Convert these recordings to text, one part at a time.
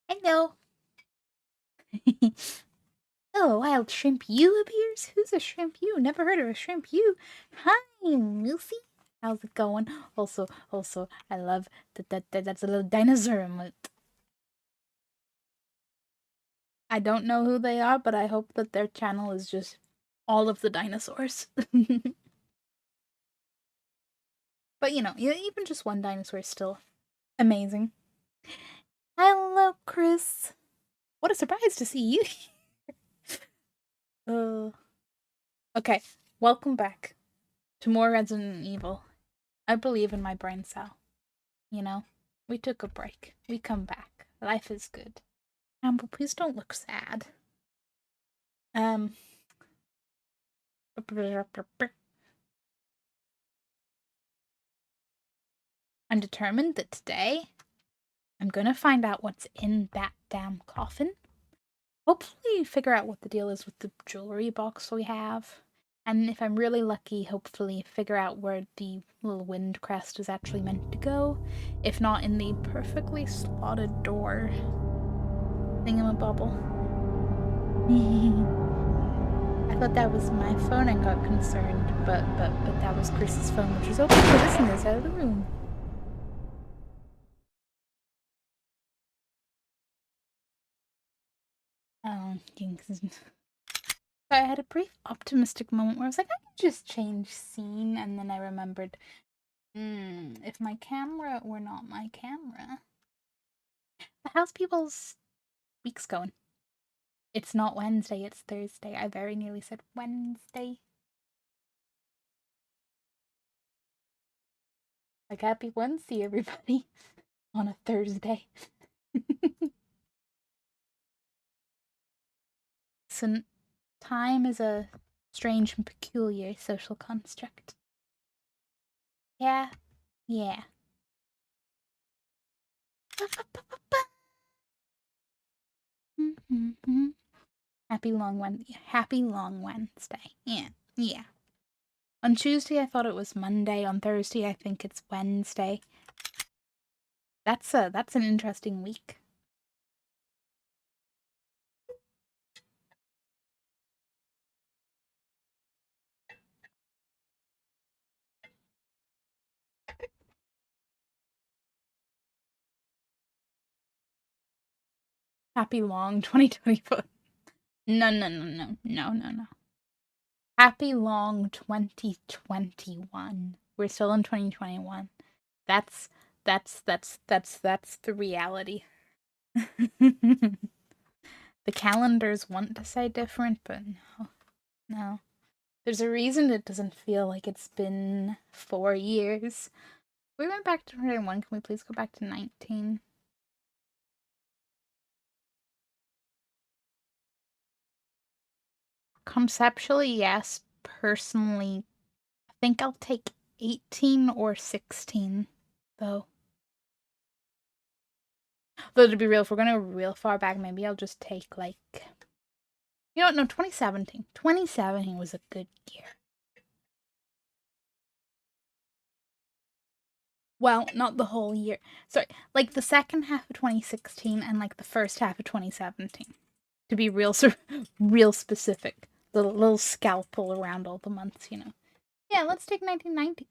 Hello. Oh, a wild shrimp you appears? Who's a shrimp you? Never heard of a shrimp you. Hi, Lucy. How's it going? Also, I love that's a little dinosaur emote. I don't know who they are, but I hope that their channel is just all of the dinosaurs. But you know, even just one dinosaur is still amazing. Hello, Chris. What a surprise to see you. Okay, welcome back to more Resident Evil. I believe in my brain cell. You know, we took a break. We come back. Life is good. Amber, please don't look sad. Um. I'm determined that today I'm gonna find out what's in that damn coffin. Hopefully, figure out what the deal is with the jewelry box we have. And if I'm really lucky, hopefully figure out where the little wind crest is actually meant to go. If not, in the perfectly slotted door thingamabobble. I thought that was my phone and got concerned, but that was Chris's phone, which was open for listeners out of the room. Oh, I had a brief optimistic moment where I was like, I can just change scene, and then I remembered, if my camera were not my camera. How's people's weeks going? It's not Wednesday, it's Thursday. I very nearly said Wednesday. Like, happy Wednesday, everybody, on a Thursday. So, time is a strange and peculiar social construct. Yeah, yeah. Happy long Wednesday. Yeah, yeah. On Tuesday, I thought it was Monday. On Thursday, I think it's Wednesday. That's an interesting week. Happy long 2024. No. Happy long 2021. We're still in 2021. That's the reality. The calendars want to say different, but no. There's a reason it doesn't feel like it's been 4 years. We went back to 21. Can we please go back to 19? Conceptually, yes. Personally, I think I'll take 18 or 16, though. Though, to be real, if we're gonna real far back, maybe I'll just take, like... You know what? No, 2017. 2017 was a good year. Well, not the whole year. Sorry, like the second half of 2016 and like the first half of 2017. To be real specific. Little scalpel around all the months, you know. Yeah, let's take 1990.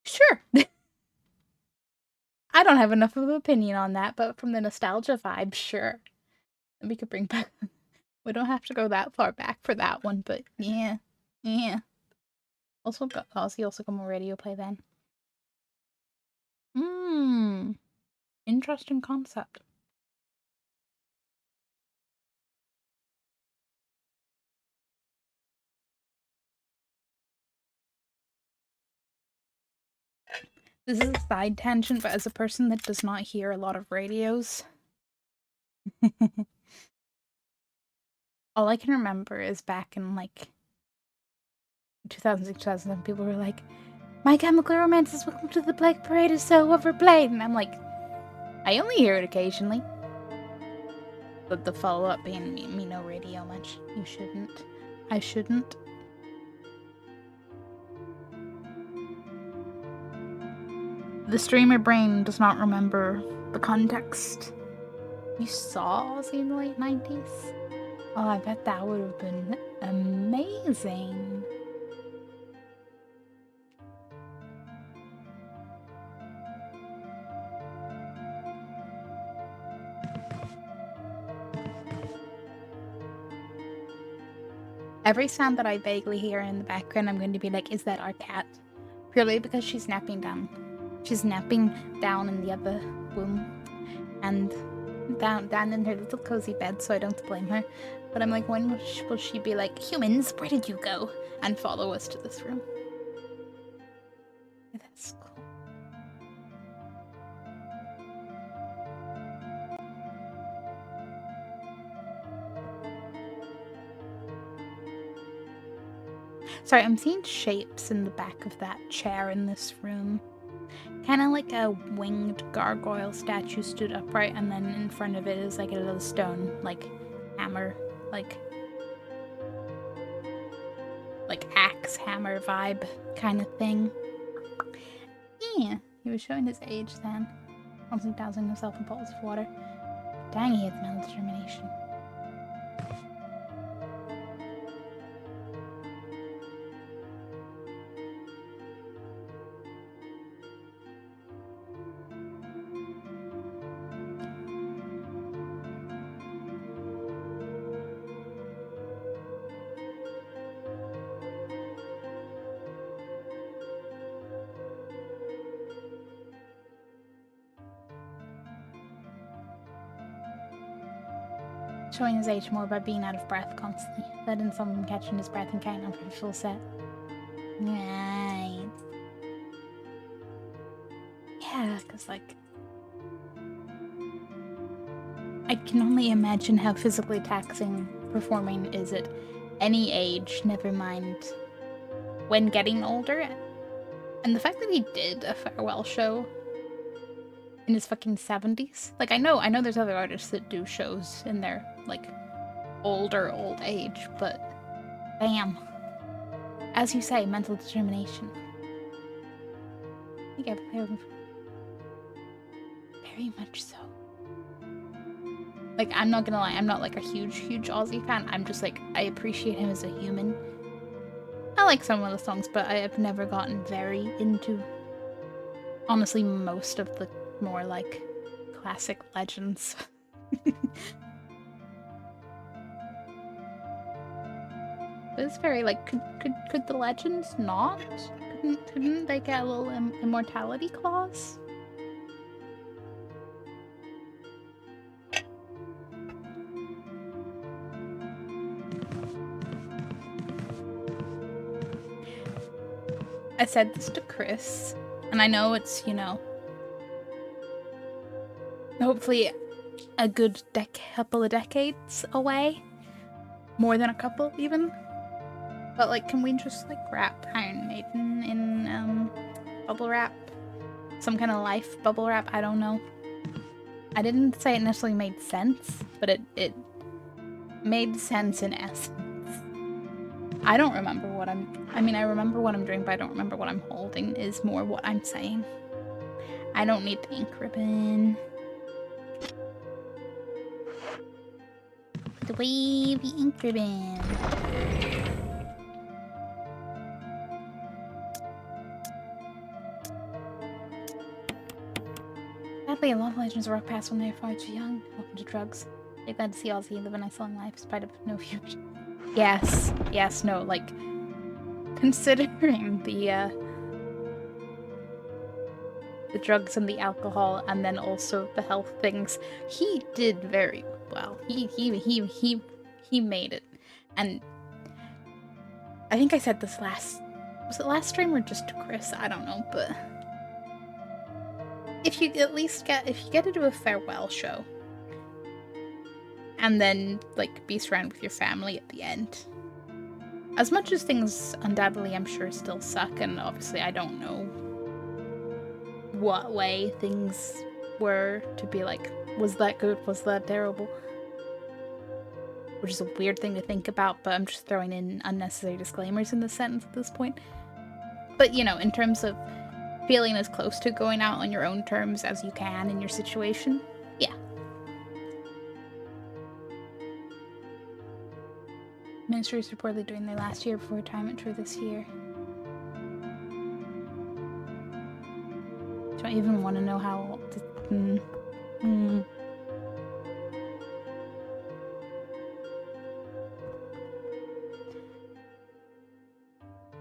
Sure. I don't have enough of an opinion on that, but from the nostalgia vibe, sure. We could bring back... We don't have to go that far back for that one, but yeah. Yeah. Also, Ozzy also got more radio play then. Interesting concept. This is a side tangent, but as a person that does not hear a lot of radios, all I can remember is back in like 2006, 2007, people were like, My Chemical Romance's Welcome to the Black Parade is so overplayed. And I'm like, I only hear it occasionally. But the follow up being me no radio much. You shouldn't. I shouldn't. The streamer brain does not remember the context. You saw Ozzy in the late 90s? Oh, I bet that would have been amazing. Every sound that I vaguely hear in the background, I'm going to be like, is that our cat? Purely because she's napping down. She's napping down in the other room. And down in her little cozy bed, so I don't blame her. But I'm like, when will she be like, humans, where did you go? And follow us to this room. That's cool. Sorry, I'm seeing shapes in the back of that chair in this room. Kind of like a winged gargoyle statue stood upright, and then in front of it is like a little stone, like hammer, like axe hammer vibe kind of thing. Yeah, he was showing his age then. Constantly dousing himself in bottles of water. Dang, he had mental determination. Showing his age more by being out of breath constantly. Letting someone catching his breath and counting on for a full set. Right. Yeah, because, like, I can only imagine how physically taxing performing is at any age, never mind when getting older. And the fact that he did a farewell show in his fucking 70s. Like, I know there's other artists that do shows in their, like, old age, but damn. As you say, mental determination. I think very much so. Like, I'm not gonna lie, I'm not like a huge Ozzy fan. I'm just like, I appreciate him as a human. I like some of the songs, but I have never gotten very into, honestly, most of the more like classic legends. It's very like, could the legends not? Couldn't they get a little immortality clause? I said this to Chris, and I know it's, you know, hopefully a good couple of decades away. More than a couple, even. But, like, can we just, like, wrap Iron Maiden in, bubble wrap? Some kind of life bubble wrap? I don't know. I didn't say it necessarily made sense, but it made sense in essence. I don't remember what I mean, I remember what I'm doing, but I don't remember what I'm holding is more what I'm saying. I don't need the ink ribbon. The wavy ink ribbon. Sadly, a lot of legends walk past when they are far too young, open to drugs. They're glad to see Ozzy live a nice long life, in spite of no future. Yes, no, like, considering the drugs and the alcohol, and then also the health things, he did very well. He made it. And I think I said this was it last stream or just to Chris? I don't know, but if you get to do a farewell show and then, like, be surrounded with your family at the end, as much as things undoubtedly I'm sure still suck, and obviously I don't know what way things were to be like, was that good, was that terrible, which is a weird thing to think about, but I'm just throwing in unnecessary disclaimers in this sentence at this point. But, you know, in terms of feeling as close to going out on your own terms as you can in your situation, yeah. Ministry is reportedly doing their last year before retirement tour this year. Don't even want to know how old.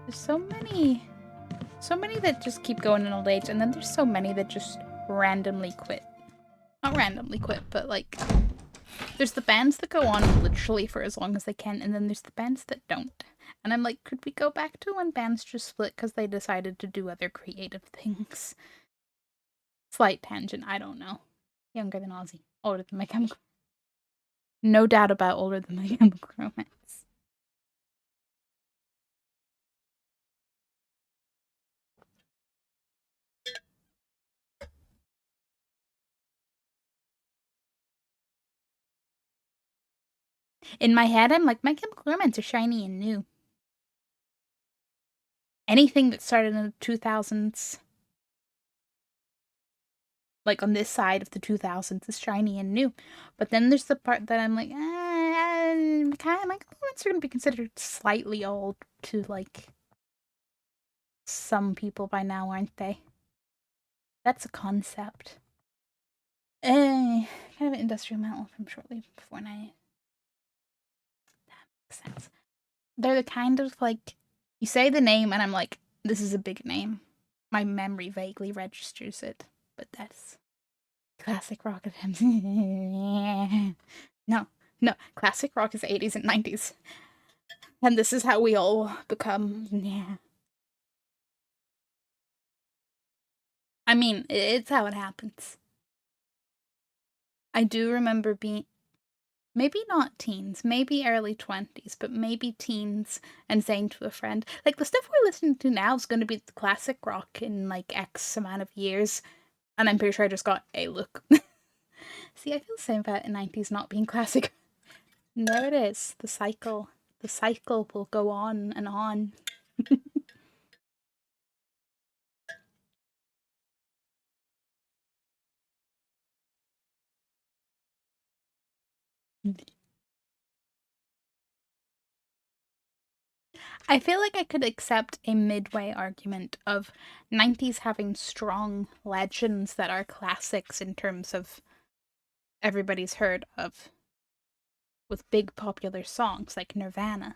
There's so many that just keep going in old age, and then there's so many that just randomly quit. not randomly quit, but like there's the bands that go on literally for as long as they can, and then there's the bands that don't. And I'm like, could we go back to when bands just split because they decided to do other creative things? Slight tangent, I don't know. Younger than Ozzy, older than My Chemical. No doubt about older than My Chemical Romance. In my head, I'm like, My Chemical Romance are shiny and new. Anything that started in the 2000s, like on this side of the 2000s, is shiny and new. But then there's the part that I'm like, My Chemical Romance are going to be considered slightly old to like some people by now, aren't they? That's a concept. Kind of an industrial metal from shortly before 90. That makes sense. They're the kind of like, you say the name and I'm like, this is a big name. My memory vaguely registers it, but that's classic rock attempts. No, classic rock is 80s and 90s. And this is how we all become. Yeah. I mean, it's how it happens. I do remember being, maybe not teens, maybe early 20s, but maybe teens, and saying to a friend, like, the stuff we're listening to now is going to be the classic rock in, like, X amount of years. And I'm pretty sure I just got a look. See, I feel the same about the 90s not being classic. And there it is, the cycle. The cycle will go on and on. I feel like I could accept a midway argument of 90s having strong legends that are classics in terms of everybody's heard of, with big popular songs like Nirvana,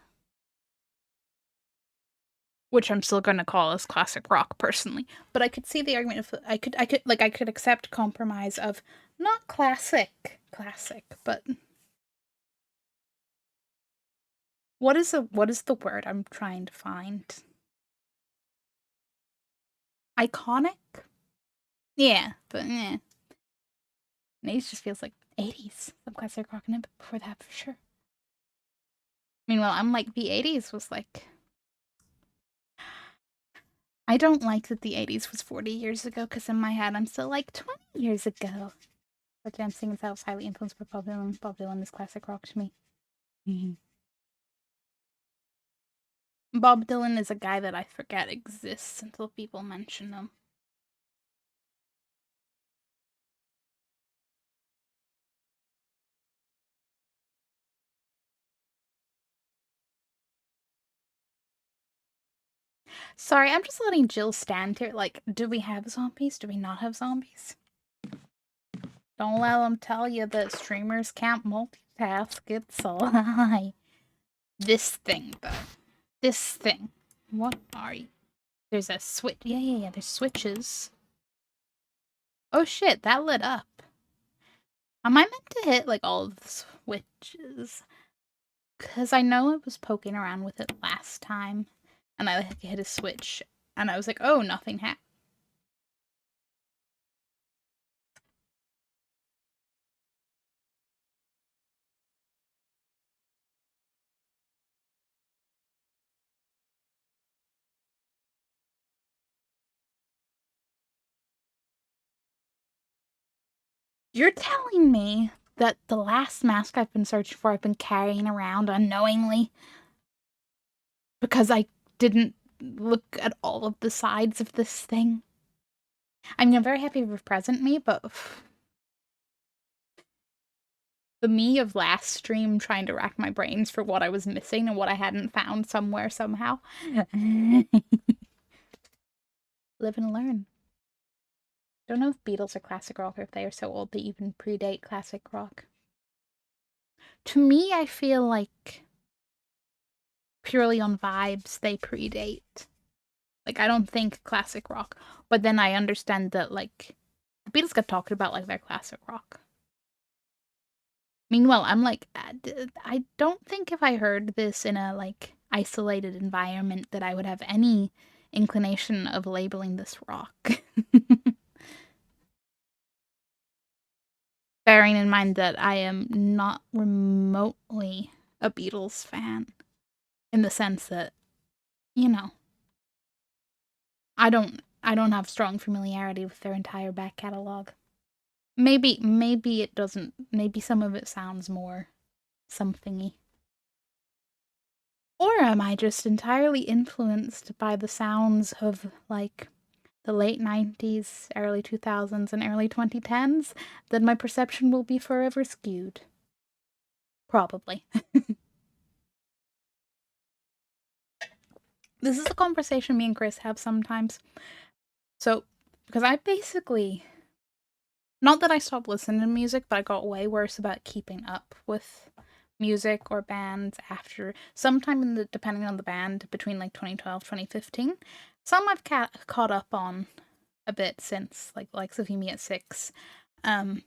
which I'm still going to call as classic rock personally. But I could see the argument of I could accept compromise of not classic, but what is the word I'm trying to find? Iconic? Yeah, but yeah. 80s just feels like 80s. Some classic rock and before that for sure. Meanwhile, I'm like, the 80s was like, I don't like that the 80s was 40 years ago, because in my head I'm still like 20 years ago. But dancing itself is highly influenced by Bob Dylan. Bob Dylan is classic rock to me. Bob Dylan is a guy that I forget exists until people mention him. Sorry, I'm just letting Jill stand here. Like, do we have zombies? Do we not have zombies? Don't let them tell you that streamers can't multitask. It's a lie. This thing, though. This thing. What are you? There's a switch. Yeah. There's switches. Oh shit, that lit up. Am I meant to hit, like, all of the switches? Because I know I was poking around with it last time. And I like hit a switch. And I was like, oh, nothing happened. You're telling me that the last mask I've been searching for, I've been carrying around unknowingly because I didn't look at all of the sides of this thing? I mean, I'm very happy with present me, but the me of last stream trying to rack my brains for what I was missing and what I hadn't found somewhere somehow. Live and learn. Don't know if Beatles are classic rock or if they are so old they even predate classic rock. To me, I feel like purely on vibes, they predate. Like, I don't think classic rock. But then I understand that, like, The Beatles get talked about like they're classic rock. Meanwhile, I'm like, I don't think if I heard this in a like isolated environment that I would have any inclination of labeling this rock. Bearing in mind that I am not remotely a Beatles fan in the sense that, you know, I don't have strong familiarity with their entire back catalog. Maybe it doesn't. Maybe some of it sounds more somethingy. Or am I just entirely influenced by the sounds of like the late 90s, early 2000s, and early 2010s? Then my perception will be forever skewed. Probably. This is a conversation me and Chris have sometimes. So, because I basically, not that I stopped listening to music, but I got way worse about keeping up with music or bands after sometime in the, depending on the band, between like 2012, 2015. Some I've caught up on a bit since, like Sofimi at 6. Um,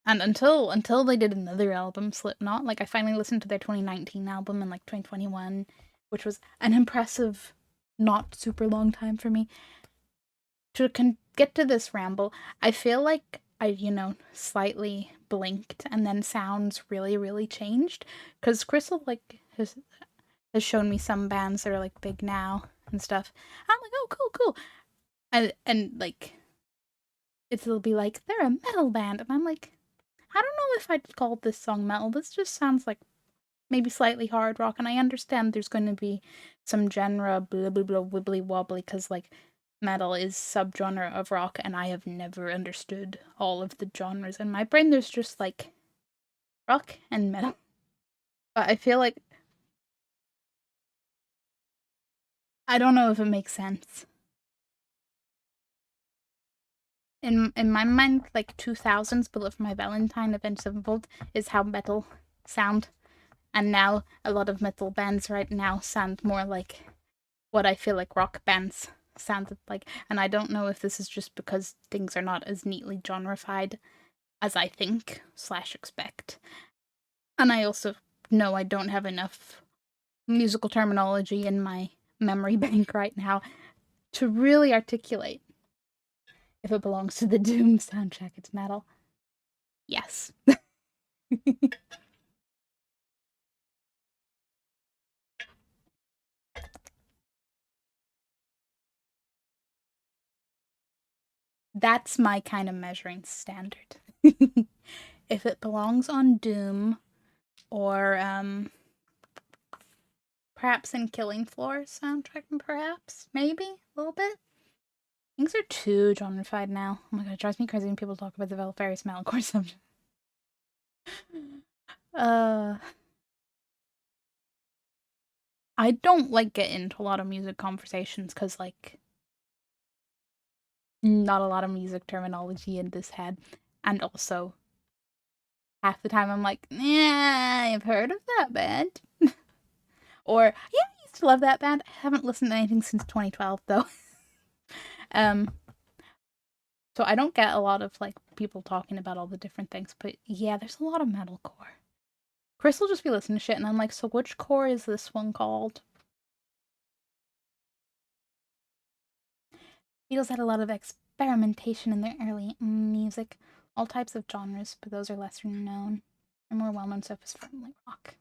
and until they did another album, Slipknot, like I finally listened to their 2019 album in like 2021, which was an impressive, not super long time for me. To get to this ramble, I feel like I, slightly blinked and then sounds really, really changed. Because Crystal, like, has shown me some bands that are, like, big now and stuff. I'm like, oh, cool, cool. And like, it'll be like, they're a metal band. And I'm like, I don't know if I'd call this song metal. This just sounds like maybe slightly hard rock. And I understand there's going to be some genre blah, blah, blah, wibbly wobbly, because, like, metal is subgenre of rock, and I have never understood all of the genres. In my brain, there's just like rock and metal. But I feel like I don't know if it makes sense. In my mind, like 2000s, Bullet for My Valentine, Avenged Sevenfold is how metal sound, and now a lot of metal bands right now sound more like what I feel like rock bands sounded like. And I don't know if this is just because things are not as neatly genreified as I think slash expect. And I also know I don't have enough musical terminology in my memory bank right now to really articulate if it belongs to the Doom soundtrack. It's metal. Yes. That's my kind of measuring standard. If it belongs on Doom or perhaps in Killing Floor soundtrack, perhaps, maybe a little bit. Things are too genreified now. Oh my god, it drives me crazy when people talk about the various metalcore subject. Uh, I don't like get into a lot of music conversations because like not a lot of music terminology in this head, and also half the time I'm like, yeah, I've heard of that band, or yeah, I used to love that band. I haven't listened to anything since 2012 though. um, so I don't get a lot of like people talking about all the different things, but yeah, there's a lot of metalcore. Chris will just be listening to shit, and I'm like, so which core is this one called? Beatles had a lot of experimentation in their early music, all types of genres, but those are lesser known. Their more well known stuff is firmly rock.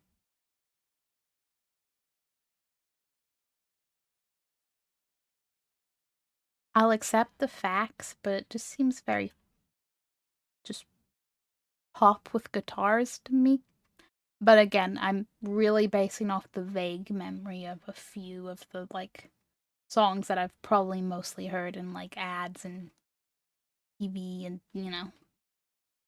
I'll accept the facts, but it just seems very just pop with guitars to me. But again, I'm really basing off the vague memory of a few of the like songs that I've probably mostly heard in like ads and TV and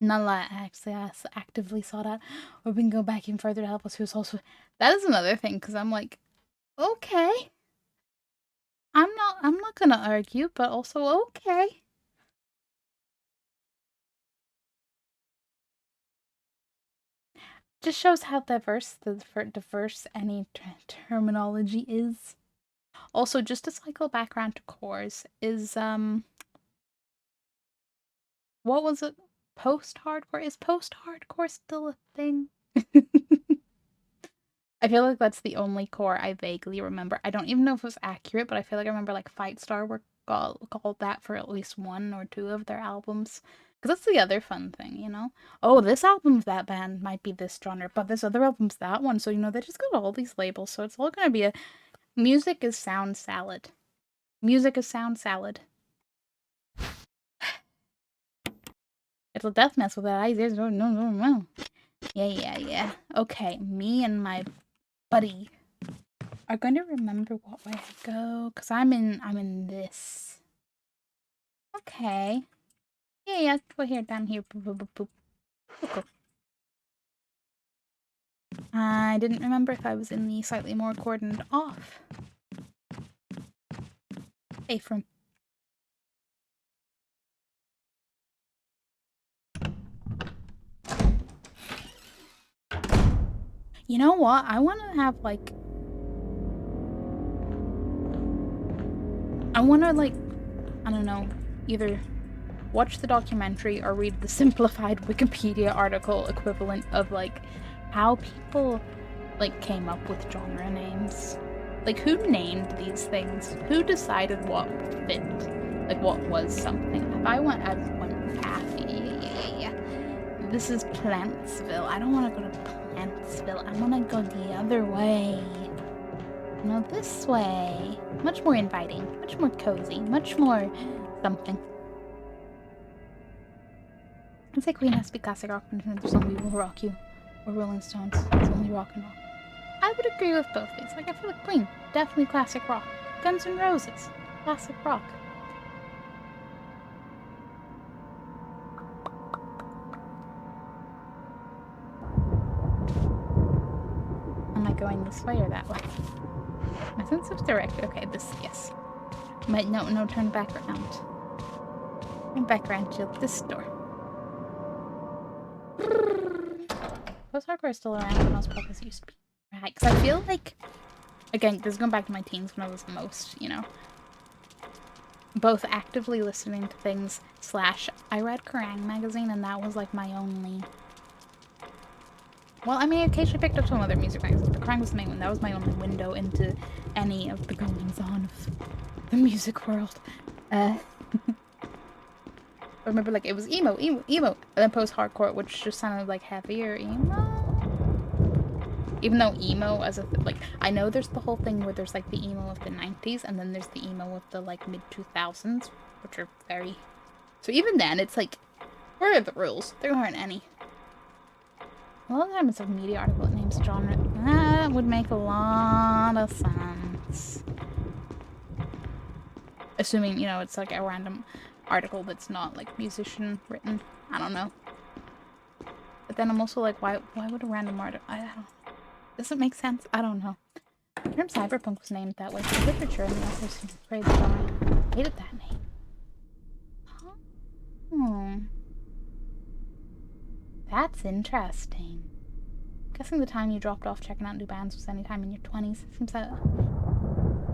none of that actually actively sought out. Or we can go back even further to help us who's also that is another thing because I'm like, okay. I'm not gonna argue, but also okay. Just shows how diverse any terminology is. Also, just to cycle back around to cores is what was it? Post-hardcore? Is post-hardcore still a thing? I feel like that's the only core I vaguely remember. I don't even know if it was accurate, but I feel like I remember like Fight Star were called that for at least one or two of their albums. Because that's the other fun thing, you know? Oh, this album of that band might be this genre, but this other album's that one. So, you know, they just got all these labels. So it's all going to be a music is sound salad. Music is sound salad. It's a death mess with that. No. Yeah. Okay, me and my buddy are going to remember what way I go, because I'm in this. Okay. Yeah, go here, down here. Boop. Okay. I didn't remember if I was in the slightly more cordoned off. Hey, from. You know what? I want to have, like... I want to, like, I don't know, either watch the documentary or read the simplified Wikipedia article equivalent of, like, how people, like, came up with genre names. Like, who named these things? Who decided what fit? Like, what was something? If I went path, yeah. This is Plantsville. I don't want to go to Plantsville. I want to go the other way. No, this way. Much more inviting. Much more cozy. Much more something. I'd say Queen has to be classic rock, but there's some people who rock you. Or Rolling Stones. It's only rock and roll. I would agree with both these. Like, I feel like Queen, definitely classic rock. Guns N' Roses, classic rock. Am I going this way or that way? My sense of direction. Okay, this, yes. No, turn back around. Turn back around to this door. Post-hardcore is still around, but not as popular as it used to be. Right, because I feel like, again, this is going back to my teens when I was the most, you know, both actively listening to things / I read Kerrang! Magazine, and that was like my only... Well, I mean, I occasionally picked up some other music magazines, but Kerrang! Was the main one. That was my only window into any of the goings-on of the music world. I remember, like, it was emo, and then post-hardcore, which just sounded like heavier emo. Even though emo as a like, I know there's the whole thing where there's like the emo of the 90s, and then there's the emo of the like mid-2000s, which are very... So even then, it's like, where are the rules? There aren't any. A lot of times it's a media article that names genre. That would make a lot of sense. Assuming, you know, it's like a random article that's not like musician written. I don't know. But then I'm also like, why would a random article... I don't know. Does it make sense? I don't know. The term cyberpunk was named that way for literature, and the author seemed to praise it. I hated that name. Oh. That's interesting. I'm guessing the time you dropped off checking out new bands was any time in your 20s. Seems that...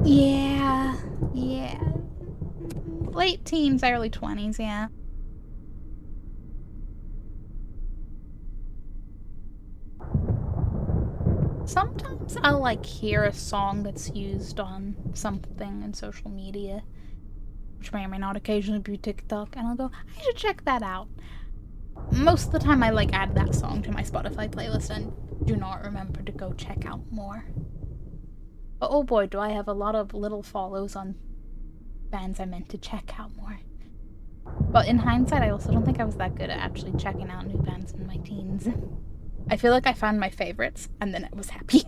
Yeah. Late teens, early 20s, yeah. Sometimes I'll, like, hear a song that's used on something in social media, which may or may not occasionally be TikTok, and I'll go, I should check that out. Most of the time I, like, add that song to my Spotify playlist and do not remember to go check out more. But oh boy, do I have a lot of little follows on bands I meant to check out more. But in hindsight, I also don't think I was that good at actually checking out new bands in my teens. I feel like I found my favorites, and then I was happy.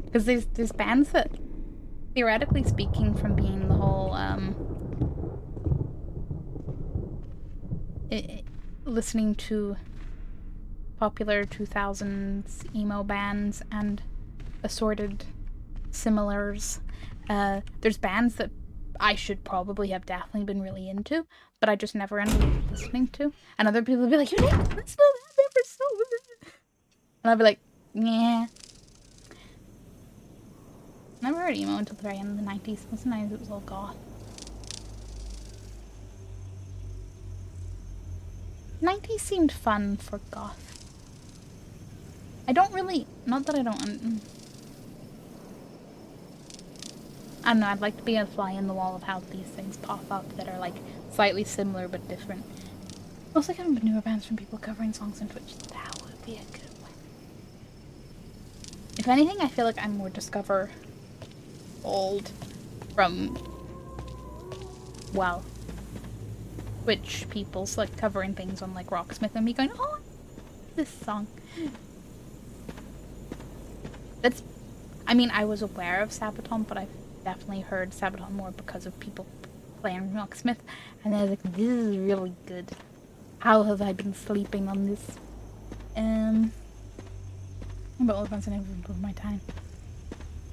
Because there's bands that, theoretically speaking, from being the whole, listening to popular 2000s emo bands and assorted similars, there's bands that I should probably have definitely been really into, but I just never ended up listening to. And other people would be like, you didn't listen to that, they were so good. And I'd be like, yeah. Never heard emo until the very end of the 90s. It was the 90s, it was all goth. 90s seemed fun for goth. I don't really, not that I don't, I don't know, I'd like to be a fly in the wall of how these things pop up that are like slightly similar but different. Also, like having newer bands from people covering songs on Twitch, that would be a good one. If anything, I feel like I'm more discover old from, well, Twitch people's like covering things on like Rocksmith and me going, oh, this song. That's, I mean, I was aware of Sabaton, but I've definitely heard Sabaton more because of people playing Rocksmith, and I was like, this is really good. How have I been sleeping on this? But all the ones I never of my time.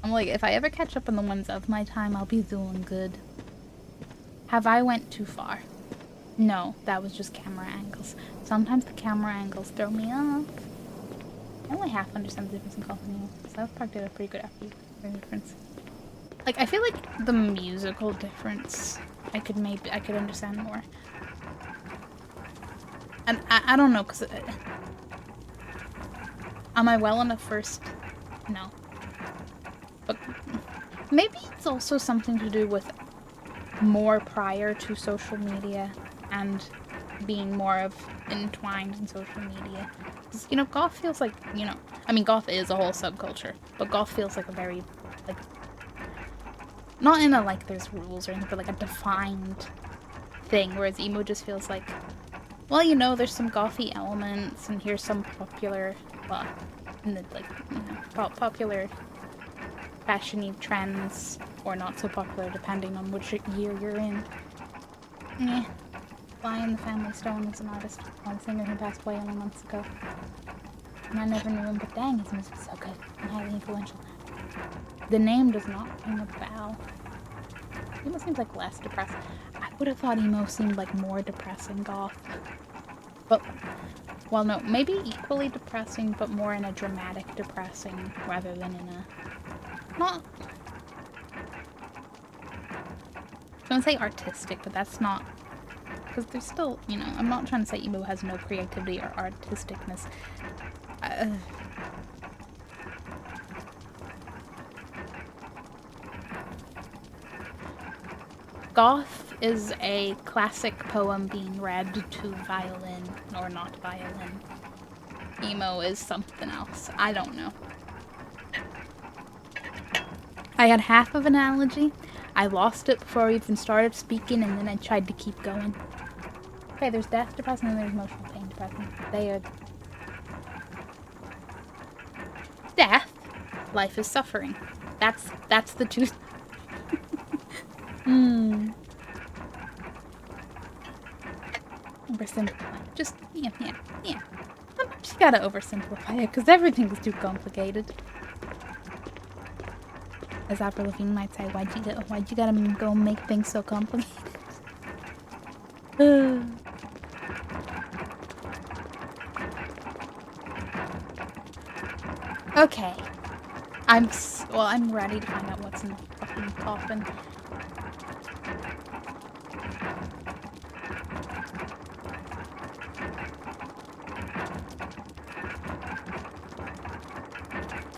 I'm like, if I ever catch up on the ones of my time, I'll be doing good. Have I went too far? No, that was just camera angles. Sometimes the camera angles throw me off. I only half understand the difference in coffin. South Park did a pretty good difference. Like, I feel like the musical difference, I could understand more. And I don't know, because am I well enough first? No. But maybe it's also something to do with more prior to social media and being more of entwined in social media. Because, you know, goth feels like, you know, I mean, goth is a whole subculture, but goth feels like a very, like, not in a, like, there's rules or anything, but like a defined thing, whereas emo just feels like, well, you know, there's some gothy elements, and here's some popular, well, like, you know, popular fashion-y trends, or not so popular, depending on which year you're in. Yeah. Fly in the Family Stone is an artist, one singer who passed away only months ago. And I never knew him, but dang, his music's so good and highly influential. The name does not ring a bell. Emo seems like less depressing. I would have thought emo seemed like more depressing goth. But, well, no, maybe equally depressing, but more in a dramatic depressing rather than in a, not, I don't say artistic, but that's not, because there's still, you know, I'm not trying to say emo has no creativity or artisticness. Goth is a classic poem being read to violin, or not violin. Emo is something else. I don't know. I had half of an analogy. I lost it before I even started speaking, and then I tried to keep going. Okay, there's death depressing and there's emotional pain depressing. They are... Death? Life is suffering. That's the two... Oversimplify. Just, yeah. Sometimes you gotta oversimplify it, because everything's too complicated. As Avril Lavigne might say, why'd you gotta go make things so complicated? Okay. I'm ready to find out what's in the fucking coffin.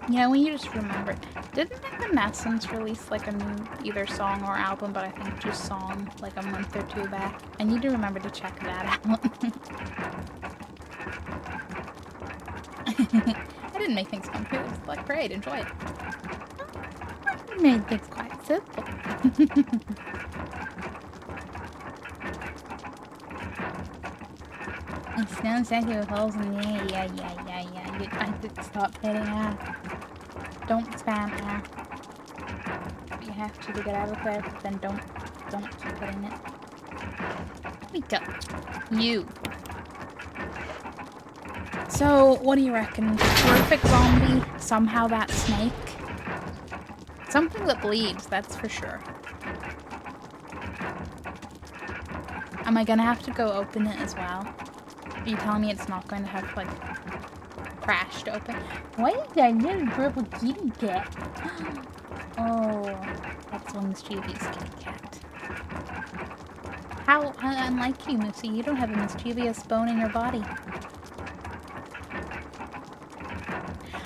Yeah, when you just remember it. Didn't Evanescence release like a new either song or album, but I think just song like a month or two back? I need to remember to check that out. I didn't make things complicated. It's like, great, enjoy it. I made things quite simple. It sounds like with holes in the yeah. I did stop hitting that. Don't spam that. If you have to get out of there, then don't keep hitting it. We go. You. So, what do you reckon? Perfect zombie? Somehow that snake? Something that bleeds, that's for sure. Am I gonna have to go open it as well? Are you telling me it's not going to have, like, crashed open? What is that little purple kitty cat? Oh, that's one mischievous kitty cat. How unlike you, Moosey, you don't have a mischievous bone in your body.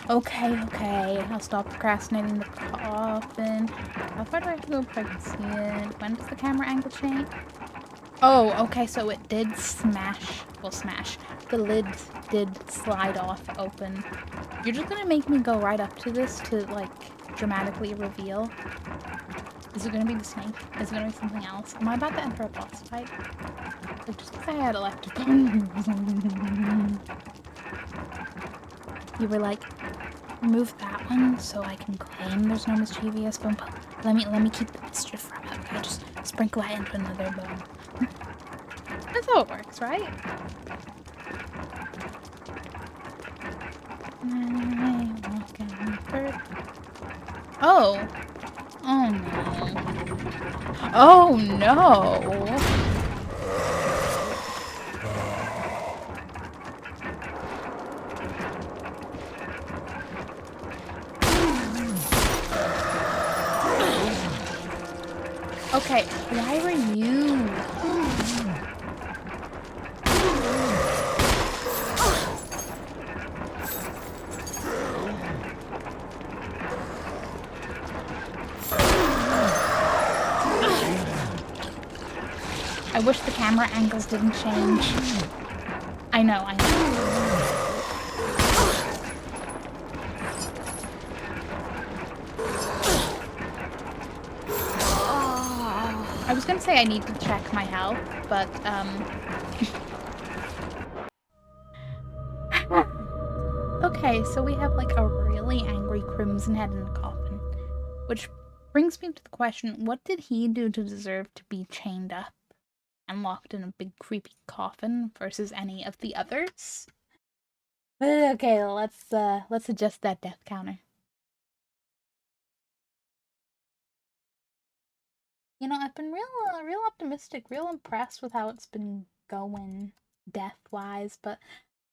Okay, I'll stop procrastinating the coffin. How far do I have to go before I can see it? When does the camera angle change? Oh, okay, so it did smash. Well, smash. The lid did slide off open. You're just gonna make me go right up to this to, like, dramatically reveal? Is it gonna be the snake? Is it gonna be something else? Am I about to enter a boss fight? Like, just because I had electric. You were like, remove that one so I can claim there's no mischievous bone. Let me keep the mischief from it. Okay, just sprinkle that into another bone. That's how it works, right? Oh. Oh no. Oh no. Okay, why were you? I wish the camera angles didn't change. I know. I was gonna say I need to check my health, but, okay, so we have, like, a really angry Crimson Head in the coffin. Which brings me to the question, what did he do to deserve to be chained up and locked in a big creepy coffin versus any of the others? Okay, let's adjust that death counter. You know, I've been real optimistic, real impressed with how it's been going death-wise, but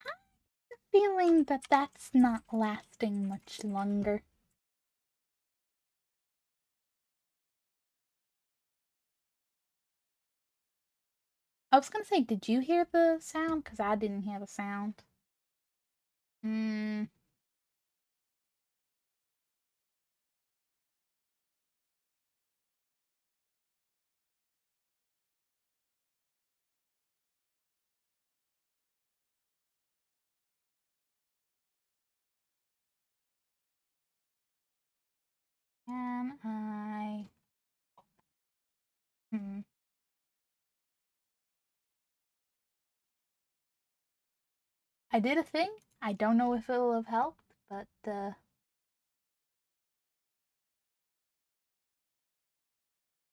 I have a feeling that that's not lasting much longer. I was gonna say, did you hear the sound? Because I didn't hear the sound. Hmm. Can I? Hmm. I did a thing. I don't know if it'll have helped, but,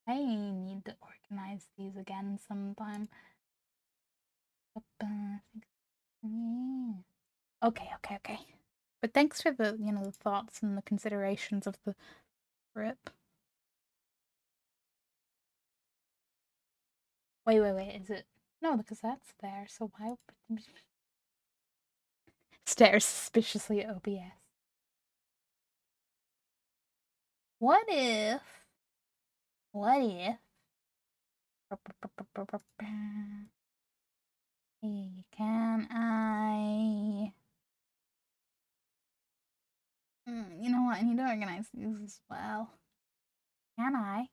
I need to organize these again sometime. Okay. But thanks for the, the thoughts and the considerations of the rip. Wait, is it? No, because that's there, so why would stares suspiciously at OBS. What if? Hey, can I? You know what? I need to organize these as well. Can I?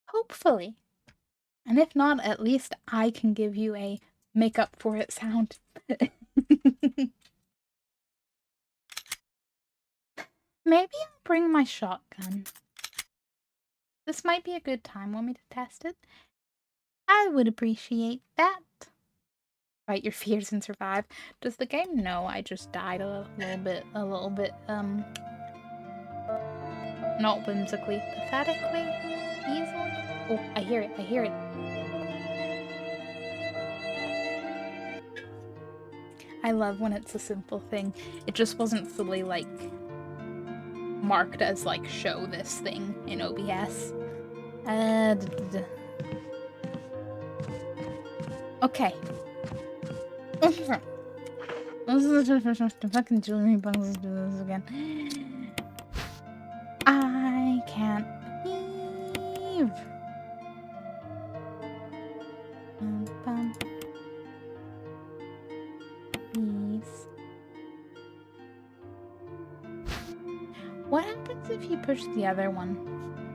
Hopefully. And if not, at least I can give you a make up for it sound. Maybe I'll bring my shotgun. This might be a good time. Want me to test it? I would appreciate that. Fight your fears and survive. Does the game know I just died a little bit, not whimsically, pathetically, easily? Oh, I hear it. I love when it's a simple thing. It just wasn't fully, like, marked as, like, show this thing in OBS. Okay. This is the first time to fucking Julie Bugs do this again. I can't believe. Please. What happens if you push the other one?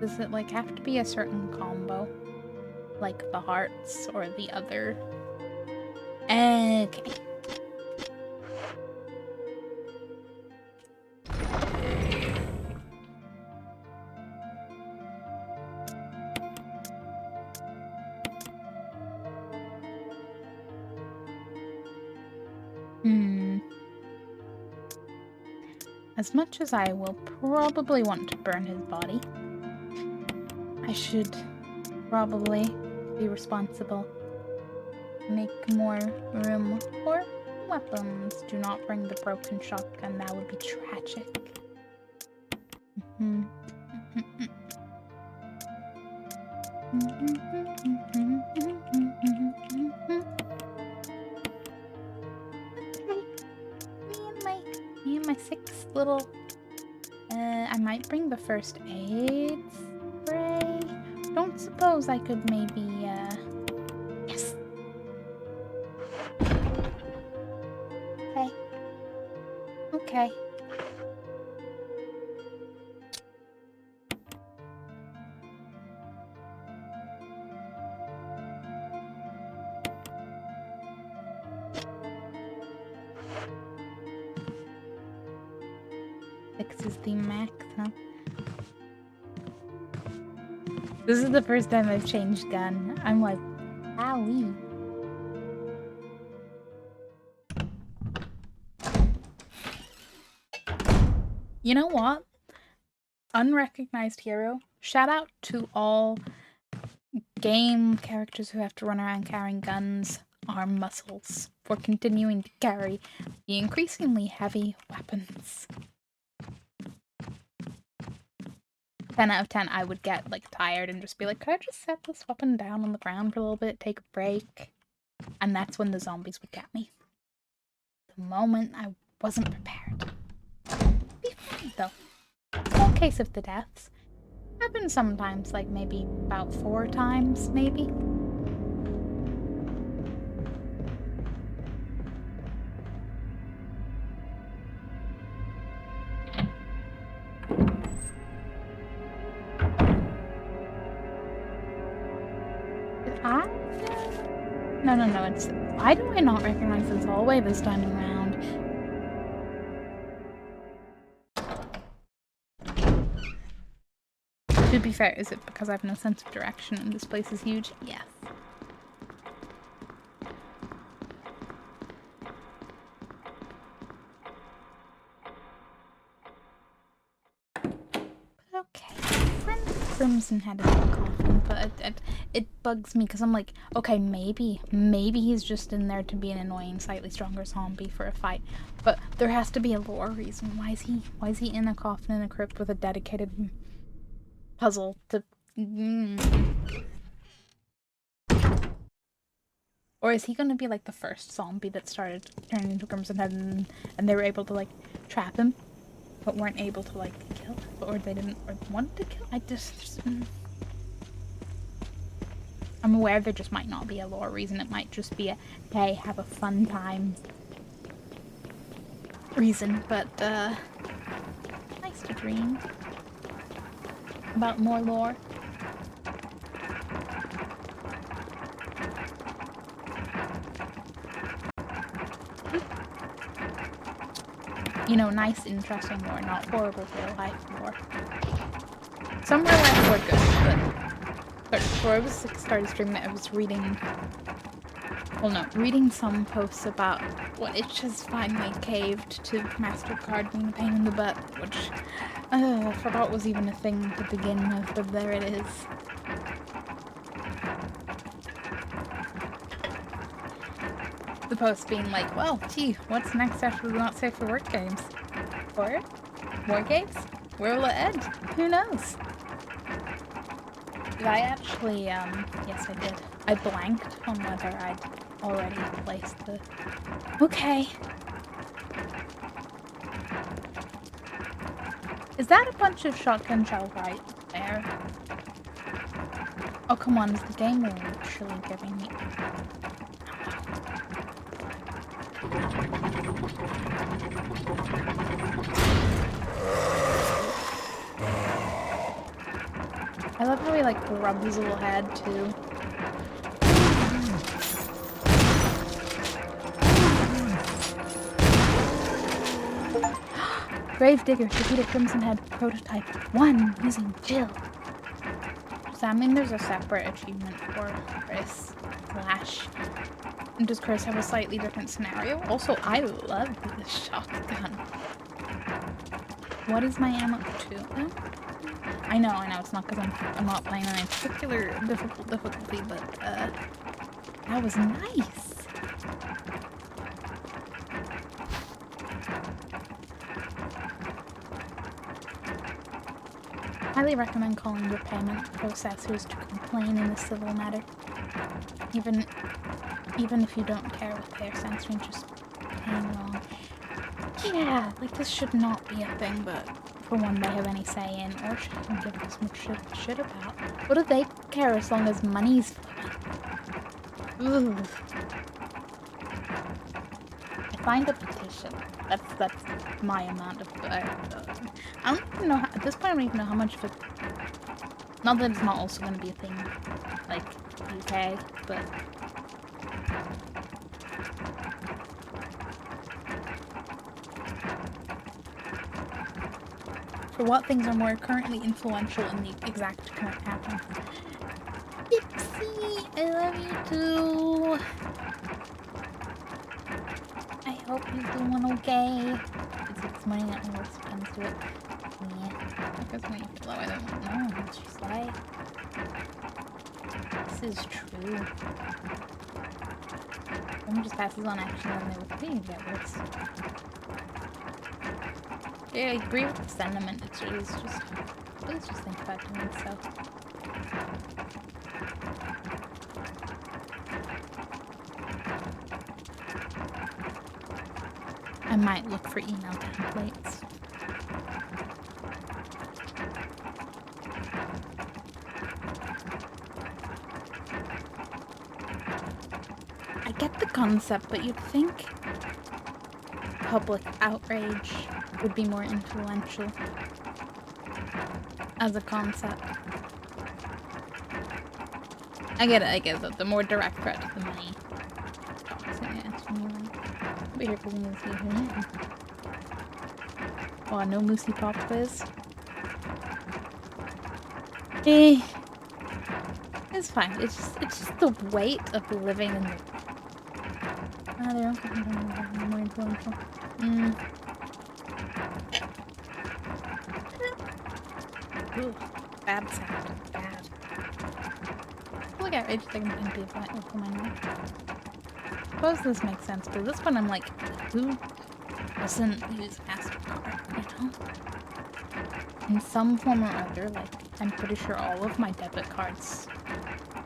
Does it like have to be a certain combo? Like the hearts or the other? Okay. As much as I will probably want to burn his body, I should probably be responsible. Make more room for weapons. Do not bring the broken shotgun, that would be tragic. Me and my 6 little... I might bring the first aid spray. Don't suppose I could maybe, yes! Okay. Okay. Six is the max, huh? This is the first time I've changed gun. I'm like, owie. You know what? Unrecognized hero. Shout out to all game characters who have to run around carrying guns, arm muscles, for continuing to carry the increasingly heavy weapons. 10 out of 10, I would get like tired and just be like, could I just set this weapon down on the ground for a little bit, take a break? And that's when the zombies would get me. The moment I wasn't prepared. Be fine though. Small case of the deaths. Happens sometimes, like maybe about 4 times, maybe. No, it's... Why do I not recognize this hallway this time around? To be fair, is it because I have no sense of direction and this place is huge? Yes. Okay, friend Crimson had a coffin, but it bugs me because I'm like, okay, maybe he's just in there to be an annoying, slightly stronger zombie for a fight, but there has to be a lore reason. Why is he in a coffin in a crypt with a dedicated puzzle to... Or is he gonna be like the first zombie that started turning into Crimson Head and they were able to like trap him? But weren't able to like kill him, or they didn't or wanted to kill. I'm aware there just might not be a lore reason. It might just be a hey, have a fun time reason. But nice to dream about more lore. You know, nice, interesting lore, not horrible real life lore. Some real life lore good, but before I was started streaming, I was reading, reading some posts about what itches finally caved to MasterCard being a pain in the butt, which I forgot was even a thing to begin with, but there it is. The post being like, well, gee, what's next after the not safe for work games? Horror? More games? Where will it end? Who knows? Did I actually, yes I did. I blanked on whether I'd already placed the... Okay. Is that a bunch of shotgun shells right there? Oh, come on. Is the game literally giving me... I love how he, like, rubs his little head, too. Gravedigger, defeat a Crimson Head prototype 1 using Jill. Does that mean there's a separate achievement for Chris? Slash. And does Chris have a slightly different scenario? Also, I love this shotgun. What is my ammo to? Oh. I know, it's not because I'm not playing on a particular difficulty, but that was nice. Highly recommend calling your payment processors to complain in a civil matter. Even if you don't care what they're censoring, just paying wrong. Yeah, like this should not be a thing, but for one they have any say in, or should even give this much shit about. What do they care as long as money's flowing? Ugh. I find a petition. That's my amount of... I don't even know how, at this point I don't even know how much of it... Not that it's not also going to be a thing, like, UK, but... For what things are more currently influential in the exact current happening. Dipsy, I love you too. I hope you're doing okay. It's money that always comes to it. Yeah. Because when you feel low, I don't know what she's like. This is true. Someone just passes on action and they will think get worse. Yeah, I agree with the sentiment. It's just please just think about doing so. I might look for email templates. I get the concept, but you'd think public outrage would be more influential as a concept. I get it, that the more direct threat to the money talks, I'll be here because I'm gonna see who. Oh, no Moosey Pop quiz. It's fine. It's just the weight of living in the... Ah, they don't become more influential. Ooh, bad sound. Bad. Look at rage taking the MP if I open my mouth. Suppose this makes sense, but this one I'm like, who doesn't use MasterCard, you know? In some form or other, like, I'm pretty sure all of my debit cards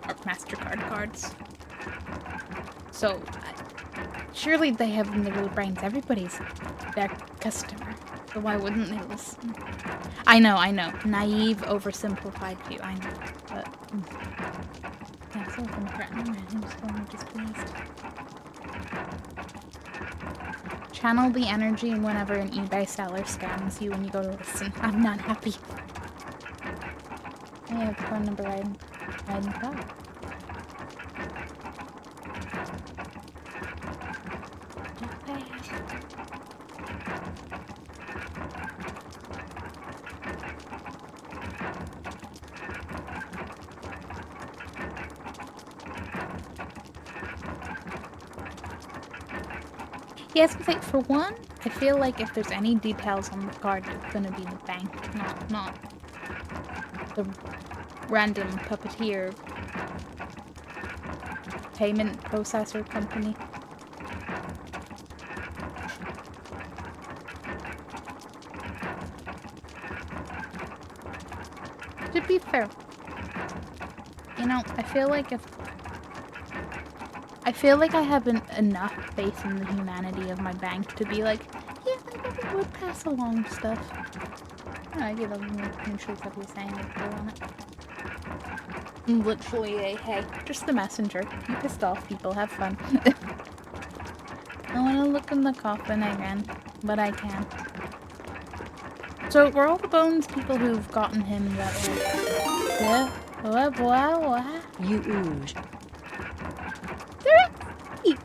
are MasterCard cards. So, surely they have in their little brains, everybody's their customer. So why wouldn't they listen? I know. Naive, oversimplified view, I know. But, yeah, so if I'm threatening, I'm just going to displeased. Channel the energy whenever an eBay seller scams you when you go to listen. I'm not happy. I have the phone number right in the top. Yes, but for one, I feel like if there's any details on the card, it's gonna be the bank, not the random puppeteer payment processor company. To be fair, you know, I feel like I feel like I have enough faith in the humanity of my bank to be like, yeah, I probably would pass along stuff. I give them neutral stuff you're saying with blue on it. Literally a hey, just the messenger. You pissed off people, have fun. I want to look in the coffin again, but I can't. So were all the bones people who've gotten him that way? Yeah. What? You ooge. Serexy!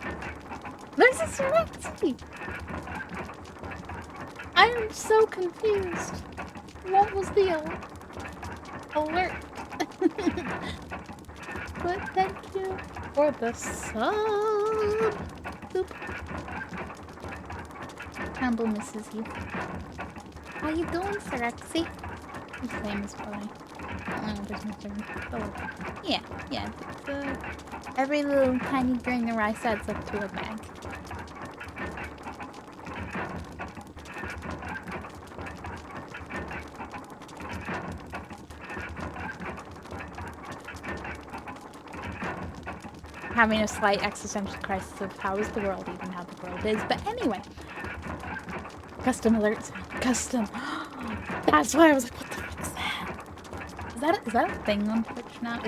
There's a Serexy! I am so confused. What was the alert? But thank you for the sub. Boop. Campbell misses you. How you doing, Serexy? His name is Bonnie. Yeah. Every little tiny grain of rice adds up to a bag. Having a slight existential crisis of how is the world even how the world is, but anyway. Custom alerts. Custom. That's why I was like, what the fuck is that? Is that a thing on Twitch now?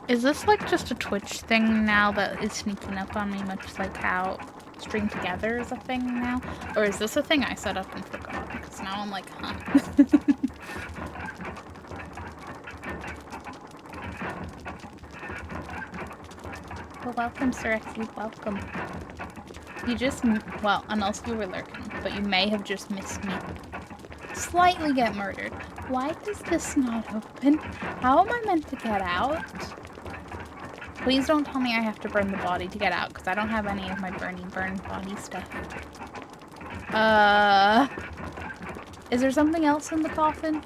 Is this like just a Twitch thing now that is sneaking up on me, much like how Stream Together is a thing now? Or is this a thing I set up and forgot? Because now I'm like, huh. Well, welcome, Serexy. Welcome. You just, well, unless you were lurking, but you may have just missed me. Slightly get murdered. Why does this not open? How am I meant to get out? Please don't tell me I have to burn the body to get out, because I don't have any of my burn body stuff. Is there something else in the coffin?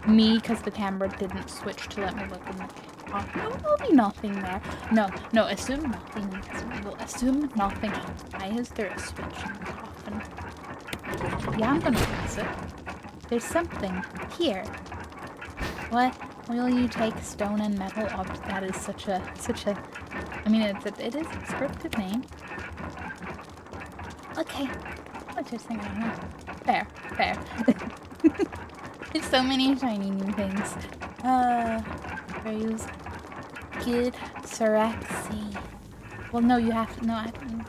Me, because the camera didn't switch to let me look in the coffin. No, there'll be nothing there. No, assume nothing. We will assume nothing. Why is there a switch in the coffin? Yeah, I'm gonna fix it. There's something here. What? Will you take stone and metal object? That is such a, I mean, it is a scripted name. Okay. What's your thing? I don't know. Fair. There's so many shiny new things. Praise. Good. Serexy. Well, no, you have to, no, I don't.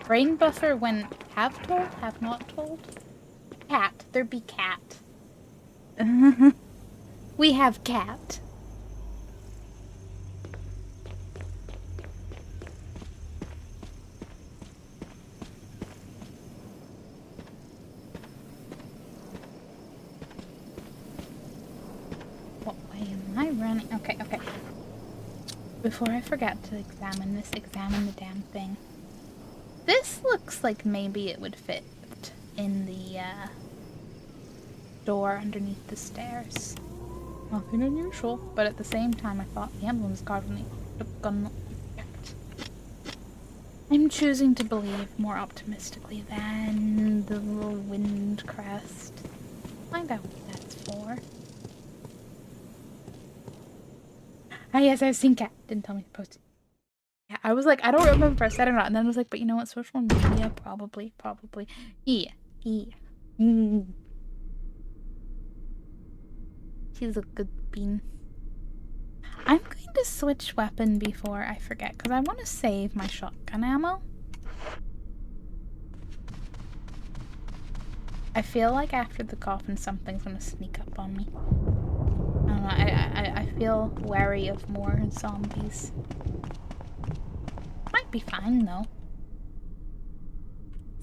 Brain buffer when have told, have not told? Cat. There be cat. We have cat. What way am I running? Okay. Before I forget to examine the damn thing. This looks like maybe it would fit in the door underneath the stairs. Nothing unusual, but at the same time I thought the emblem was carved on the octagon object. I'm choosing to believe more optimistically than the little wind crest. Find out what that's for. Ah yes, I've seen cat. Didn't tell me to post it. Yeah, I was like, I don't remember if I said it or not, and then I was like, but you know what, social media, probably. Yeah. She's a good bean. I'm going to switch weapon before I forget, because I want to save my shotgun ammo. I feel like after the coffin, something's going to sneak up on me. I don't know, I feel wary of more zombies. Might be fine though.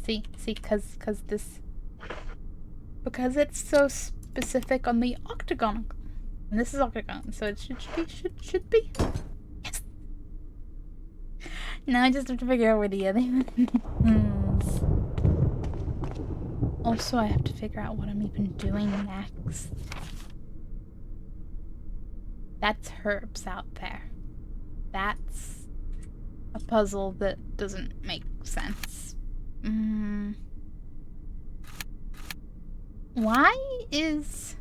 See, because it's so specific on the octagon, and this is octagon, so it should be. Yes. Now I just have to figure out where the other one is. Also, I have to figure out what I'm even doing next. That's herbs out there. That's a puzzle that doesn't make sense. Why is...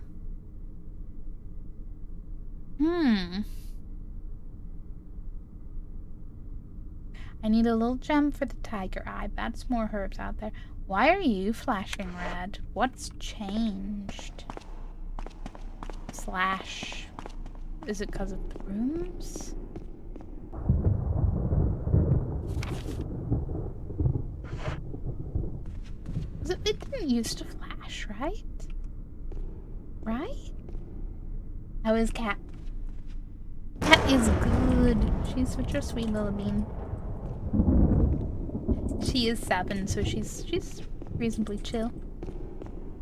I need a little gem for the tiger eye. That's more herbs out there. Why are you flashing red? What's changed? Slash... Is it because of the rooms? It didn't used to flash, right? Right? How is Cat? Cat is good. She's such a sweet little bean. She is 7, so she's reasonably chill.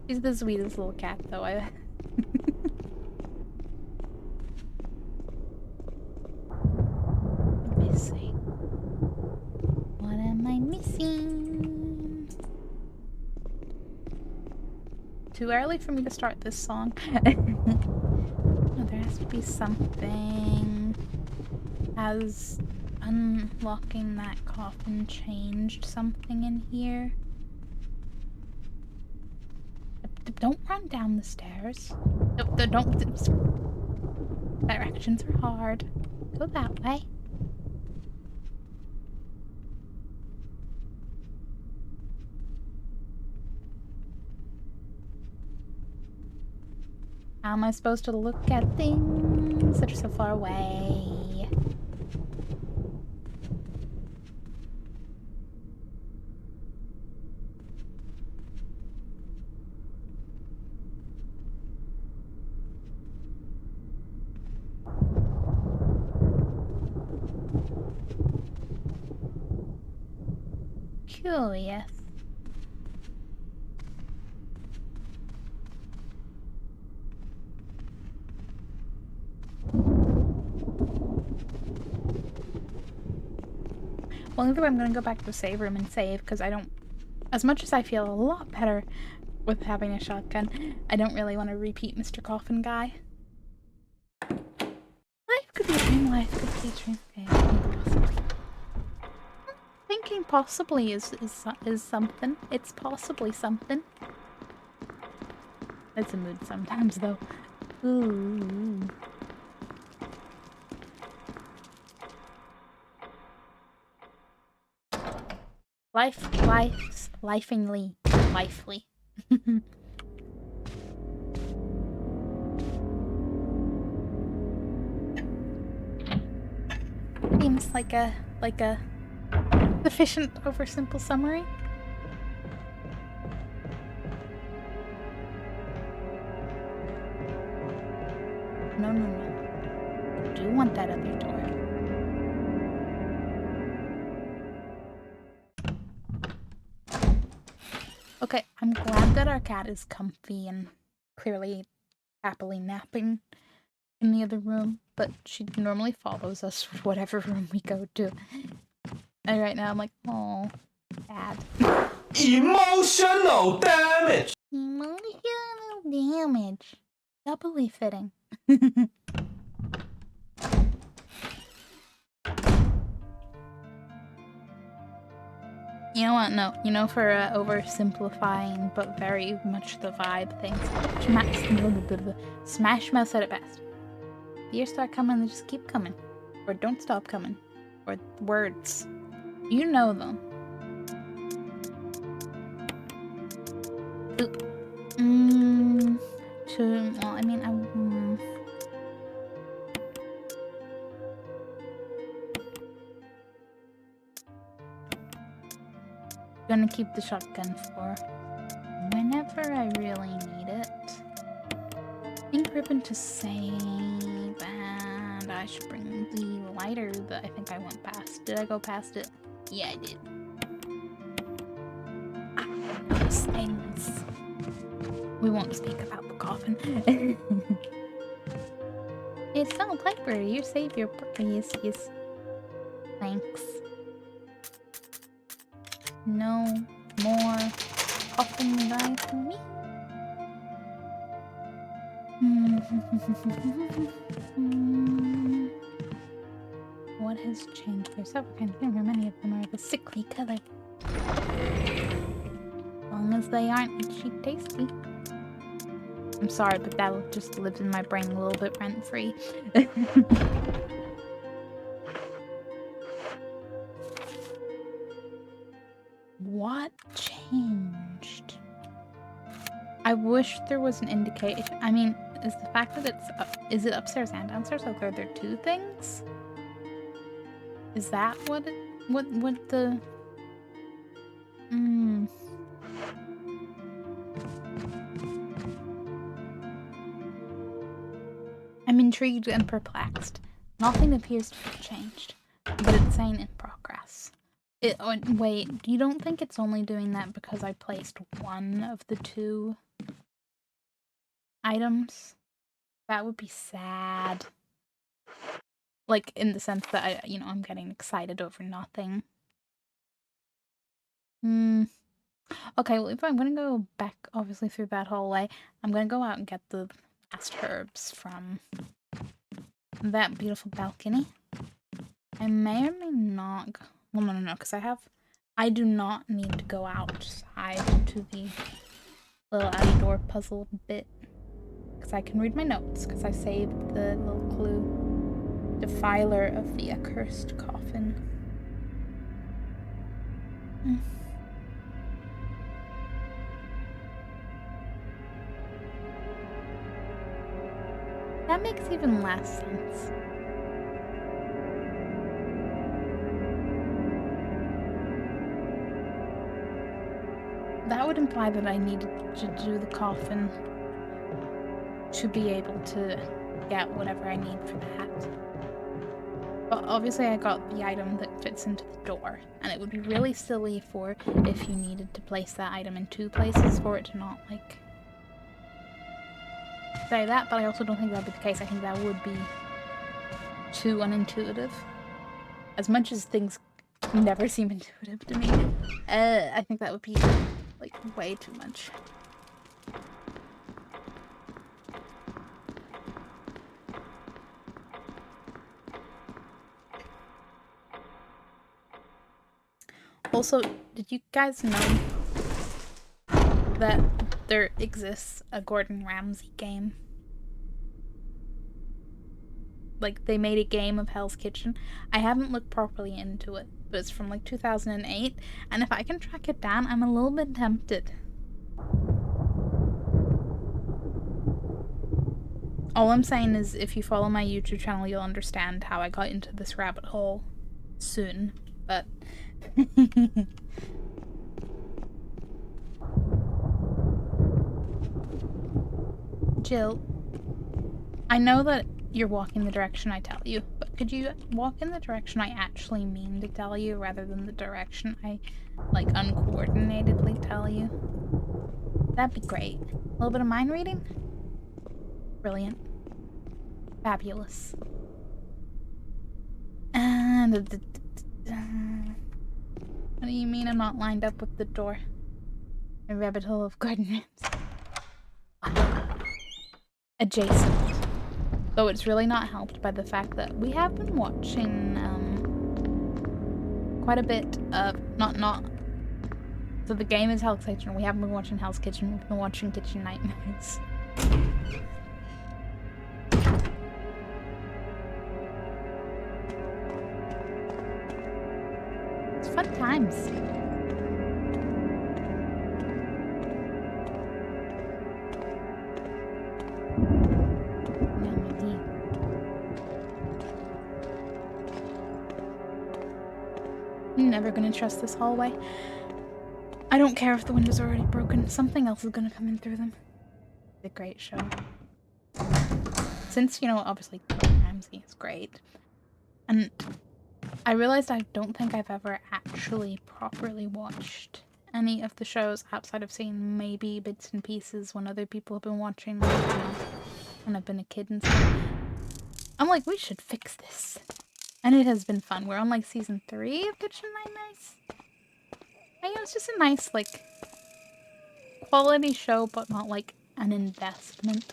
She's the sweetest little cat, though. Missing. What am I missing? Too early for me to start this song. Oh, there has to be something. Has unlocking that coffin changed something in here? Don't run down the stairs. Don't. Directions are hard. Go that way. How am I supposed to look at things that are so far away? Curious. Well, either way, I'm gonna go back to the save room and save, because I don't... As much as I feel a lot better with having a shotgun, I don't really want to repeat Mr. Coffin guy. Life could be a dream, life could be a dream. Okay, thinking possibly is something. It's possibly something. It's a mood sometimes, though. Ooh. Lifingly. Lively. Seems like a efficient, oversimple summary. No. I do want that other door. Okay, I'm glad that our cat is comfy and clearly happily napping in the other room, but she normally follows us whatever room we go to. And right now I'm like, oh, bad. Emotional damage! Emotional damage. Doubly fitting. You know what? No. You know, for oversimplifying, but very much the vibe thing. Smash Mouth said it best. The years start coming, they just keep coming. Or don't stop coming. Or words. You know them. Well, I mean, gonna keep the shotgun for whenever I really need it. Ink ribbon to save, and I should bring the lighter that I think I went past. Did I go past it? Yeah, I did. Those things. We won't speak about the coffin. It's not Piper, your savior. Yes. Thanks. No more coffin guy for me. What Please change for several kinds of humor. Many of them are of a sickly color. As long as they aren't itchy tasty. I'm sorry, but that just lives in my brain a little bit rent-free. What changed? I wish there was an indication. I mean, is the fact that it's is it upstairs and downstairs? Like, are there two things? Is that what the I'm intrigued and perplexed. Nothing appears to have changed, but it's saying in progress. Wait, you don't think it's only doing that because I placed one of the two items? That would be sad. Like, in the sense that I'm getting excited over nothing. Okay, well, if I'm gonna go back, obviously, through that hallway, I'm gonna go out and get the last herbs from that beautiful balcony. I may or may not. Well, no, because I do not need to go outside to the little outdoor puzzle bit. Because I can read my notes, because I saved the little clue. Defiler of the accursed coffin. That makes even less sense. That would imply that I needed to do the coffin to be able to get whatever I need for that. But obviously I got the item that fits into the door, and it would be really silly for if you needed to place that item in two places for it to not, like, say that, but I also don't think that would be the case. I think that would be too unintuitive. As much as things never seem intuitive to me, I think that would be, like, way too much. Also, did you guys know that there exists a Gordon Ramsay game? Like, they made a game of Hell's Kitchen. I haven't looked properly into it, but it's from like 2008, and if I can track it down, I'm a little bit tempted. All I'm saying is, if you follow my YouTube channel, you'll understand how I got into this rabbit hole soon, but... Jill, I know that you're walking the direction I tell you, but could you walk in the direction I actually mean to tell you rather than the direction I, like, uncoordinatedly tell you? That'd be great. A little bit of mind reading? Brilliant. Fabulous. What do you mean I'm not lined up with the door? A rabbit hole of Gordon Ramsay. Adjacent. Though it's really not helped by the fact that we have been watching quite a bit of so the game is Hell's Kitchen. We haven't been watching Hell's Kitchen, we've been watching Kitchen Nightmares. It's fun times. I'm never gonna trust this hallway. I don't care if the windows are already broken. Something else is gonna come in through them. It's a great show. Since, obviously Gordon Ramsay is great. And I realized I don't think I've ever actually properly watched any of the shows outside of seeing maybe bits and pieces when other people have been watching when I've been a kid and stuff. I'm like, we should fix this. And it has been fun. We're on, like, season 3 of Kitchen Nightmares. It's just a nice, like, quality show, but not, like, an investment.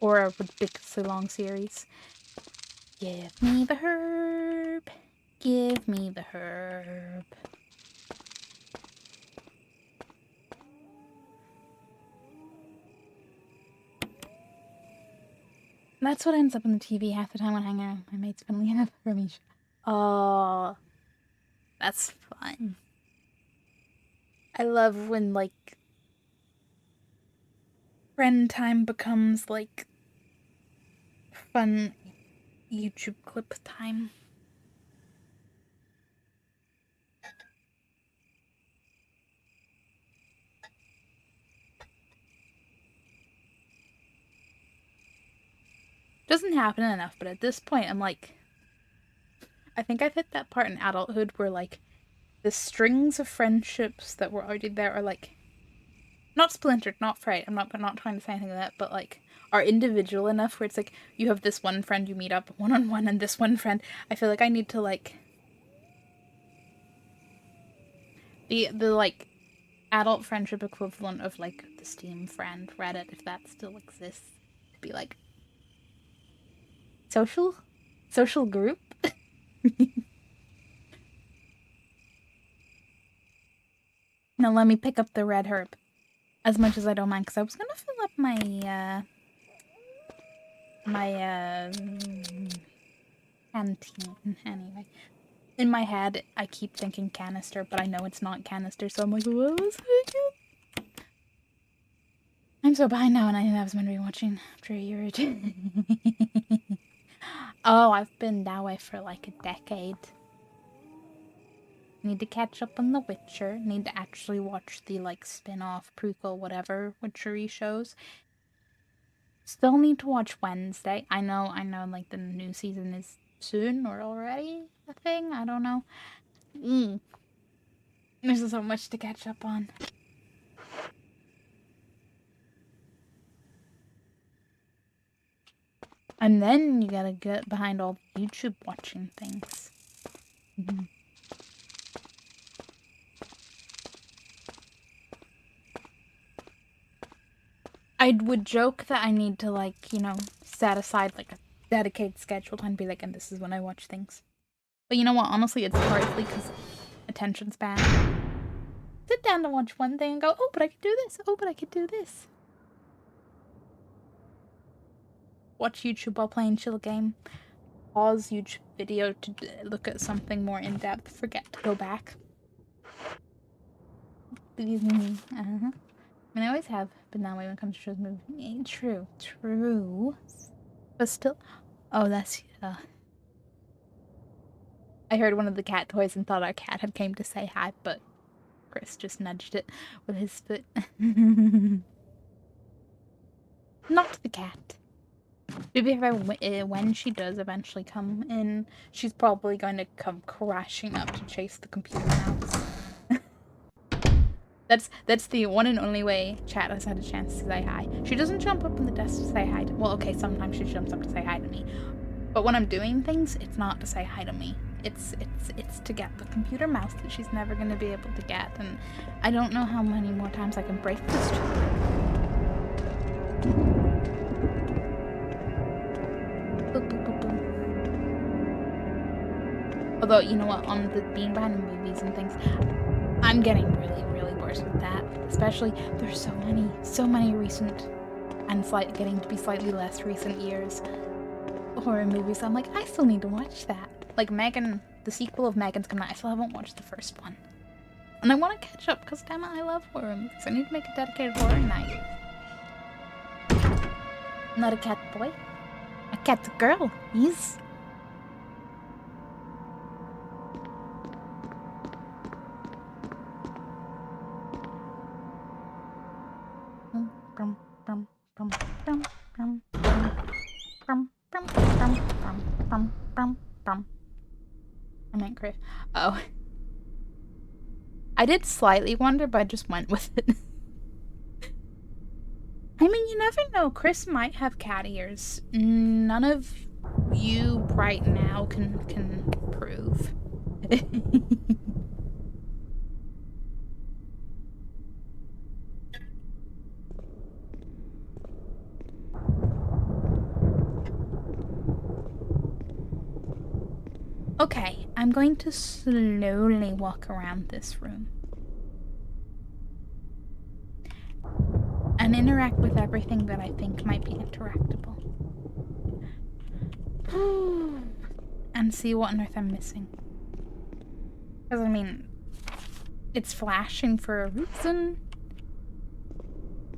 Or a ridiculously long series. Give me the herb. Give me the herb. That's what ends up on the TV half the time when I hang out with my mates, funnily enough, from each. Oh, that's fun. I love when, like, friend time becomes, like, fun YouTube clip time. Doesn't happen enough, but at this point, I'm like, I think I've hit that part in adulthood where, like, the strings of friendships that were already there are, like, not splintered, not frayed. I'm not trying to say anything like that, but, like, are individual enough where it's like you have this one friend you meet up one-on-one and this one friend. I feel like I need to, like, the like adult friendship equivalent of, like, the Steam friend Reddit, if that still exists, to be like social group. Now let me pick up the red herb, as much as I don't mind, because I was gonna fill up my canteen anyway. In my head, I keep thinking canister, but I know it's not canister, so I'm like, what was I thinking? I'm so behind now, and I think I was meant to be watching after a year or two. Oh, I've been that way for like a decade. Need to catch up on The Witcher. Need to actually watch the, like, spin-off, prequel, whatever Witchery shows. Still need to watch Wednesday. I know, like, the new season is soon or already a thing. I don't know. There's so much to catch up on. And then you gotta get behind all the YouTube watching things. I would joke that I need to, like, you know, set aside, like, a dedicated schedule time and be like, and this is when I watch things. But you know what? Honestly, it's partly because attention span. Sit down to watch one thing and go, oh, but I could do this. Oh, but I could do this. Watch YouTube while playing chill game. Pause YouTube video to look at something more in depth. Forget to go back. Believe me. I mean, I always have been that way when it comes to shows, movies. True. But still. Oh, that's. I heard one of the cat toys and thought our cat had came to say hi, but Chris just nudged it with his foot. Not the cat. To be fair, when she does eventually come in, she's probably going to come crashing up to chase the computer mouse. That's the one and only way chat has had a chance to say hi. She doesn't jump up on the desk to say hi to, well, okay, sometimes she jumps up to say hi to me. But when I'm doing things, it's not to say hi to me. It's to get the computer mouse that she's never going to be able to get, and I don't know how many more times I can break this to her. Boop, boop, boop, boop. Although, you know what, on the being behind the movies and things, I'm getting really, really worse with that. Especially, there's so many recent and getting to be slightly less recent years horror movies. I'm like, I still need to watch that. Like Megan, the sequel of Megan's coming out. I still haven't watched the first one. And I want to catch up because, damn it, I love horror movies. I need to make a dedicated horror night. Not a cat boy. A cat girl. Yes. I meant Chris. Oh. I did slightly wonder, but I just went with it. I mean, you never know. Chris might have cat ears. None of you right now can prove. Okay, I'm going to slowly walk around this room. And interact with everything that I think might be interactable. And see what on earth I'm missing. Because, I mean, it's flashing for a reason.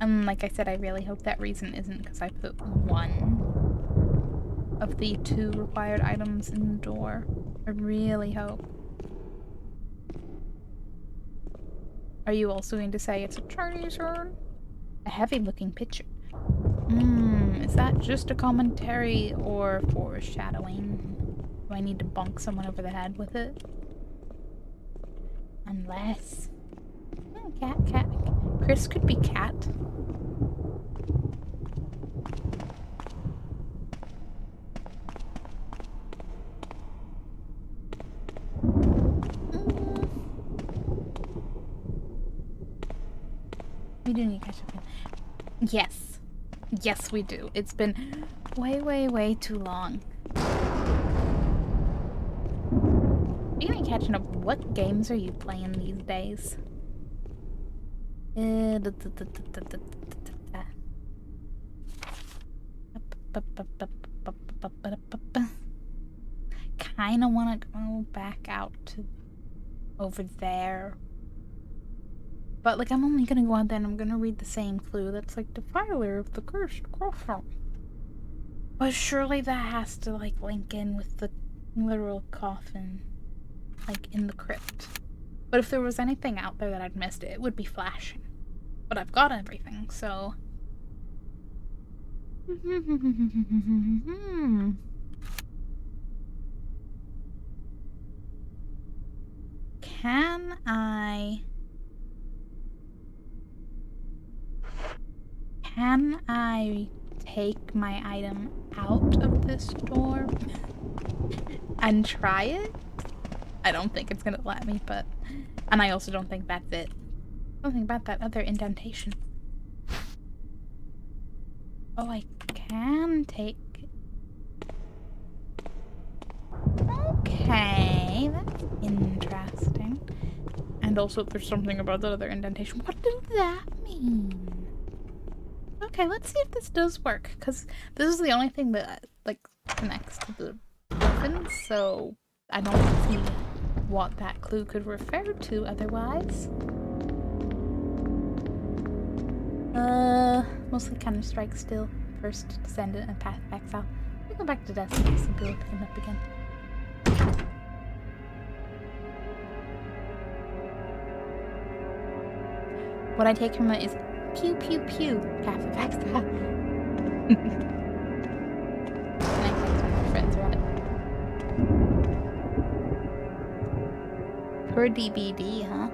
And like I said, I really hope that reason isn't because I put one of the 2 required items in the door. I really hope. Are you also going to say it's a Chinese urn? A heavy-looking picture. Is that just a commentary or foreshadowing? Do I need to bonk someone over the head with it? Unless... cat. Chris could be cat. We do need to catch up. Yes. Yes, we do. It's been way too long. Speaking of catching up, what games are you playing these days? Kinda wanna go back out to over there. But, like, I'm only gonna go out there and I'm gonna read the same clue that's like, Defiler of the Cursed Coffin. But surely that has to, like, link in with the literal coffin, like, in the crypt. But if there was anything out there that I'd missed, it would be flashing. But I've got everything, so... Can I take my item out of this door and try it? I don't think it's gonna let me, but... And I also don't think that's it. Something about that other indentation. Oh, I can take... Okay, that's interesting. And also there's something about the other indentation. What does that mean? Okay, let's see if this does work, because this is the only thing that, like, connects to the coffin, so I don't see what that clue could refer to otherwise. Mostly Counter-Strike still. First Descendant and Path of Exile. We go back to Destiny, some people picking up again. What I take from it is pew pew pew, Path of Exile. And I text my friends about it. Per DBD, huh?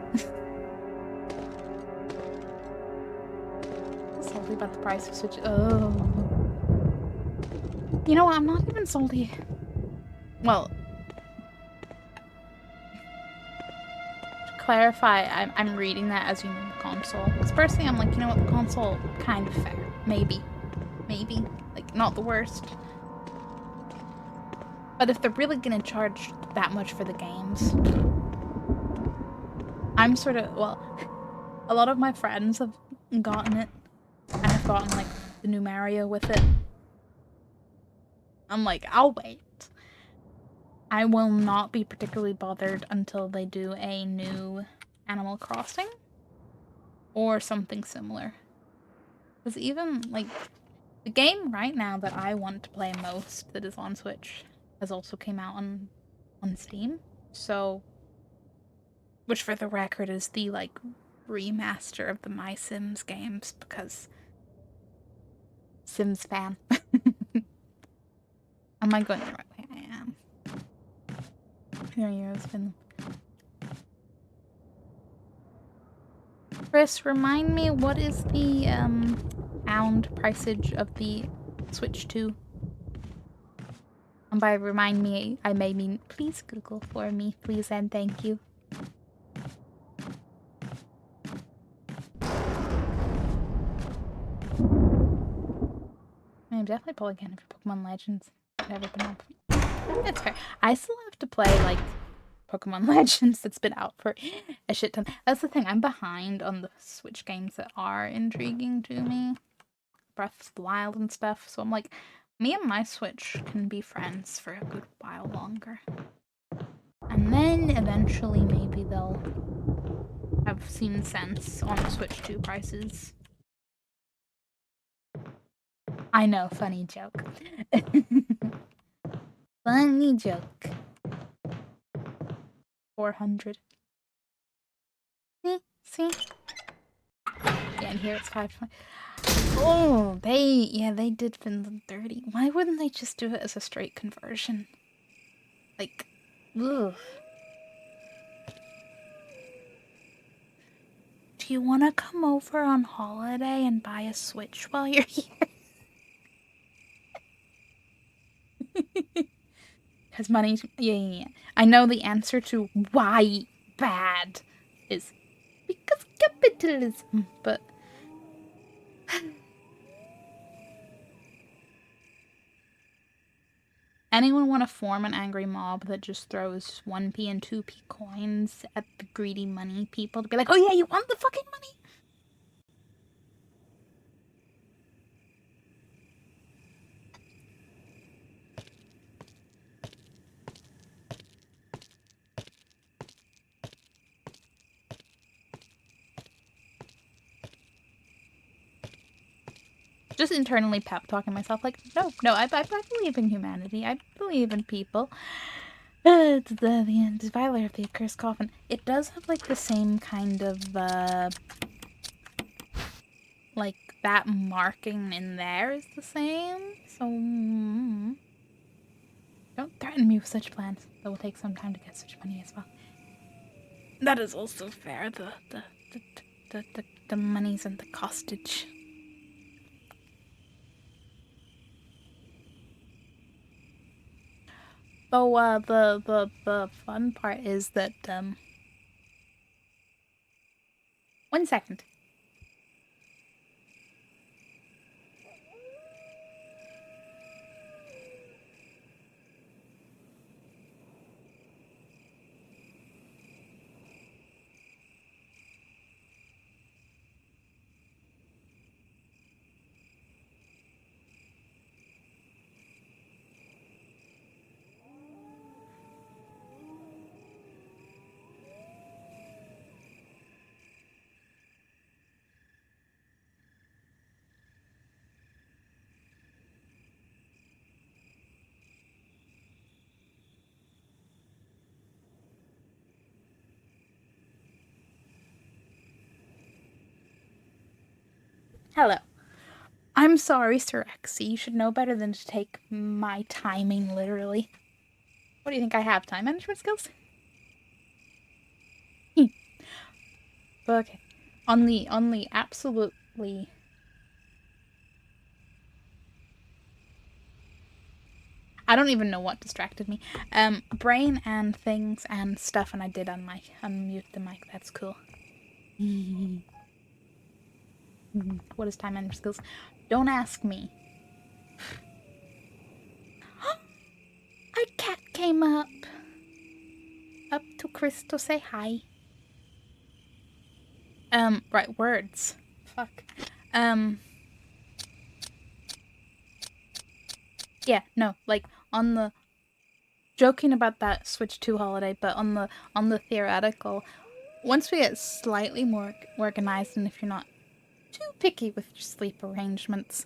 Salty about the price of Switch. Oh. You know what? I'm not even salty. Well, to clarify, I'm reading that as you mean the console. Because personally, I'm like, you know what? The console, kind of fair. Maybe. Maybe. Like, not the worst. But if they're really gonna charge that much for the games, I'm sort of, well, a lot of my friends have gotten it. And I've gotten, like, the new Mario with it. I'm like, I'll wait. I will not be particularly bothered until they do a new Animal Crossing. Or something similar. Because even, like, the game right now that I want to play most that is on Switch has also came out on Steam. So, which for the record is the, like, remaster of the My Sims games, because... Sims fan. Am I going the right way? I am. Here you go, spin. Chris, remind me, what is the pound priceage of the Switch 2? And by remind me, I may mean please Google for me, please and thank you. I'm definitely probably gonna for Pokemon Legends. Never been up. It's fair. I still have to play, like, Pokemon Legends that's been out for a shit ton. That's the thing, I'm behind on the Switch games that are intriguing to me. Breath of the Wild and stuff, so I'm like, me and my Switch can be friends for a good while longer. And then eventually maybe they'll have seen sense on the Switch 2 prices. I know, funny joke. Funny joke. 400. See? Yeah, and here it's 520. Oh, they did Finland 30. Why wouldn't they just do it as a straight conversion? Like, ugh. Do you want to come over on holiday and buy a Switch while you're here? Because money, yeah. I know the answer to why bad is because capitalism, but anyone want to form an angry mob that just throws 1p and 2p coins at the greedy money people to be like, oh yeah, you want the fucking money? Just internally pep talking myself like, no, I believe in humanity. I believe in people. The Defiler of the Accursed Coffin. It does have like the same kind of like that marking in there is the same. So don't threaten me with such plans. It will take some time to get such money as well. That is also fair. The monies and the costage. Oh, the fun part is that 1 second. Hello. I'm sorry, Sir X. You should know better than to take my timing literally. What do you think I have? Time management skills? Okay. On the absolutely I don't even know what distracted me. Brain and things and stuff, and I did unmute the mic. That's cool. What is time management skills? Don't ask me. Our cat came up to Chris to say hi. Right, words. Fuck. Yeah, no, like on the joking about that Switch 2 holiday, but on the theoretical, once we get slightly more organized, and if you're not too picky with your sleep arrangements,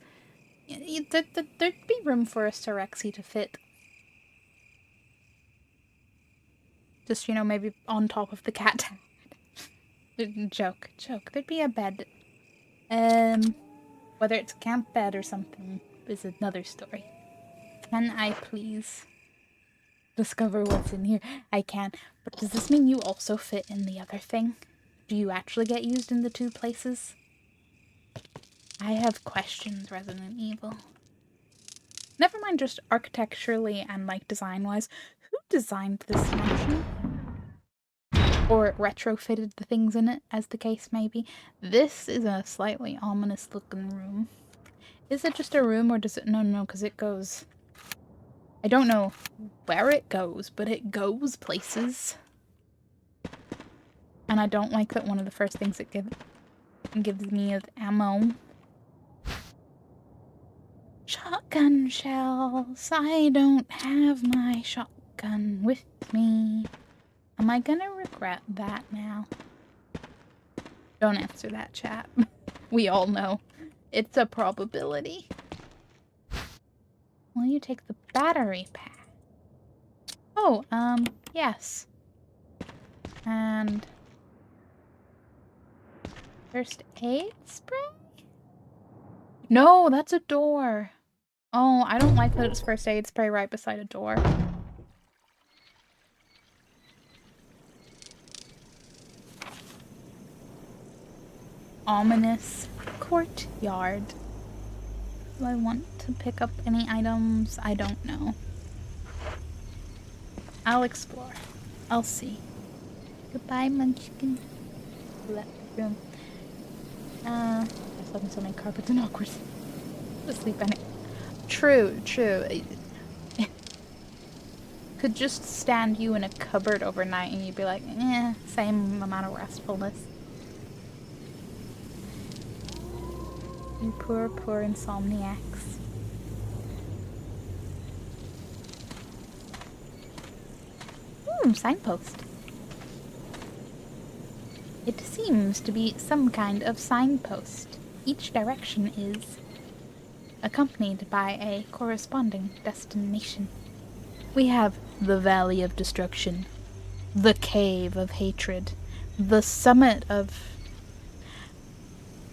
there'd be room for a Sorexy to fit. Just, maybe on top of the cat. Joke. There'd be a bed. Whether it's a camp bed or something is another story. Can I please discover what's in here? I can. But does this mean you also fit in the other thing? Do you actually get used in the 2 places? I have questions, Resident Evil. Never mind just architecturally and, like, design-wise. Who designed this mansion? Or retrofitted the things in it, as the case may be. This is a slightly ominous-looking room. Is it just a room, or does it... No, because it goes... I don't know where it goes, but it goes places. And I don't like that one of the first things it gives me is ammo. Shotgun shells. I don't have my shotgun with me. Am I gonna regret that now? Don't answer that, chat. We all know. It's a probability. Will you take the battery pack? Oh, yes. And first aid spray? No, that's a door. Oh, I don't like that it's first aid spray right beside a door. Ominous courtyard. Do I want to pick up any items? I don't know. I'll explore. I'll see. Goodbye, Munchkin. Left the room. I slept in so many carpets and awkward. To sleep in it. True. Could just stand you in a cupboard overnight and you'd be like, same amount of restfulness. You poor insomniacs. Signpost. It seems to be some kind of signpost. Each direction is accompanied by a corresponding destination. We have the Valley of Destruction, the Cave of Hatred, the Summit of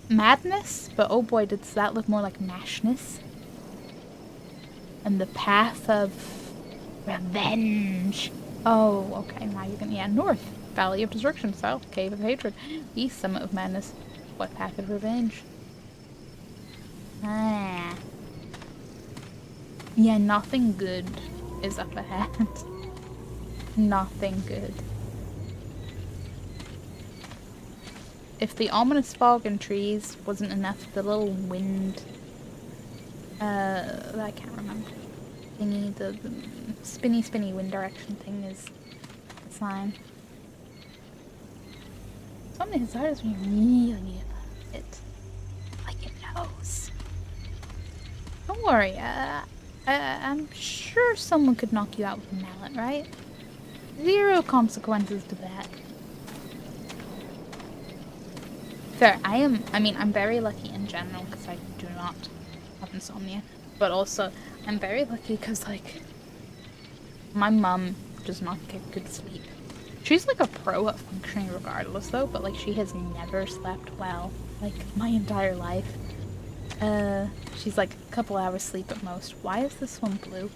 Madness, but oh boy, does that look more like Nashness. And the Path of Revenge. Oh, okay, now you can, north, Valley of Destruction, south, Cave of Hatred, east, Summit of Madness, what Path of Revenge? Yeah, nothing good is up ahead. Nothing good. If the ominous fog and trees wasn't enough, the little wind, I can't remember, thingy, the spinny wind direction thing is a sign. Something as hard as when you really need it. Like it knows. Don't worry, I'm sure someone could knock you out with a mallet, right? Zero consequences to that. Fair, I'm very lucky in general because I do not have insomnia. But also, I'm very lucky because, like, my mum does not get good sleep. She's, like, a pro at functioning regardless, though, but, like, she has never slept well, like, my entire life. She's, like, a couple hours sleep at most. Why is this one blue?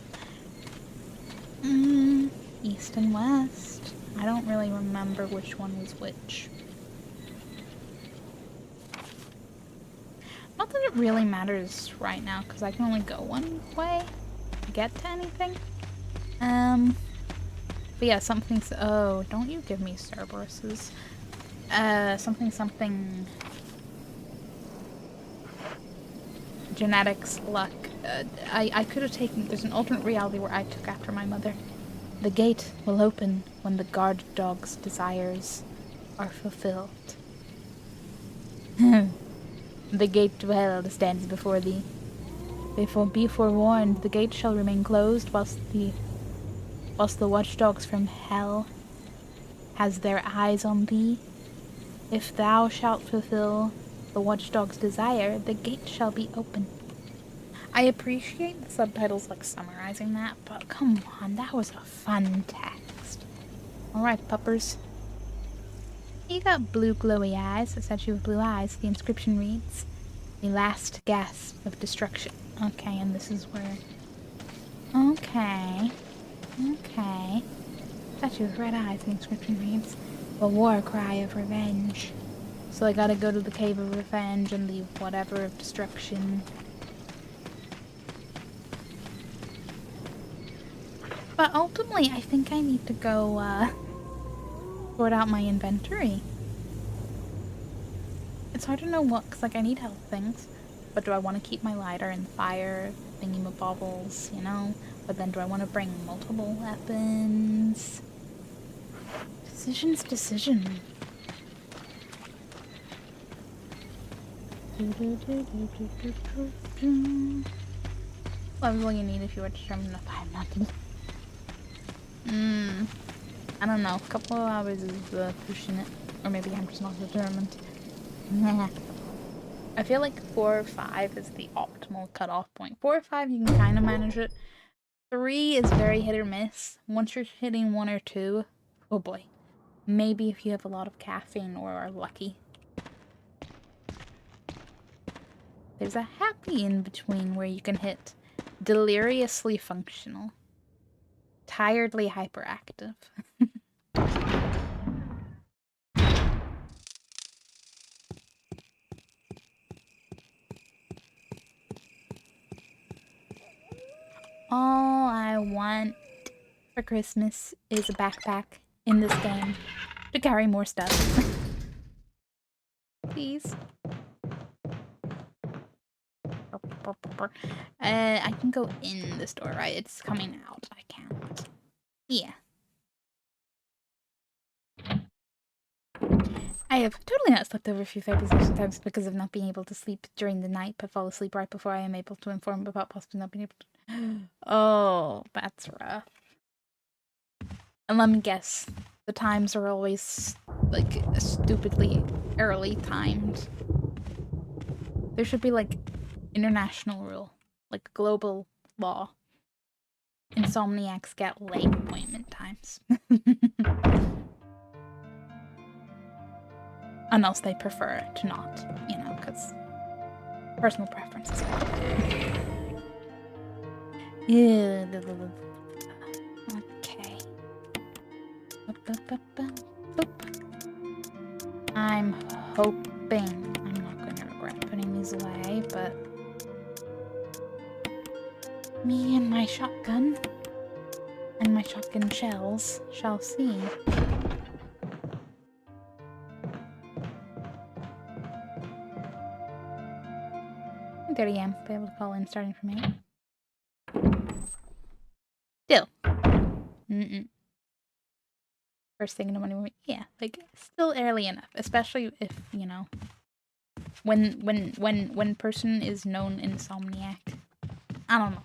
East and west. I don't really remember which one was which. Not that it really matters right now, because I can only go one way to get to anything. But yeah, something's... Oh, don't you give me Cerberuses. Something... Genetics, luck. I could have taken... There's an alternate reality where I took after my mother. The gate will open when the guard dog's desires are fulfilled. The gate to hell stands before thee. Be forewarned, the gate shall remain closed whilst the watchdogs from hell has their eyes on thee. If thou shalt fulfill the watchdog's desire, the gate shall be open. I appreciate the subtitles like summarizing that, but come on, that was a fun text. Alright, puppers. You got blue glowy eyes, a statue with blue eyes. The inscription reads, "The last gasp of destruction." Okay, and this is where... Okay. Statue with red eyes, the inscription reads, "A war cry of revenge." So I gotta go to the Cave of Revenge and the whatever of destruction. But ultimately, I think I need to go, sort out my inventory. It's hard to know what, because, like, I need health things. But do I want to keep my lighter and fire thingy-mabobbles, you know? But then do I want to bring multiple weapons? Decision. What will you need if you were determined enough? I'm not. I don't know. A couple of hours is pushing it. Or maybe I'm just not determined. I feel like 4 or 5 is the optimal cutoff point. 4 or 5, you can kind of manage it. 3 is very hit or miss. Once you're hitting 1 or 2, oh boy. Maybe if you have a lot of caffeine or are lucky. There's a happy in between where you can hit deliriously functional, tiredly hyperactive. All I want for Christmas is a backpack in this game to carry more stuff. Please. I can go in the store, right? It's coming out. I can't. Yeah. I have totally not slept over a few episodes sometimes because of not being able to sleep during the night, but fall asleep right before I am able to inform about possibly not being able to. Oh, that's rough. And let me guess, the times are always, like, stupidly early timed. There should be, like, international rule, like global law. Insomniacs get late appointment times. Unless they prefer to not, you know, because personal preferences. Yeah. Okay. I'm hoping I'm not going to regret putting these away, but me and my shotgun and my shotgun shells shall see. There I am. Be able to call in starting from 8. Still. First thing in the morning. Yeah, like still early enough, especially if, you know, when person is known insomniac. I don't know.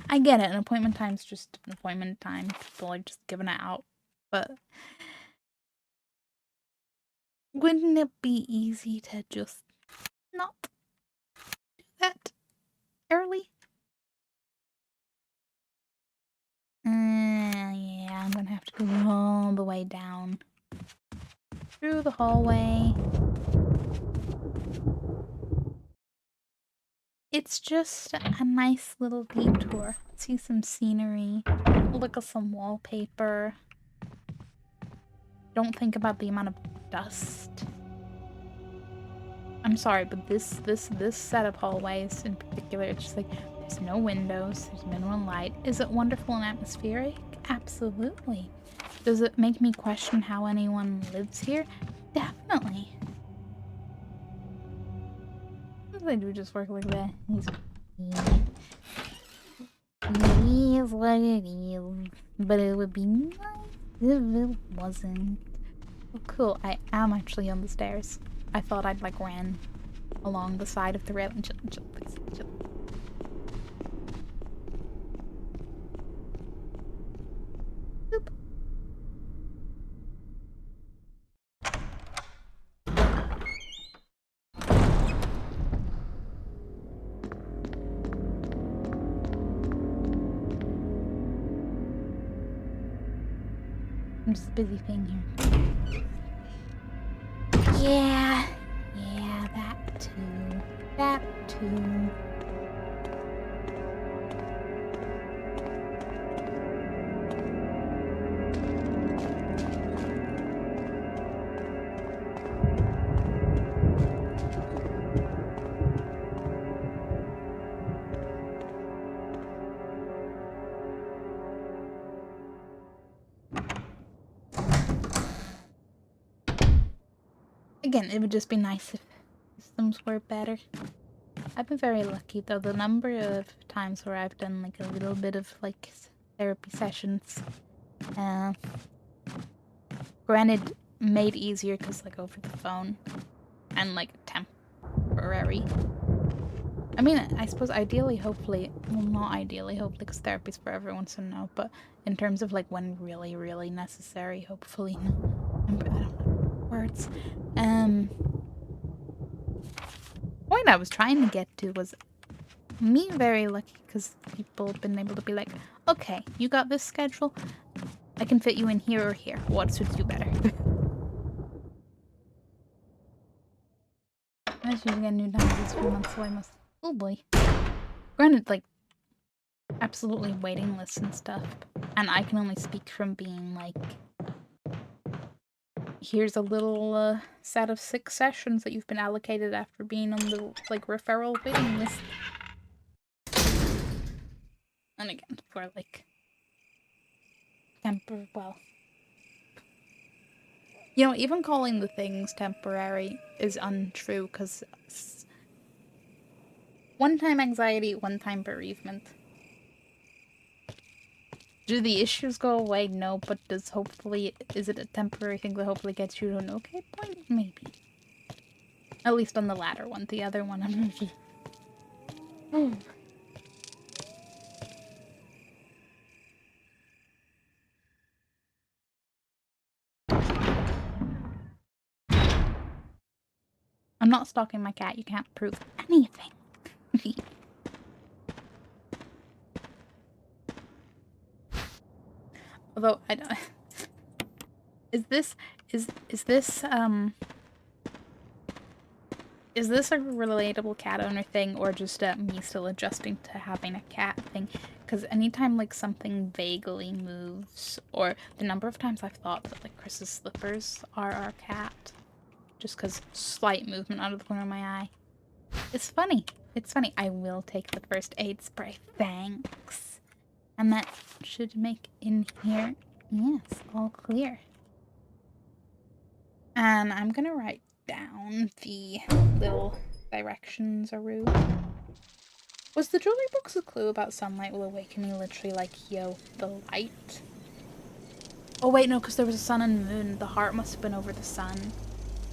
I get it. An appointment time's just an appointment time. People are just giving it out, but wouldn't it be easy to just not do that early? Yeah, I'm gonna have to go all the way down through the hallway. It's just a nice little detour. See some scenery, look at some wallpaper. Don't think about the amount of dust. I'm sorry, but this set of hallways in particular, it's just like there's no windows, there's minimal light. Is it wonderful and atmospheric? Absolutely. Does it make me question how anyone lives here? Definitely. They do just work like that. It is what it is. But it would be nice if it wasn't. Oh, cool. I am actually on the stairs. I thought I'd like ran along the side of the rail and chill, please, chill. Boop. I'm just busy being here. Yeah, that too. That too. Again, it would just be nice if systems were better. I've been very lucky though. The number of times where I've done like a little bit of like therapy sessions, uh, granted, made easier because like over the phone and like temporary. I mean, I suppose ideally, hopefully, well, not ideally, hopefully, because therapy's for everyone, so no. But in terms of like when really, really necessary, hopefully, no. I don't know words. Point I was trying to get to was me very lucky because people have been able to be like, okay, you got this schedule, I can fit you in here or here. What suits you better? I was using a new number these few months, so I must. Oh boy. Granted, like, absolutely waiting lists and stuff, and I can only speak from being like, here's a little set of 6 sessions that you've been allocated after being on the like referral waiting list. And again, for like well, you know, even calling the things temporary is untrue because one-time anxiety, one-time bereavement. Do the issues go away? No, but is it a temporary thing that hopefully gets you to an okay point? Maybe. At least on the latter one. The other one, I'm not just... Oh. I'm not stalking my cat. You can't prove anything. Although, I don't... Is this a relatable cat owner thing, or just me still adjusting to having a cat thing? Because anytime like something vaguely moves, or the number of times I've thought that like Chris's slippers are our cat, just because slight movement out of the corner of my eye. It's funny. It's funny. I will take the first aid spray. Thanks. And that should make in here, yes, all clear. And I'm gonna write down the little directions around. Was the jewelry box a clue about sunlight will awaken me? Literally like, yo, the light? Oh wait, no, because there was a sun and moon. The heart must have been over the sun.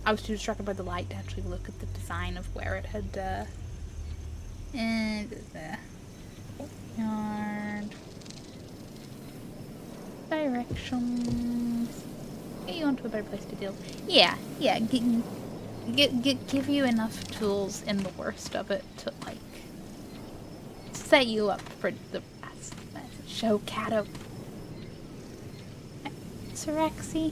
I was too distracted by the light to actually look at the design of where it had, and the Courtyard. Directions. Get you onto a better place to deal. Yeah, give you enough tools in the worst of it to, like, set you up for the rest. Show Cato. Surexy.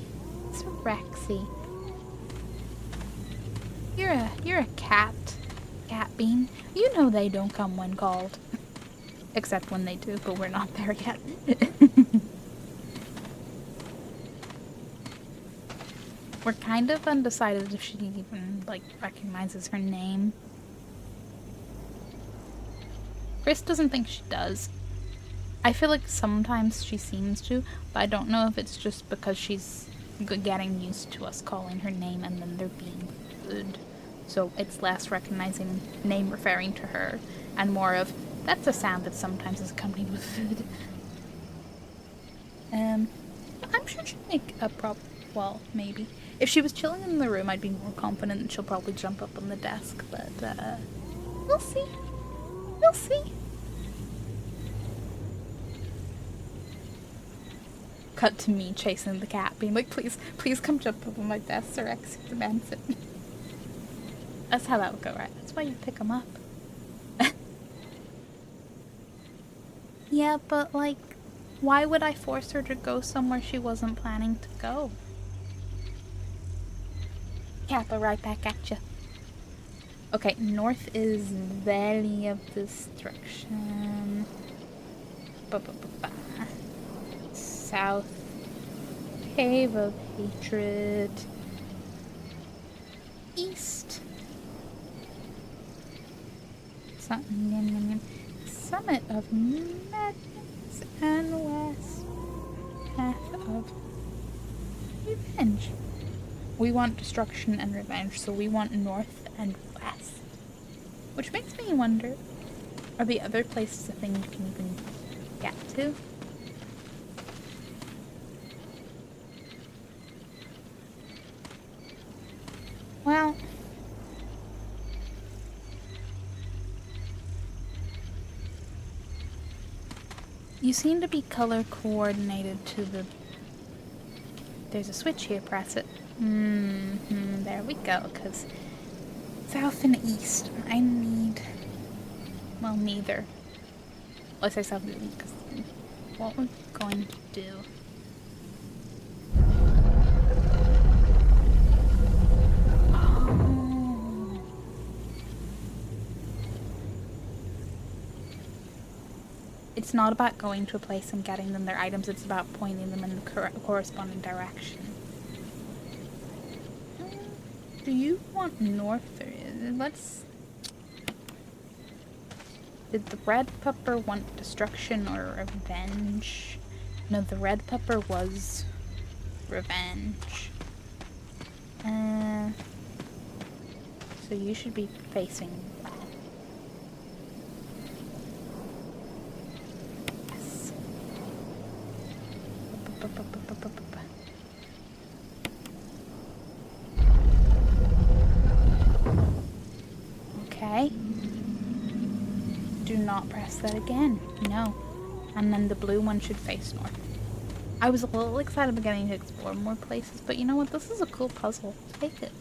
You're a cat bean. You know they don't come when called. Except when they do, but we're not there yet. We're kind of undecided if she even, like, recognizes her name. Chris doesn't think she does. I feel like sometimes she seems to, but I don't know if it's just because she's getting used to us calling her name and then there being food. So it's less recognizing name referring to her and more of, that's a sound that sometimes is accompanied with food. I'm sure she'd make a well, maybe. If she was chilling in the room, I'd be more confident that she'll probably jump up on the desk, but, we'll see. We'll see. Cut to me chasing the cat, being like, please come jump up on my desk, Sir X demands it. That's how that would go, right? That's why you pick them up. Yeah, but, like, why would I force her to go somewhere she wasn't planning to go? Kappa, right back at you. Okay, north is Valley of Destruction. South, Cave of Hatred. East, Summit of Madness, and west, Path of Revenge. We want destruction and revenge, so we want north and west. Which makes me wonder, are the other places a thing you can even get to? Well, you seem to be color coordinated to the... There's a switch here, press it. There we go, because south and east, I need... Well, neither. Let's say south and east, because what we're going to do... It's not about going to a place and getting them their items, it's about pointing them in the corresponding direction. Do you want north or... Let's... Did the red pupper want destruction or revenge? No, the red pupper was revenge. So you should be facing that. Yes. Okay. Do not press that again. No. And then the blue one should face north. I was a little excited about getting to explore more places, but you know what? This is a cool puzzle. Take it.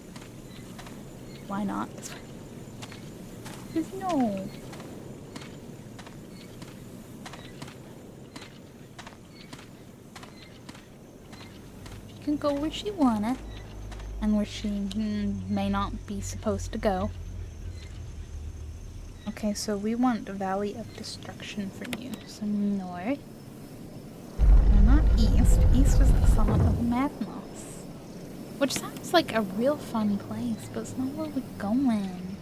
Why not? Just no. She can go where she wanna, and where she may not be supposed to go. Okay, so we want the Valley of Destruction from you. So north. No, not east. East is the summit of Madness. Which sounds like a real fun place, but it's not where we're going.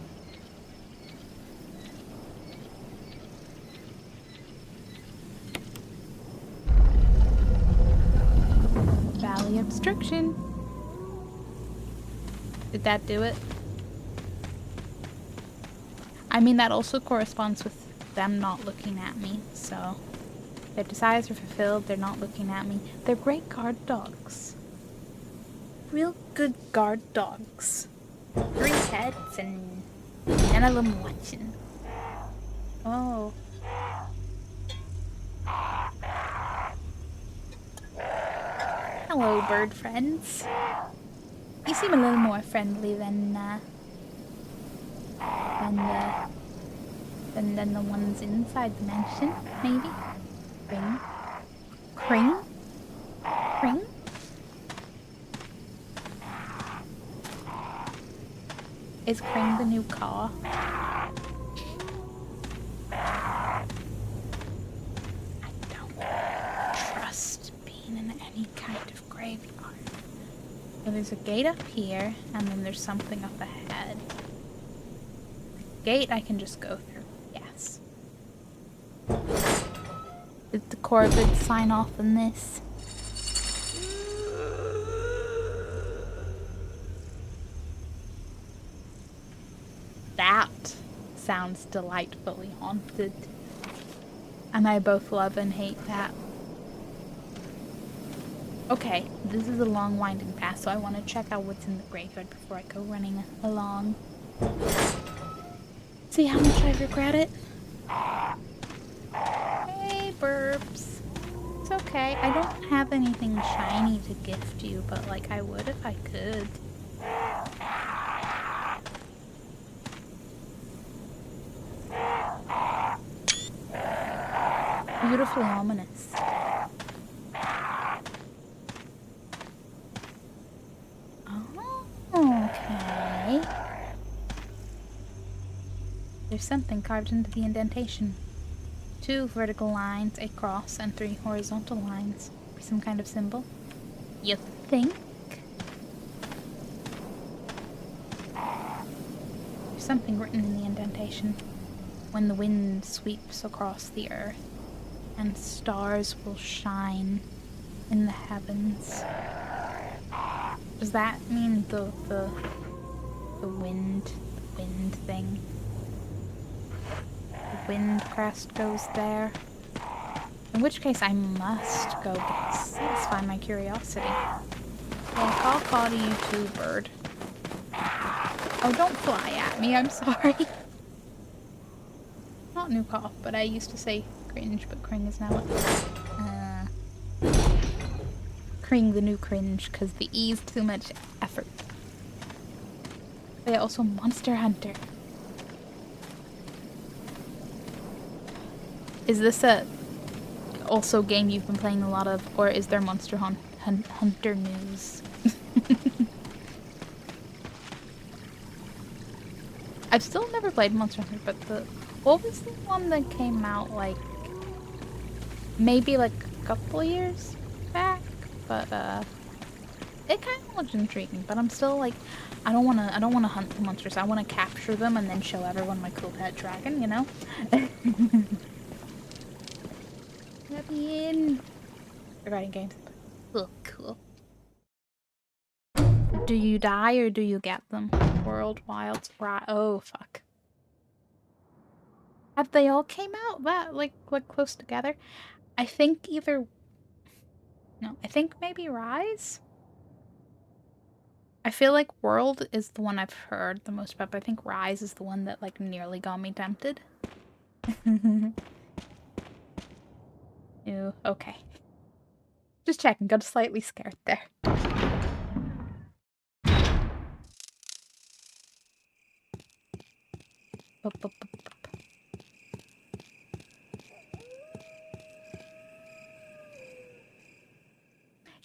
Valley of Destruction. Did that do it? I mean, that also corresponds with them not looking at me, so... Their desires are fulfilled, they're not looking at me. They're great guard dogs. Real good guard dogs. 3 heads and none of them watching. Oh. Hello, bird friends. You seem a little more friendly than the ones inside the mansion, maybe? Ring? Crane? Crane? Is Crane the new car? I don't trust being in any kind of graveyard. So there's a gate up here, and then there's something up ahead. The gate I can just go through, yes. Did the Corvid sign off on this? That sounds delightfully haunted. And I both love and hate that. Okay, this is a long winding path, so I want to check out what's in the graveyard before I go running along. See how much I regret it? Hey, burps. It's okay. I don't have anything shiny to gift you, but like I would if I could. Beautifully ominous. Oh, okay. There's something carved into the indentation. 2 vertical lines, a cross, and 3 horizontal lines. Some kind of symbol? You think? There's something written in the indentation. When the wind sweeps across the earth, and stars will shine in the heavens. Does that mean the wind thing? wind crest goes there. In which case I must go satisfy my curiosity. Like, I'll call to you too, bird. Oh, don't fly at me, I'm sorry. Not new cough, but I used to say cringe, but cring is now cring the new cringe, because the E's too much effort. But yeah, also Monster Hunter. Is this a also game you've been playing a lot of, or is there Monster Hunter news? I've still never played Monster Hunter, but what was the one that came out like maybe like a couple years back? But it kind of looked intriguing. But I'm still like, I don't wanna hunt the monsters. I wanna capture them and then show everyone my cool pet dragon. You know. Let me in. Writing games. Oh, cool. Do you die or do you get them? World Wilds right. Oh fuck. Have they all came out that like close together? I think either. No, I think maybe Rise. I feel like World is the one I've heard the most about, but I think Rise is the one that like nearly got me tempted. Ew, okay. Just checking, got slightly scared there. Bup, bup, bup, bup.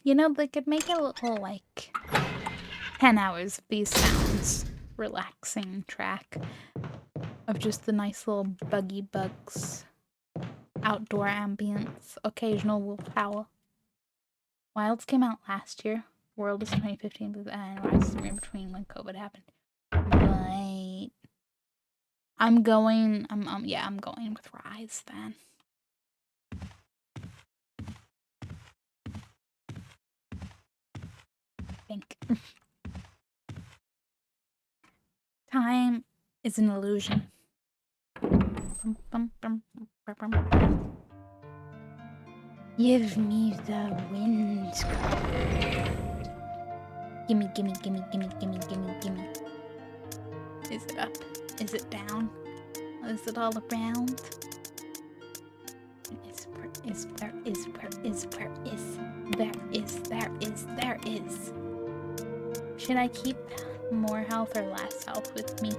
You know, they could make a little, like, 10 hours of these sounds relaxing track of just the nice little buggy bugs, outdoor ambience, occasional wolf howl. Wilds came out last year. World is 2015, and Rise is in between when COVID happened. Right. I'm going with Rise then. Think. Time is an illusion. Give me the wind. Gimme, gimme, gimme, gimme, gimme, gimme, gimme. Is it up? Is it down? Is it all around? There is. Should I keep more health or less health with me?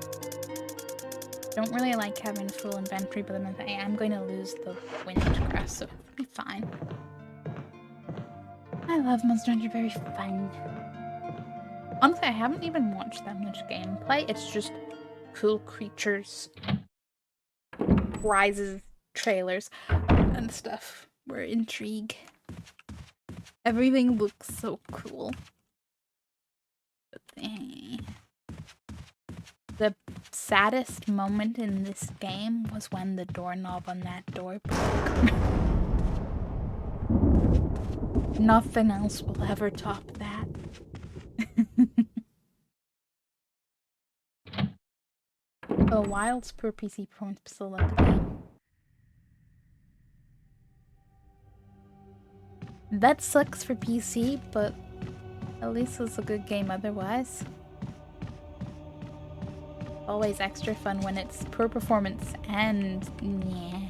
Don't really like having a full inventory, but then I am going to lose the wind crest, so it'll be fine. I love Monster Hunter, very fun. Honestly, I haven't even watched that much gameplay. It's just cool creatures, Rises, trailers, and stuff. We're intrigued. Everything looks so cool. The saddest moment in this game was when the doorknob on that door broke. Nothing else will ever top that. Oh, Wild's poor PC performance still love the game. That sucks for PC, but at least it's a good game otherwise. Always extra fun when it's poor performance and yeah.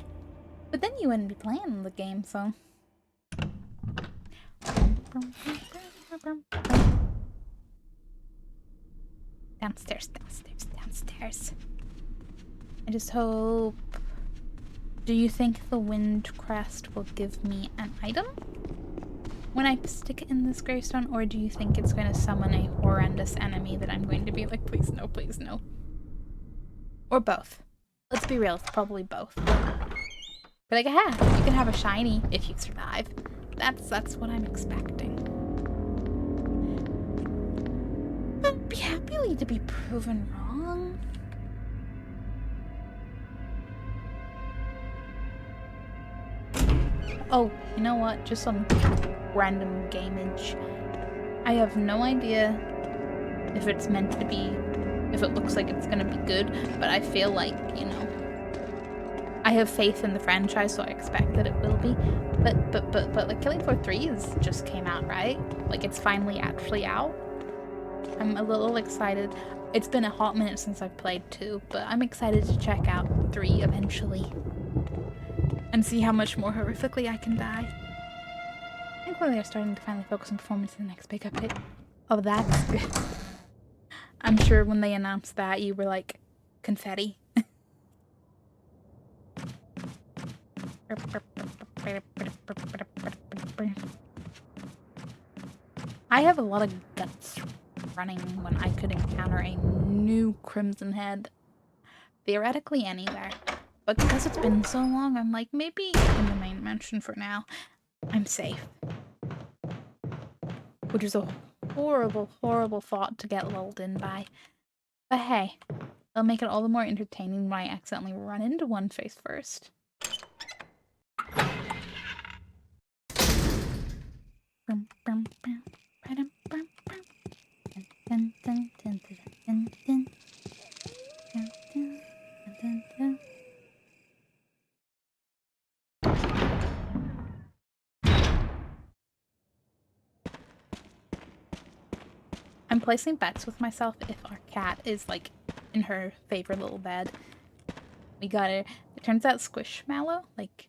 But then you wouldn't be playing the game, so. Downstairs. I just hope. Do you think the wind crest will give me an item when I stick it in this gravestone, or do you think it's going to summon a horrendous enemy that I'm going to be like, please no, please no? Or both. Let's be real, it's probably both. But like, you can have a shiny if you survive. That's what I'm expecting. I'd be happy to be proven wrong. Oh, you know what? Just some random gameage. I have no idea if it's meant to be, if it looks like it's gonna be good, but I feel like, you know, I have faith in the franchise, so I expect that it will be. But like Killing Floor 3 just came out, right? Like it's finally actually out. I'm a little excited. It's been a hot minute since I've played 2, but I'm excited to check out 3 eventually. And see how much more horrifically I can die. Thankfully they're starting to finally focus on performance in the next big update. Oh, that's good. I'm sure when they announced that, you were like, confetti. I have a lot of guts running when I could encounter a new Crimson Head. Theoretically anywhere. But because it's been so long, I'm like, maybe in the main mansion for now. I'm safe. Which is a horrible, horrible thought to get lulled in by. But hey, it'll make it all the more entertaining when I accidentally run into one face first. I'm placing bets with myself if our cat is like in her favorite little bed. We got her. It turns out Squishmallow, like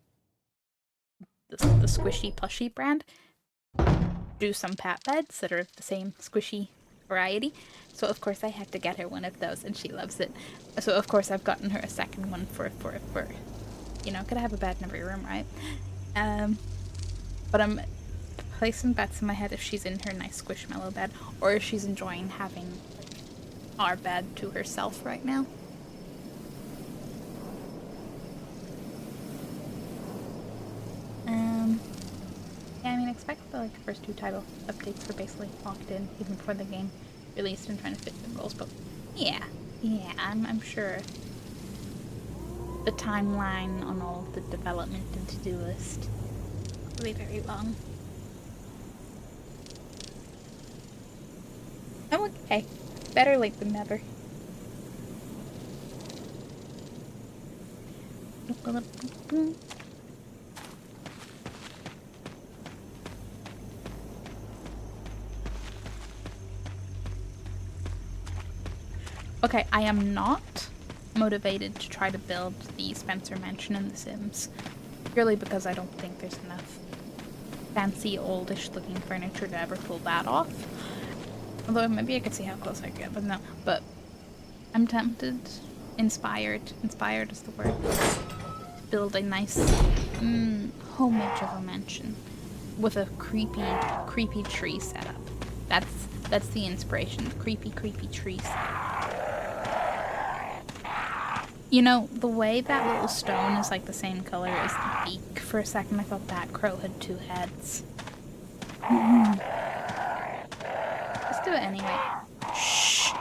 the squishy plushy brand, do some pet beds that are the same squishy variety. So of course I had to get her one of those, and she loves it. So of course I've gotten her a second one for you know, gotta have a bed in every room, right? But I'm placing bets in my head if she's in her nice Squishmallow bed, or if she's enjoying having our bed to herself right now. Yeah, I mean, expect the like first 2 title updates were basically locked in even before the game released and trying to fit the goals, but yeah, I'm sure the timeline on all of the development and to-do list will be very long. I'm okay. Better late than never. Okay, I am not motivated to try to build the Spencer Mansion in The Sims, purely because I don't think there's enough fancy, oldish looking furniture to ever pull that off. Although maybe I could see how close I get, but no. But I'm tempted, inspired is the word, to build a nice homage of a mansion with a creepy tree setup. That's the inspiration, the creepy tree setup. You know, the way that little stone is like the same color as the beak, for a second I thought that crow had 2 heads. Let's do it anyway. Shh.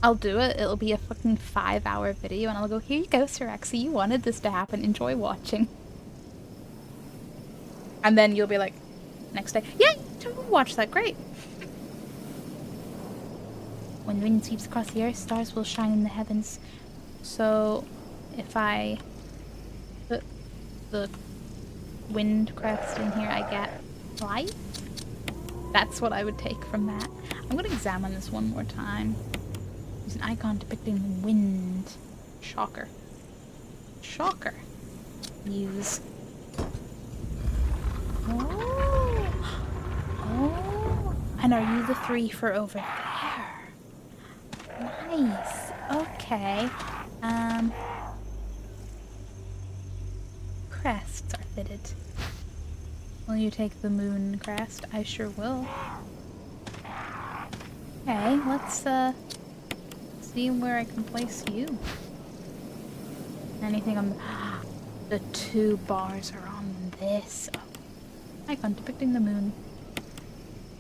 I'll do it. It'll be a fucking 5-hour video and I'll go, here you go, Sir Rexy, you wanted this to happen. Enjoy watching. And then you'll be like, next day, yeah, you watch that, great. When the wind sweeps across the earth, stars will shine in the heavens. So, if I put the wind crest in here, I get light? That's what I would take from that. I'm gonna examine this one more time. There's an icon depicting the wind. Shocker. Shocker. Use. Oh. And are you the 3 for over there? Nice. Okay. Crests are fitted. Will you take the moon crest? I sure will. Okay, let's see where I can place you. Anything on the 2 bars are on this. Oh. Icon depicting the moon.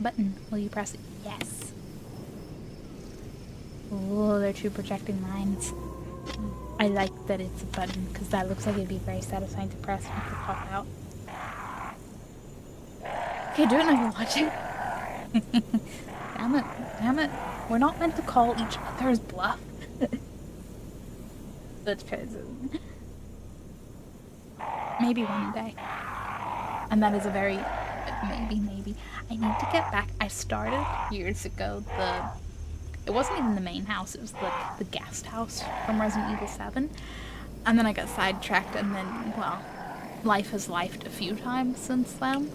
Button. Will you press it? Yes. Oh, they're 2 projecting lines. I like that it's a button, because that looks like it'd be very satisfying to press and it could pop out. Okay, do it now, you're watching. Damn it. We're not meant to call each other's bluff. That's crazy. Maybe one day. And that is a very maybe. I need to get back. I started years ago it wasn't even the main house, it was like the guest house from Resident Evil 7. And then I got sidetracked and then, well, life has lifed a few times since then.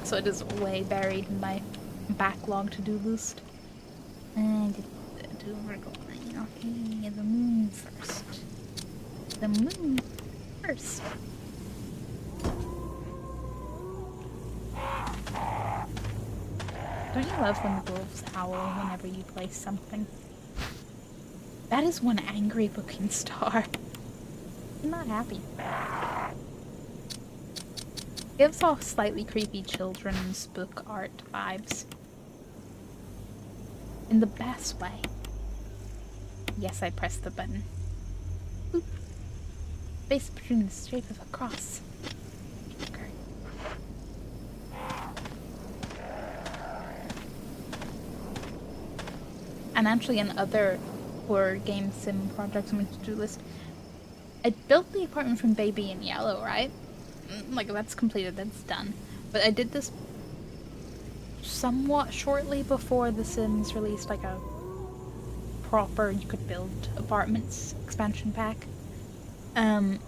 So it is way buried in my backlog to-do list. And okay, the moon first. The moon first. Don't you love when the wolves howl whenever you place something? That is one angry looking star. I'm not happy. Gives off slightly creepy children's book art vibes. In the best way. Yes, I pressed the button. Boop. Space between the shape of a cross. Okay. And actually in other horror game sim projects on my to-do list, I built the apartment from Baby in Yellow, right? Like, that's completed, that's done. But I did this somewhat shortly before The Sims released, like, a proper, you could build apartments expansion pack. And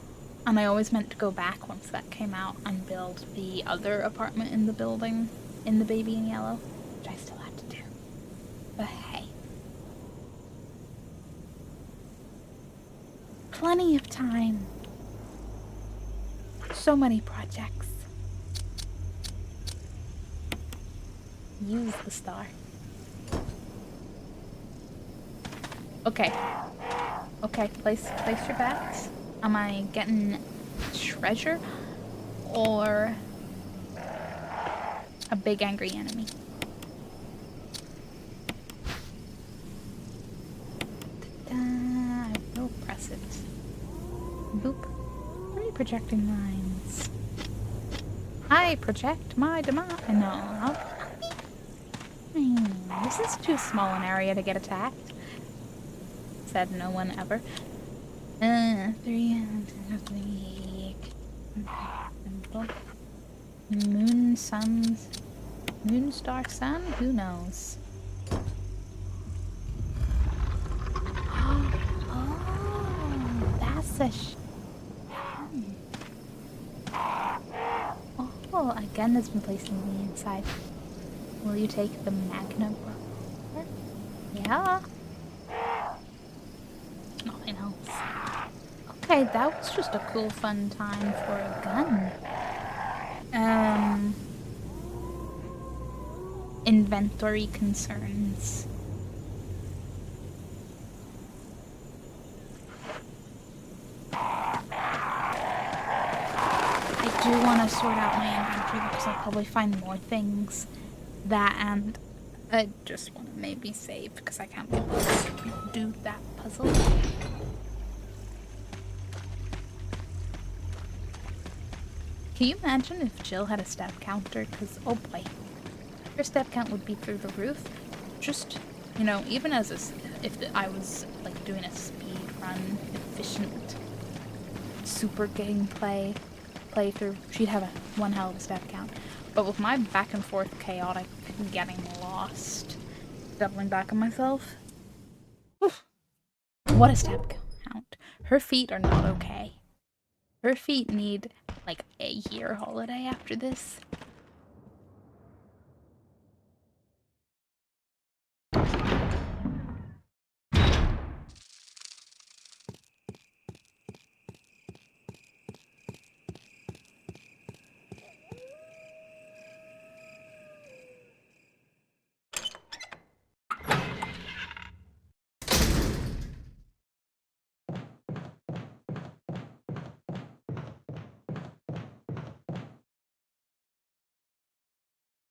I always meant to go back once that came out and build the other apartment in the building in the Baby in Yellow, which I still have to do. But hey. Plenty of time. So many projects. Use the star. Okay. Okay, place your bets. Am I getting treasure or a big angry enemy? I will press it. Boop. Where are you projecting lines? I project my demise. No, this is too small an area to get attacked. Said no one ever. 3. Moon, suns. Moon, star, sun? Who knows? Oh, that's a Oh, again, that's been placed in the inside. Will you take the Magnum? Yeah. Nothing else. Okay, that was just a cool, fun time for a gun. Inventory concerns. I do want to sort out my inventory because I'll probably find more things. That and I just want to maybe save because I can't do that puzzle. Can you imagine if Jill had a step counter? Because, oh boy, her step count would be through the roof. Just, you know, even as if I was, like, doing a speed run, efficient, super gameplay playthrough, she'd have one hell of a step count. But with my back and forth chaotic getting lost, doubling back on myself, oof, what a step count. Her feet are not okay. Her feet need, like, a year holiday after this.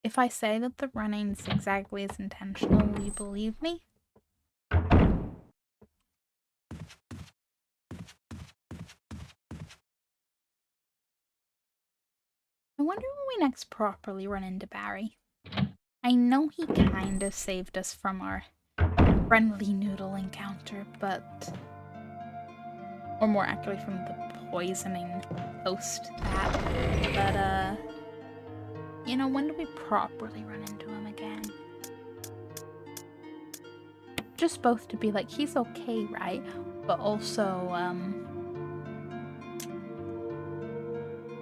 If I say that the running's exactly as intentional, will you believe me? I wonder when we next properly run into Barry. I know he kind of saved us from our friendly noodle encounter, but... Or more accurately, from the poisoning post that. But, you know, when do we properly run into him again? Just both to be like, he's okay, right? But also,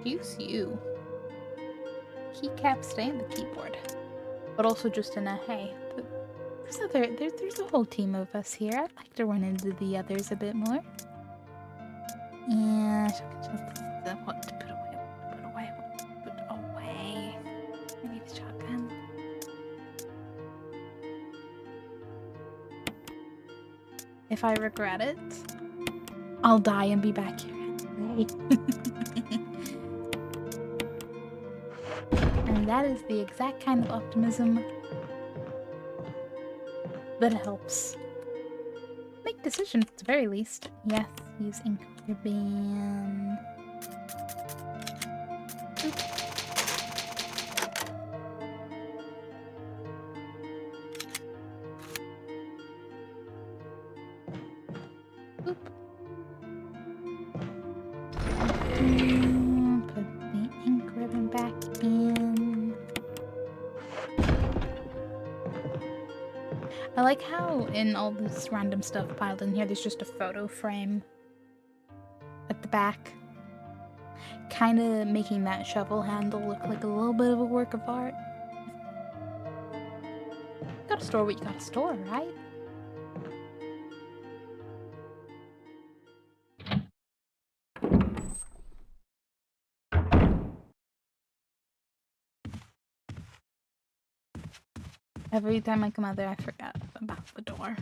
use you. Keycap, stay on the keyboard. But also just in a, hey, there's a whole team of us here. I'd like to run into the others a bit more. And what to put away, what to put away. I need a shotgun. If I regret it, I'll die and be back here anyway. And that is the exact kind of optimism that helps make decisions at the very least. Yes, use ink ribbon. Oop. Put the ink ribbon back in. I like how in all this random stuff piled in here, there's just a photo frame at the back. Kind of making that shovel handle look like a little bit of a work of art. You gotta store what you gotta store, right? Every time I come out there, I forget about the door.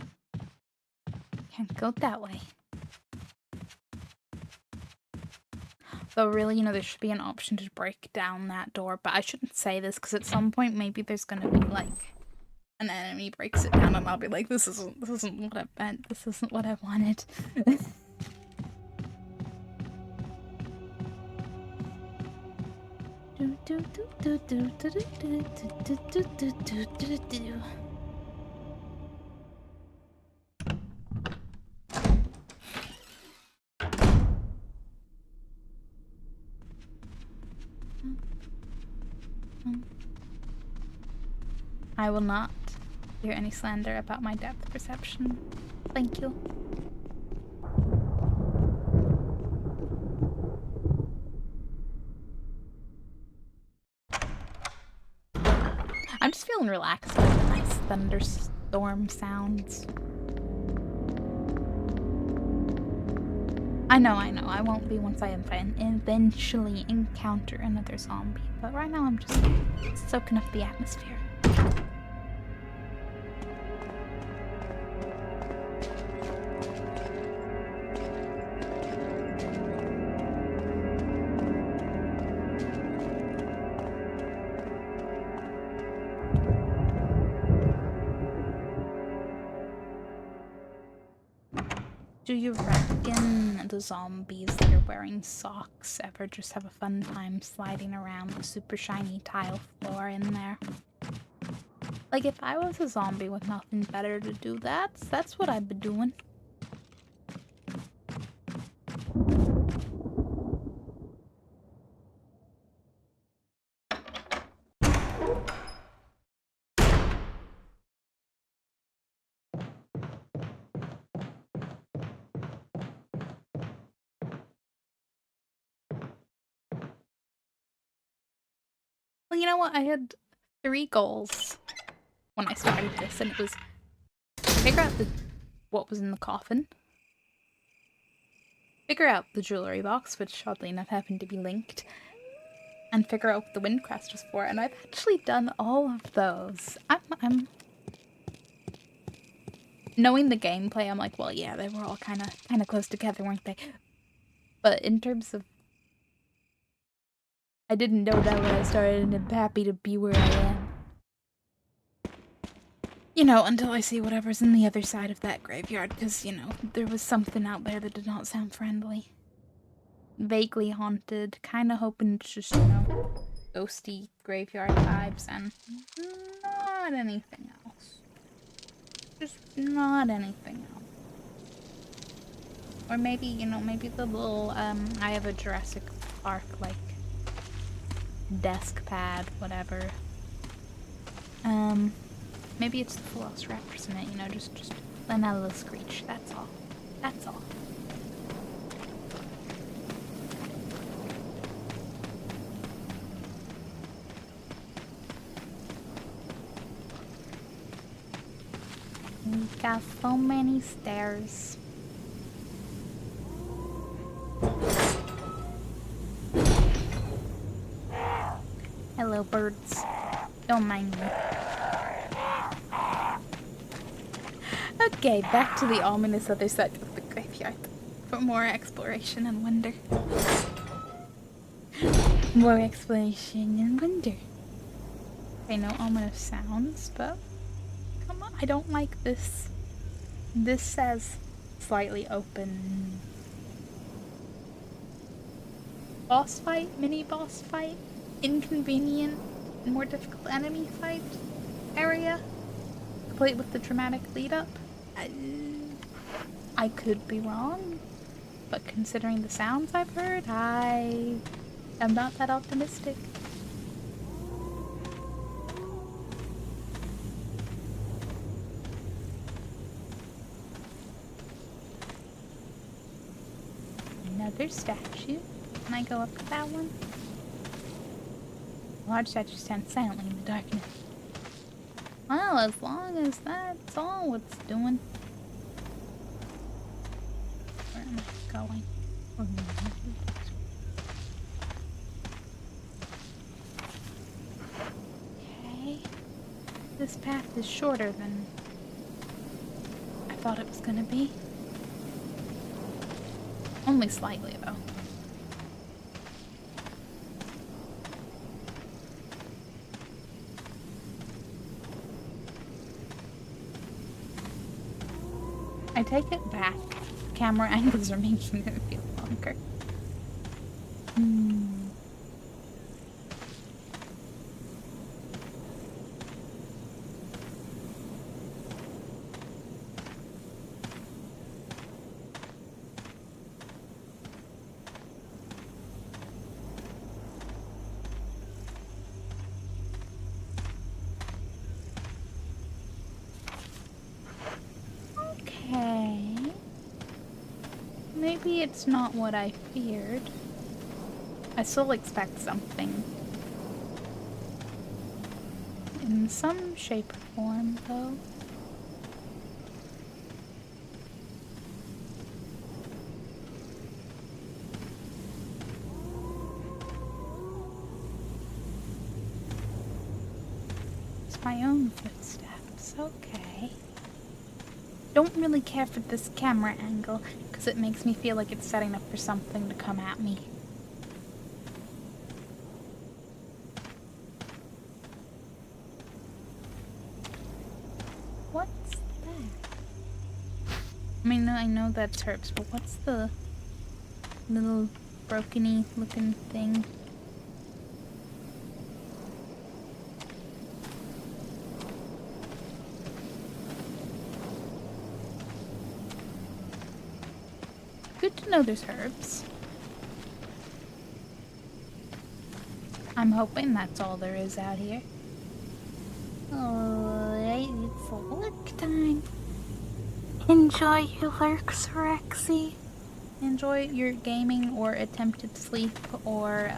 Can't go that way. Though really, you know, there should be an option to break down that door, but I shouldn't say this because at some point maybe there's gonna be like an enemy breaks it down and I'll be like, this isn't what I meant, this isn't what I wanted. I will not hear any slander about my depth perception. Thank you. I'm just feeling relaxed by the nice thunderstorm sounds. I know, I won't be once I eventually encounter another zombie, but right now I'm just soaking up the atmosphere. Do you reckon the zombies that are wearing socks ever just have a fun time sliding around the super shiny tile floor in there? Like, if I was a zombie with nothing better to do, that's what I'd be doing. Well, you know what? I had 3 goals when I started this, and it was figure out what was in the coffin, figure out the jewelry box, which oddly enough happened to be linked, and figure out what the wind crest was for. And I've actually done all of those. I'm knowing the gameplay. I'm like, well, yeah, they were all kind of close together, weren't they? But in terms of, I didn't know that when I started, and I'm happy to be where I am. You know, until I see whatever's in the other side of that graveyard, because, you know, there was something out there that did not sound friendly. Vaguely haunted, kind of hoping it's just, you know, ghosty graveyard vibes, and not anything else. Just not anything else. Or maybe, you know, maybe the little, I have a Jurassic Park, like, desk pad, whatever. Maybe it's the Velociraptors in it, you know, just letting out a little screech, that's all. That's all. We've got so many stairs. Hello, birds. Don't mind me. Okay, back to the ominous other side of the graveyard for more exploration and wonder. More exploration and wonder. I know ominous sounds, but come on, I don't like this. This says slightly open. Boss fight, mini boss fight, inconvenient, more difficult enemy fight area, complete with the dramatic lead up. I could be wrong, but considering the sounds I've heard, I am not that optimistic. Another statue. Can I go up to that one? A large statue stands silently in the darkness. Well, as long as that's all it's doing. Where am I going? Okay. This path is shorter than I thought it was gonna be. Only slightly, though. I take it back. Camera angles are making it feel longer. Okay. Maybe it's not what I feared. I still expect something. In some shape or form, though. It's my own footsteps, okay. Don't really care for this camera angle, because it makes me feel like it's setting up for something to come at me. What's that? I mean, I know that's herbs, but what's the little broken-y looking thing? Good to know there's herbs. I'm hoping that's all there is out here. Alright, it's lurk time. Enjoy your lurks, Rexy. Enjoy your gaming or attempted sleep or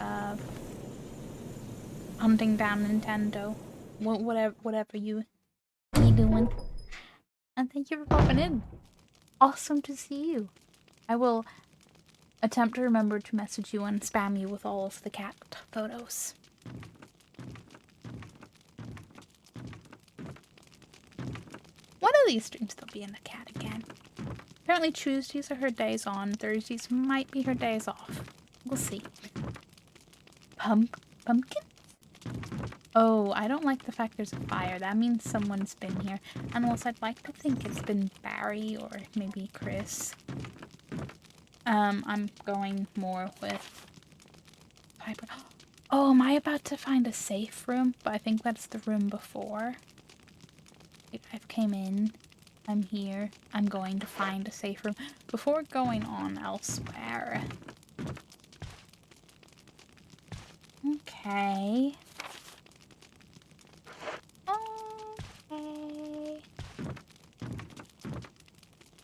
hunting down Nintendo. Whatever you be doing. And thank you for popping in. Awesome to see you. I will attempt to remember to message you and spam you with all of the cat photos. One of these streams there'll be in the cat again. Apparently Tuesdays are her days on, Thursdays might be her days off. We'll see. Pumpkin? Oh, I don't like the fact there's a fire. That means someone's been here. Unless I'd like to think it's been Barry or maybe Chris. I'm going more with Piper. Oh, am I about to find a safe room? But I think that's the room before. I've came in. I'm here. I'm going to find a safe room before going on elsewhere. Okay. Okay.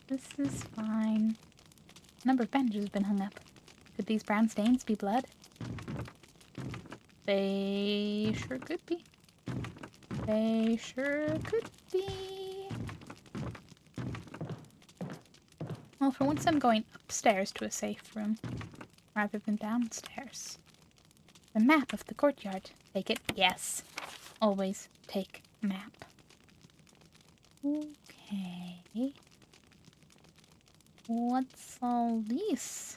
This is fine. A number of bandages have been hung up. Could these brown stains be blood? They sure could be. They sure could be. Well, for once I'm going upstairs to a safe room, rather than downstairs. The map of the courtyard. Take it? Yes. Always take map. Okay. What's all this?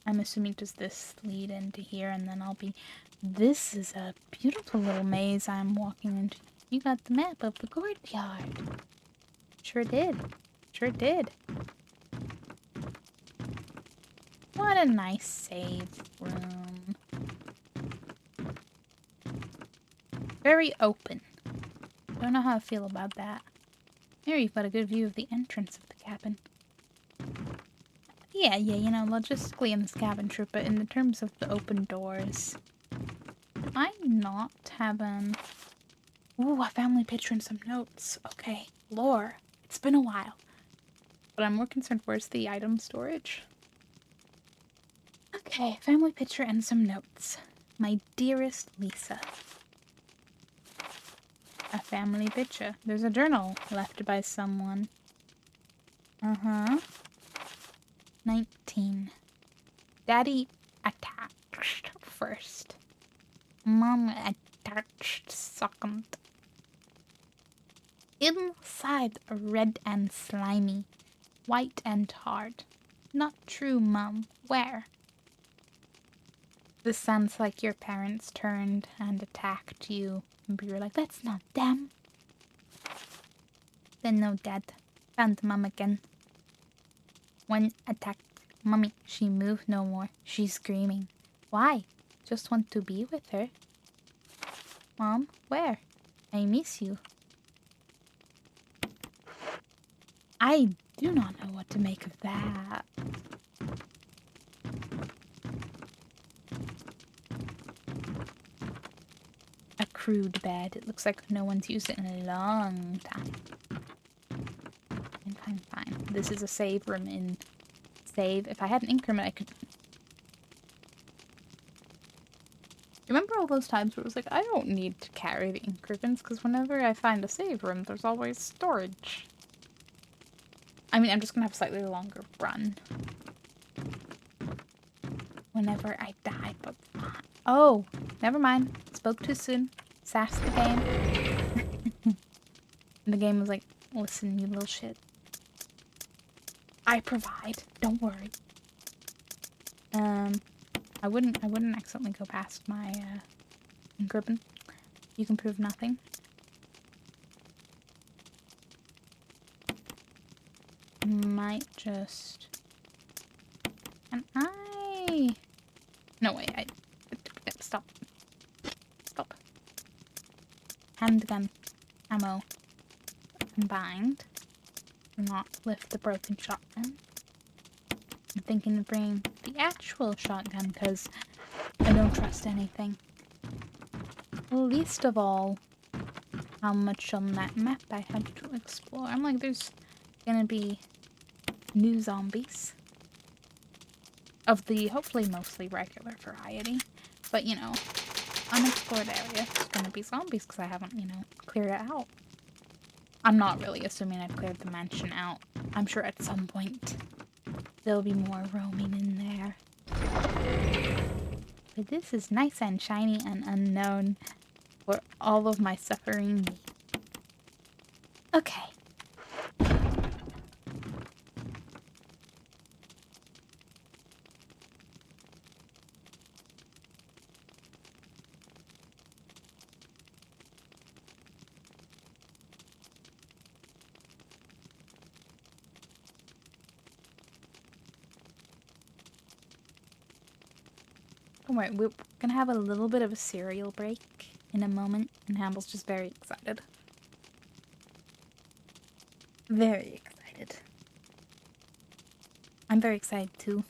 I'm assuming does this lead into here and then I'll be... This is a beautiful little maze I'm walking into. You got the map of the courtyard. Sure did. Sure did. What a nice save room. Very open. Don't know how I feel about that. Here you've got a good view of the entrance of the cabin. Yeah, you know, logistically in this cabin trip, but in the terms of the open doors. Do I not have an... Ooh, a family picture and some notes. Okay, lore. It's been a while. But I'm more concerned, where's the item storage? Okay, family picture and some notes. My dearest Lisa. A family picture. There's a journal left by someone. Uh-huh. 19. Daddy attached first. Mom attached second. Inside red and slimy. White and hard. Not true, Mom. Where? This sounds like your parents turned and attacked you. And you were like, that's not them. Then no, Dad. Found Mom again. When attacked Mommy, she moved no more. She's screaming. Why? Just want to be with her. Mom, where? I miss you. I do not know what to make of that. A crude bed. It looks like no one's used it in a long time. Fine. This is a save room in save. If I had an increment, I could... Remember all those times where it was like, I don't need to carry the increments because whenever I find a save room, there's always storage. I mean, I'm just gonna have a slightly longer run. Whenever I die, but... Oh, never mind. Spoke too soon. Sassed the game. And the game was like, listen, you little shit. I provide. Don't worry. I wouldn't accidentally go past my increment. You can prove nothing. Might just... And I... No, wait, Stop. Stop. Handgun ammo combined. Not lift the broken shotgun. I'm thinking of bringing the actual shotgun because I don't trust anything. Least of all, how much on that map I had to explore. I'm like, there's gonna be new zombies. Of the hopefully mostly regular variety. But, you know, unexplored area, there's gonna be zombies because I haven't, you know, cleared it out. I'm not really assuming I've cleared the mansion out. I'm sure at some point there'll be more roaming in there. But this is nice and shiny and unknown for all of my suffering. Okay. Don't worry, we're gonna have a little bit of a cereal break in a moment, and Hamble's just very excited. Very excited. I'm very excited too.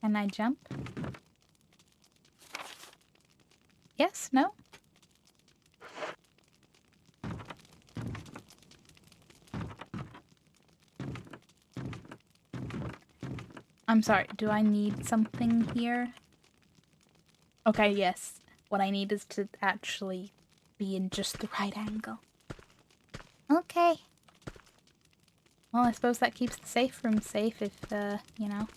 Can I jump? Yes? No? I'm sorry, do I need something here? Okay, yes. What I need is to actually be in just the right angle. Okay. Well, I suppose that keeps the safe room safe if, you know,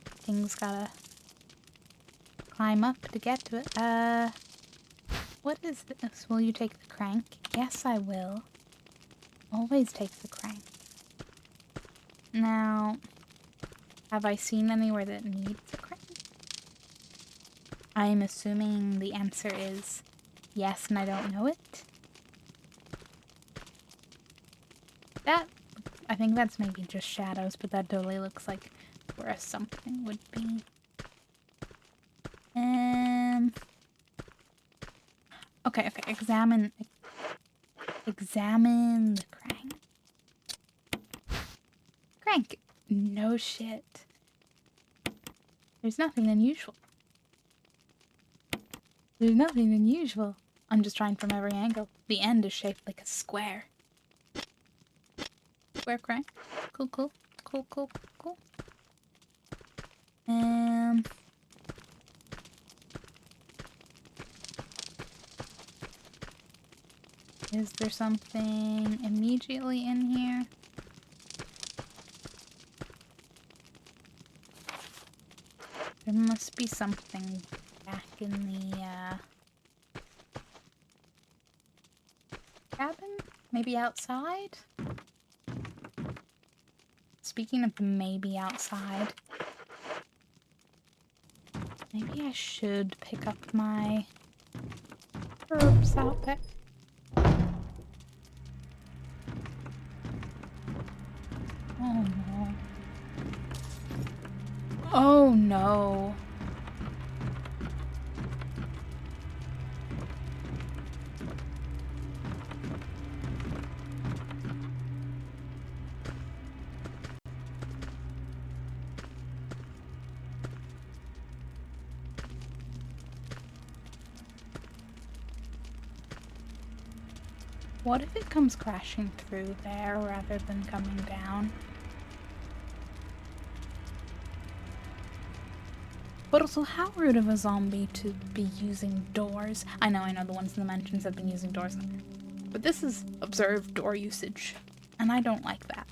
things gotta climb up to get to it. What is this? Will you take the crank? Yes, I will. Always take the crank. Now, have I seen anywhere that needs a crank? I'm assuming the answer is yes, and I don't know it. That, I think that's maybe just shadows, but that totally looks like where something would be. Okay, examine the crank. Crank! No shit. There's nothing unusual. There's nothing unusual. I'm just trying from every angle. The end is shaped like a square. Square crank. Cool. Is there something immediately in here? There must be something back in the, cabin? Maybe outside? Speaking of maybe outside, maybe I should pick up my herbs out there. Oh no. Oh no. What if it comes crashing through there rather than coming down? But also, how rude of a zombie to be using doors. I know, the ones in the mansions have been using doors. But this is observed door usage, and I don't like that.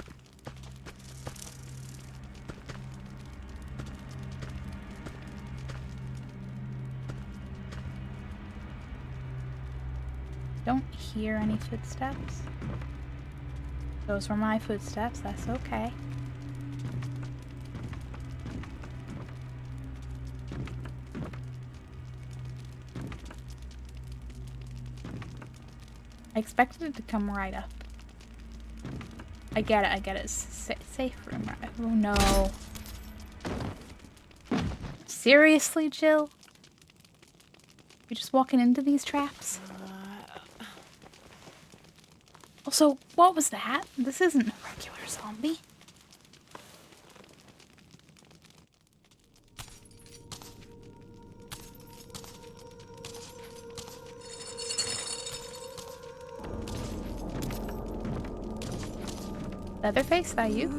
Don't hear any footsteps. Those were my footsteps, that's okay. I expected it to come right up. I get it. It's safe room, right? Oh no. Seriously, Jill? You're just walking into these traps? Also, what was that? This isn't a regular zombie. Leatherface, that you?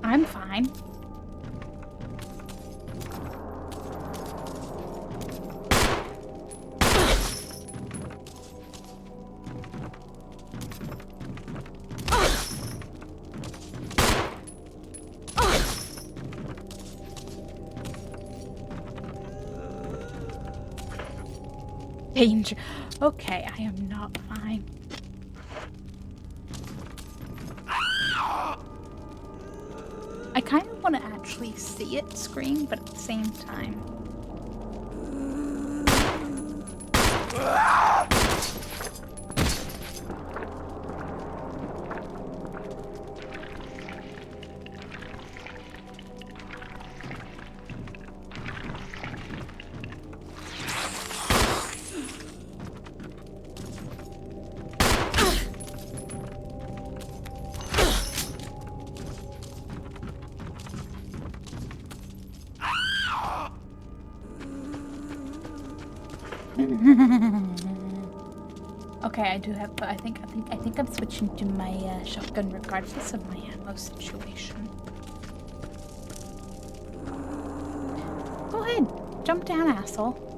I'm fine. Danger. Okay, I am not fine. I kind of want to actually see it scream, but at the same time. Okay, I do have. I think I'm switching to my shotgun regardless of my ammo situation. Go ahead, jump down, asshole.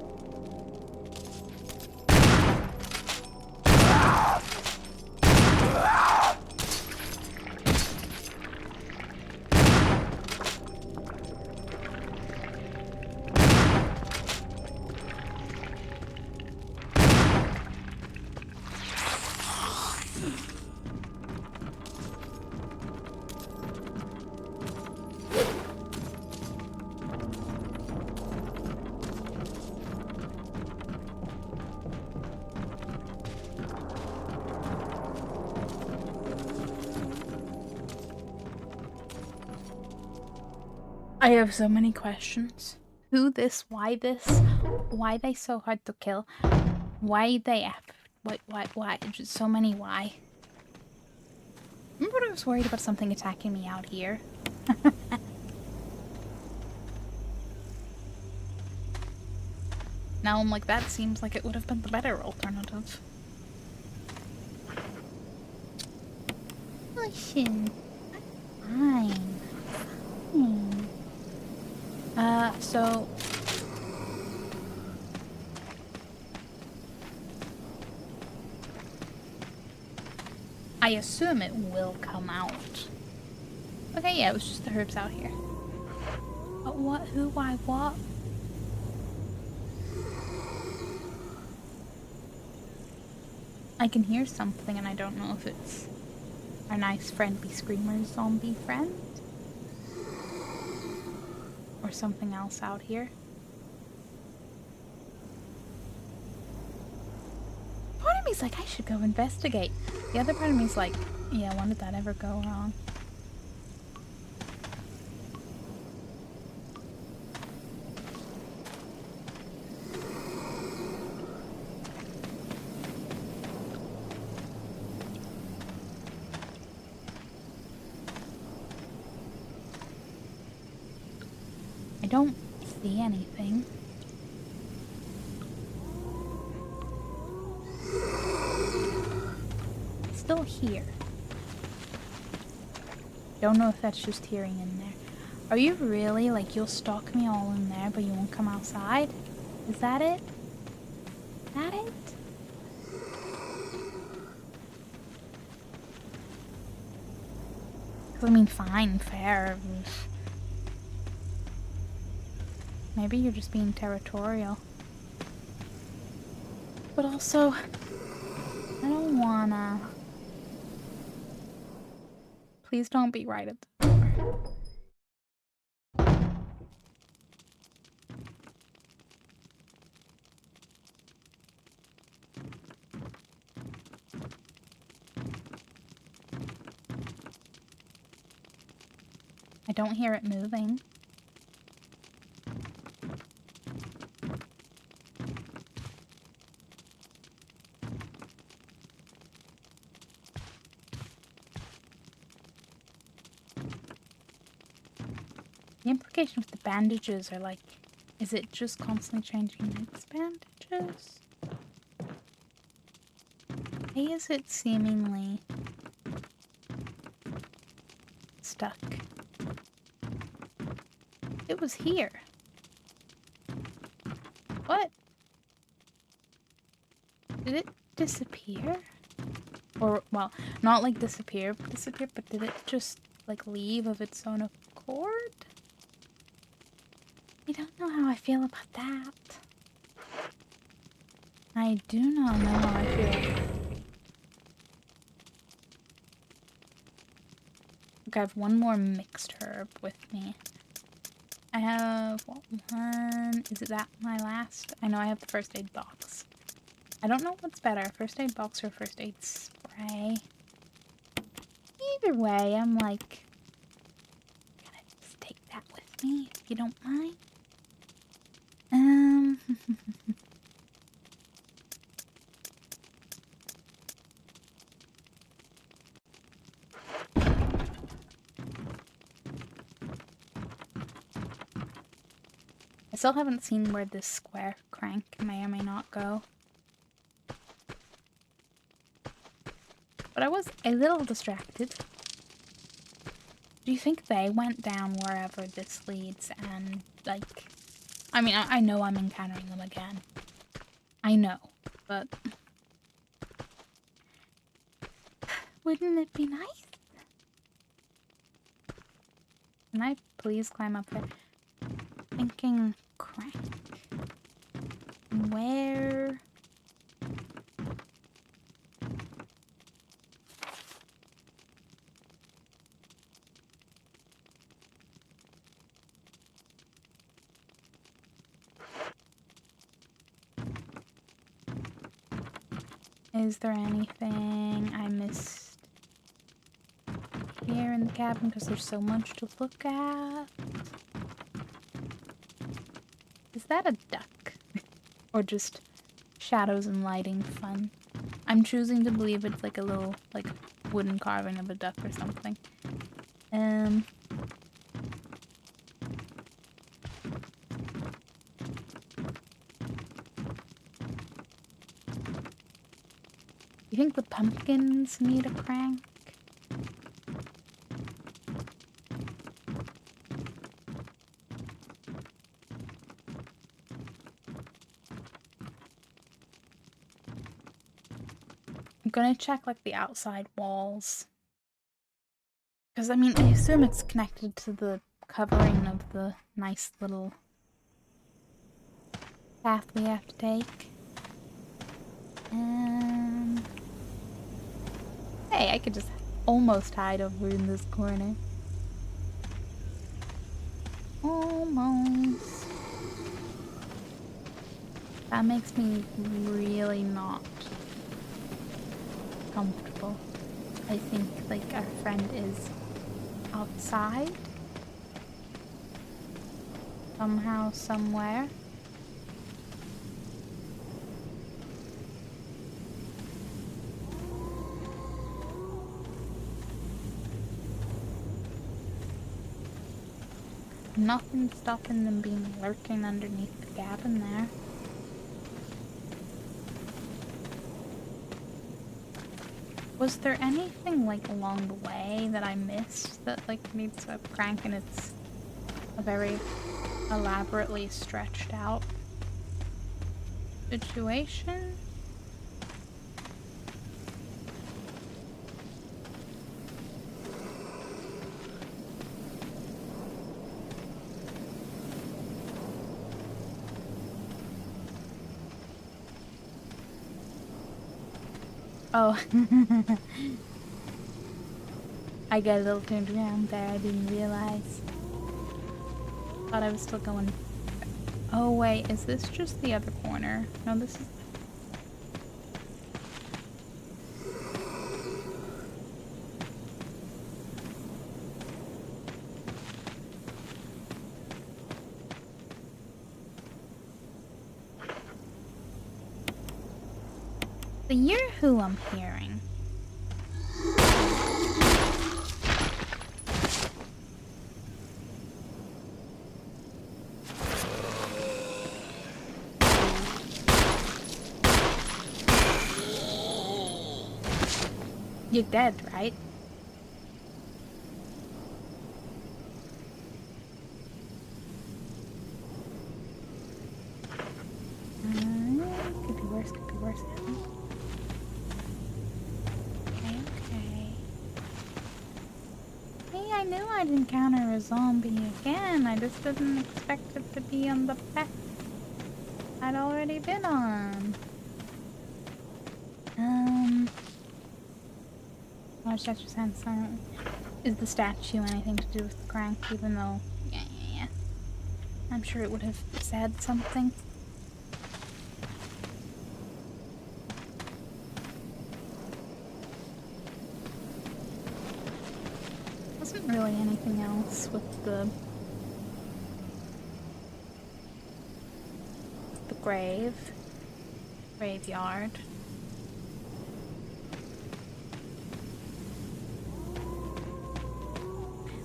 I have so many questions. Who this? Why this? Why they so hard to kill? Why they why? Just so many why. Remember when I was worried about something attacking me out here? Now I'm like, that seems like it would have been the better alternative. Listen. Fine. So... I assume it will come out. Okay, yeah, it was just the herbs out here. But what? Who? Why? What? I can hear something and I don't know if it's our nice friendly screamer zombie friend or something else out here. Part of me's like, I should go investigate. The other part of me's like, yeah, when did that ever go wrong? I don't see anything. Still here. Don't know if that's just hearing in there. Are you really, like, you'll stalk me all in there, but you won't come outside? Is that it? Is that it? I mean, fine, fair. Maybe you're just being territorial. But also, I don't wanna... Please don't be right at the door. I don't hear it moving. The implication with the bandages are like, is it just constantly changing Nick's bandages? Why is it seemingly stuck? It was here. What? Did it disappear? Or, well, not like disappear, but did it just, like, leave of its own accord? I don't know how I feel about that. I do not know how I feel. Okay, I have one more mixed herb with me. I have one. Is it that my last? I know I have the first aid box. I don't know what's better, first aid box or first aid spray. Either way, I'm like, gonna just take that with me if you don't mind. I still haven't seen where this square crank may or may not go. But I was a little distracted. Do you think they went down wherever this leads and, like... I mean, I know I'm encountering them again. I know, but... Wouldn't it be nice? Can I please climb up there? Thinking crank. Where... Is there anything I missed here in the cabin? Because there's so much to look at. Is that a duck? Or just shadows and lighting fun? I'm choosing to believe it's like a little, like, wooden carving of a duck or something. You think the pumpkins need a crank? I'm gonna check like the outside walls. Because I mean, I assume it's connected to the covering of the nice little path we have to take. Hey, I could just almost hide over in this corner. Almost. That makes me really not comfortable. I think, like, our friend is outside. Somehow, somewhere. Nothing stopping them being lurking underneath the cabin there. Was there anything, like, along the way that I missed that, like, needs a crank and it's a very elaborately stretched out situation? Oh. I got a little turned around there, I didn't realize. Thought I was still going. Oh wait, is this just the other corner? No, this is... So you're who I'm hearing. You're dead, right? Could be worse, could be worse. Okay. Hey, I knew I'd encounter a zombie again. I just didn't expect it to be on the path I'd already been on. Our statue's hand silent. Is the statue anything to do with the crank, even though... Yeah. I'm sure it would have said something. Wasn't really anything else with the graveyard.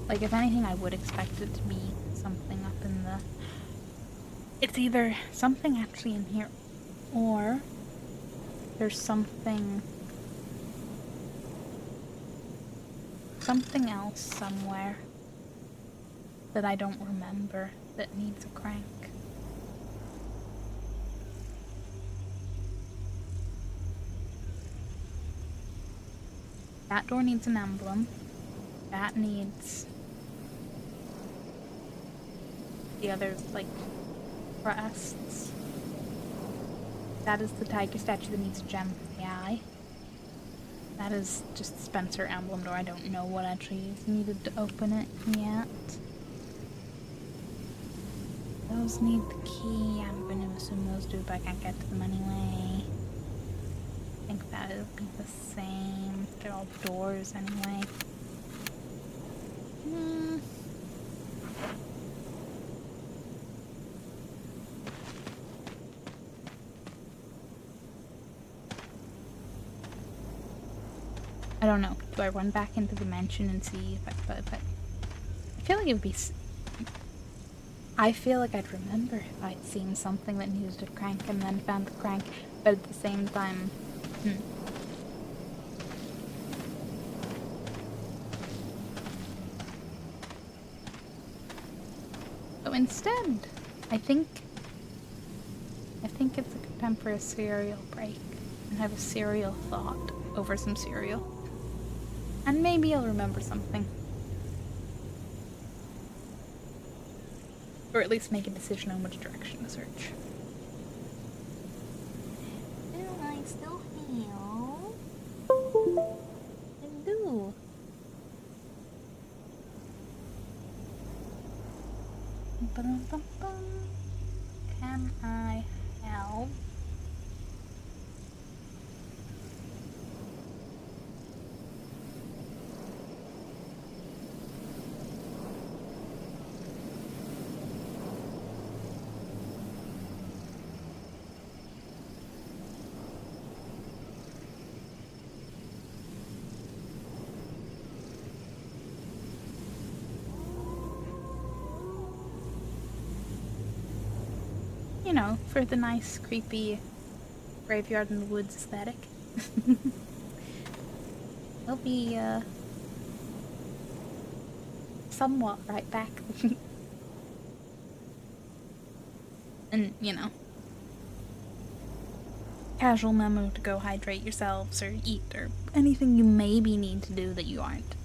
Like, if anything, I would expect it to be something up in the... It's either something actually in here, or there's something else somewhere that I don't remember that needs a crank. That door needs an emblem. That needs the others, like, crests. That is the tiger statue that needs a gem for the eye. That is just the Spencer emblem door. I don't know what actually is needed to open it yet. Those need the key. I'm going to assume those do, but I can't get to them anyway. I think that will be the same. They're all doors anyway. I don't know. Do I run back into the mansion and see if I feel like it would be... I feel like I'd remember if I'd seen something that needed a crank and then found the crank, but at the same time... So instead, I think it's a good time for a cereal break and have a cereal thought over some cereal. And maybe I'll remember something. Or at least make a decision on which direction to search. Do I still feel? I do. Ba-dum-bum-bum. Can I help? You know, for the nice, creepy graveyard in the woods aesthetic. They'll be, somewhat right back. And, you know, casual memo to go hydrate yourselves or eat or anything you maybe need to do that you aren't.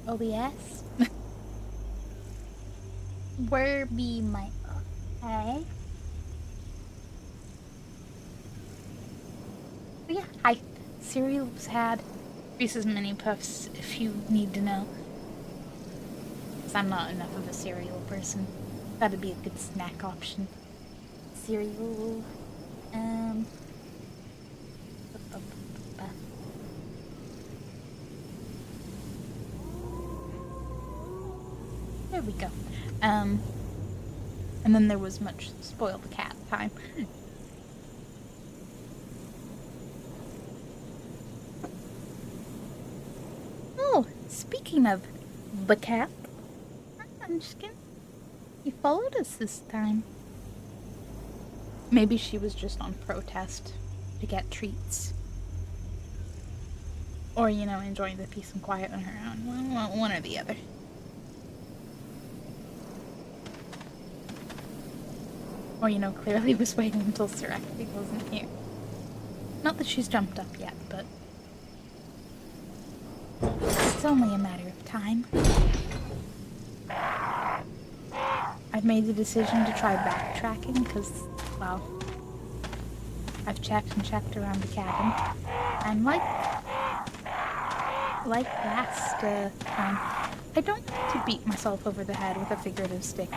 OBS? Where be my... Okay. But yeah, hi. Cereal was had. Reese's Mini Puffs, if you need to know. Because I'm not enough of a cereal person. That'd be a good snack option. Cereal. Um... There we go. And then there was much spoil the cat time. Oh, speaking of the cat, I'm just kidding. He followed us this time. Maybe she was just on protest to get treats. Or, you know, enjoying the peace and quiet on her own. One or the other. Or, you know, clearly was waiting until Serenity wasn't here. Not that she's jumped up yet, but it's only a matter of time. I've made the decision to try backtracking because, well, I've checked and checked around the cabin. And like last time, I don't like to beat myself over the head with a figurative stick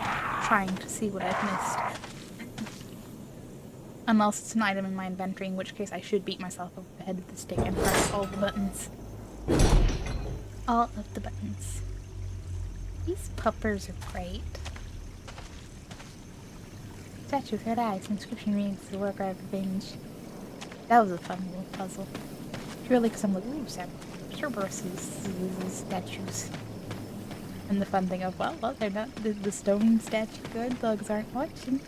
trying to see what I've missed. Unless it's an item in my inventory, in which case I should beat myself over the head with the stick and press all the buttons. All of the buttons. These puppers are great. Statue of Red Eyes. Inscription reads the work of revenge. That was a fun little puzzle. Purely because I'm like, ooh, Cerberus's statues. And the fun thing of, well, they're not the stone statue guard dogs aren't watching.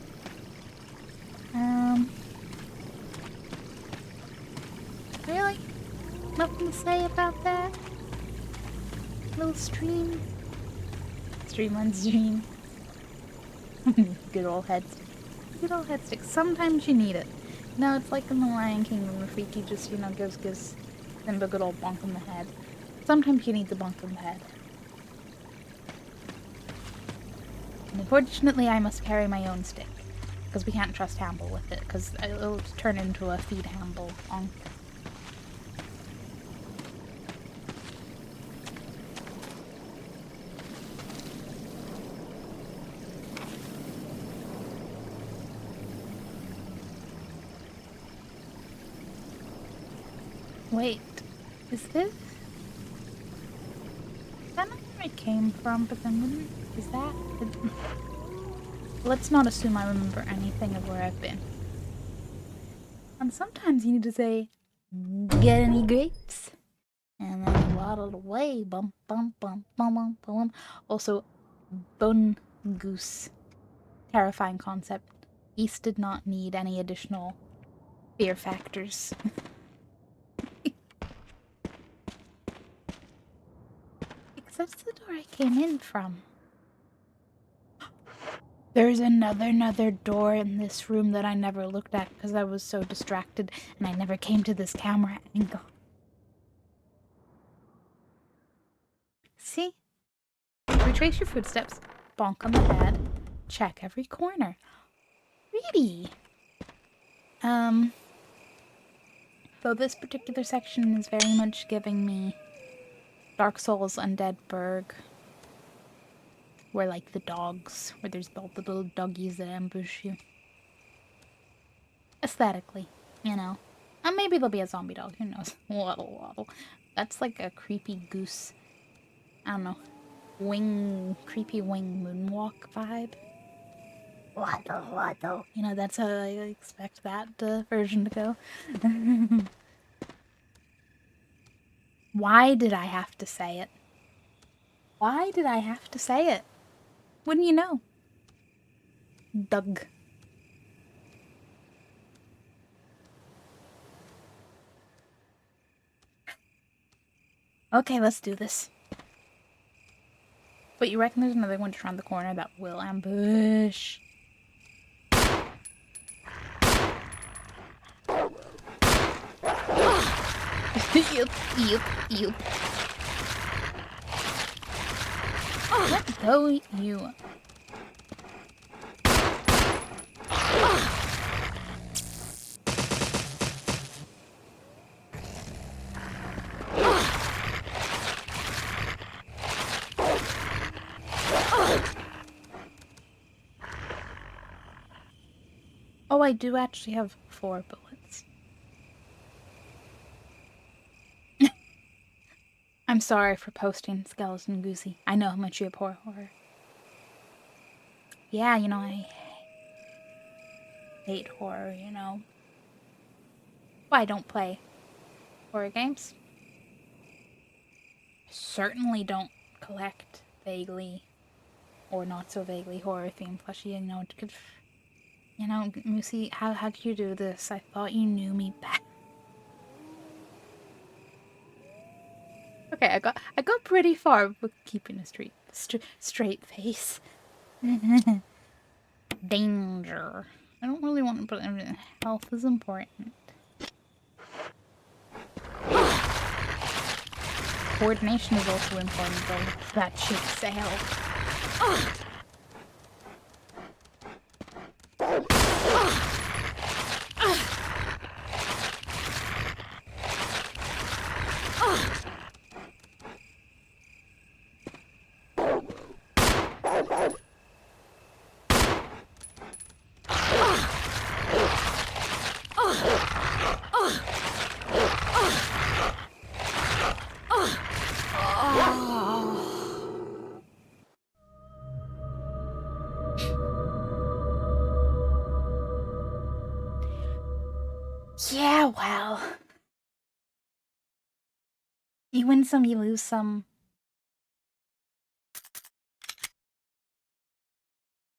Really? Nothing to say about that? Little stream? Stream on stream. Good old head stick. Good old head stick. Sometimes you need it. No, it's like in The Lion King when Rafiki just, you know, gives Simba a good old bonk on the head. Sometimes you need the bonk on the head. And unfortunately, I must carry my own stick. Because we can't trust Hamble with it, because it'll turn into a feed Hamble bonk. Wait, is this? Is that not where it came from? But then, is that? Let's not assume I remember anything of where I've been. And sometimes you need to say, "Get any grapes?" And then waddle away. Bum bum bum bum bum bum. Also, bone goose. Terrifying concept. East did not need any additional fear factors. That's the door I came in from. There's another door in this room that I never looked at because I was so distracted and I never came to this camera angle. See? Retrace your footsteps, bonk on the head, check every corner. Really? Though this particular section is very much giving me Dark Souls Undead Burg. Where, like, the dogs, where there's all the little doggies that ambush you. Aesthetically, you know. And maybe there'll be a zombie dog, who knows. Waddle, waddle. That's like a creepy goose, I don't know, creepy wing moonwalk vibe. Waddle, waddle. You know, that's how I expect that version to go. Why did I have to say it? Why did I have to say it? Wouldn't you know? Doug. Okay, let's do this. But you reckon there's another one just around the corner that will ambush? Yup, yup, yup. Let go, you. Oh, I do actually have 4 bullets. I'm sorry for posting Skeleton Goosey. I know how much you abhor horror. Yeah, you know, I hate horror, you know. Well, I don't play horror games. I certainly don't collect vaguely or not so vaguely horror themed plushie, you know, Moosey, how do you do this? I thought you knew me back. Okay, I got pretty far with keeping a straight face. Danger. I don't really want to put everything. Health is important. Coordination is also important, though. That should sail. Yeah, well. You win some, you lose some.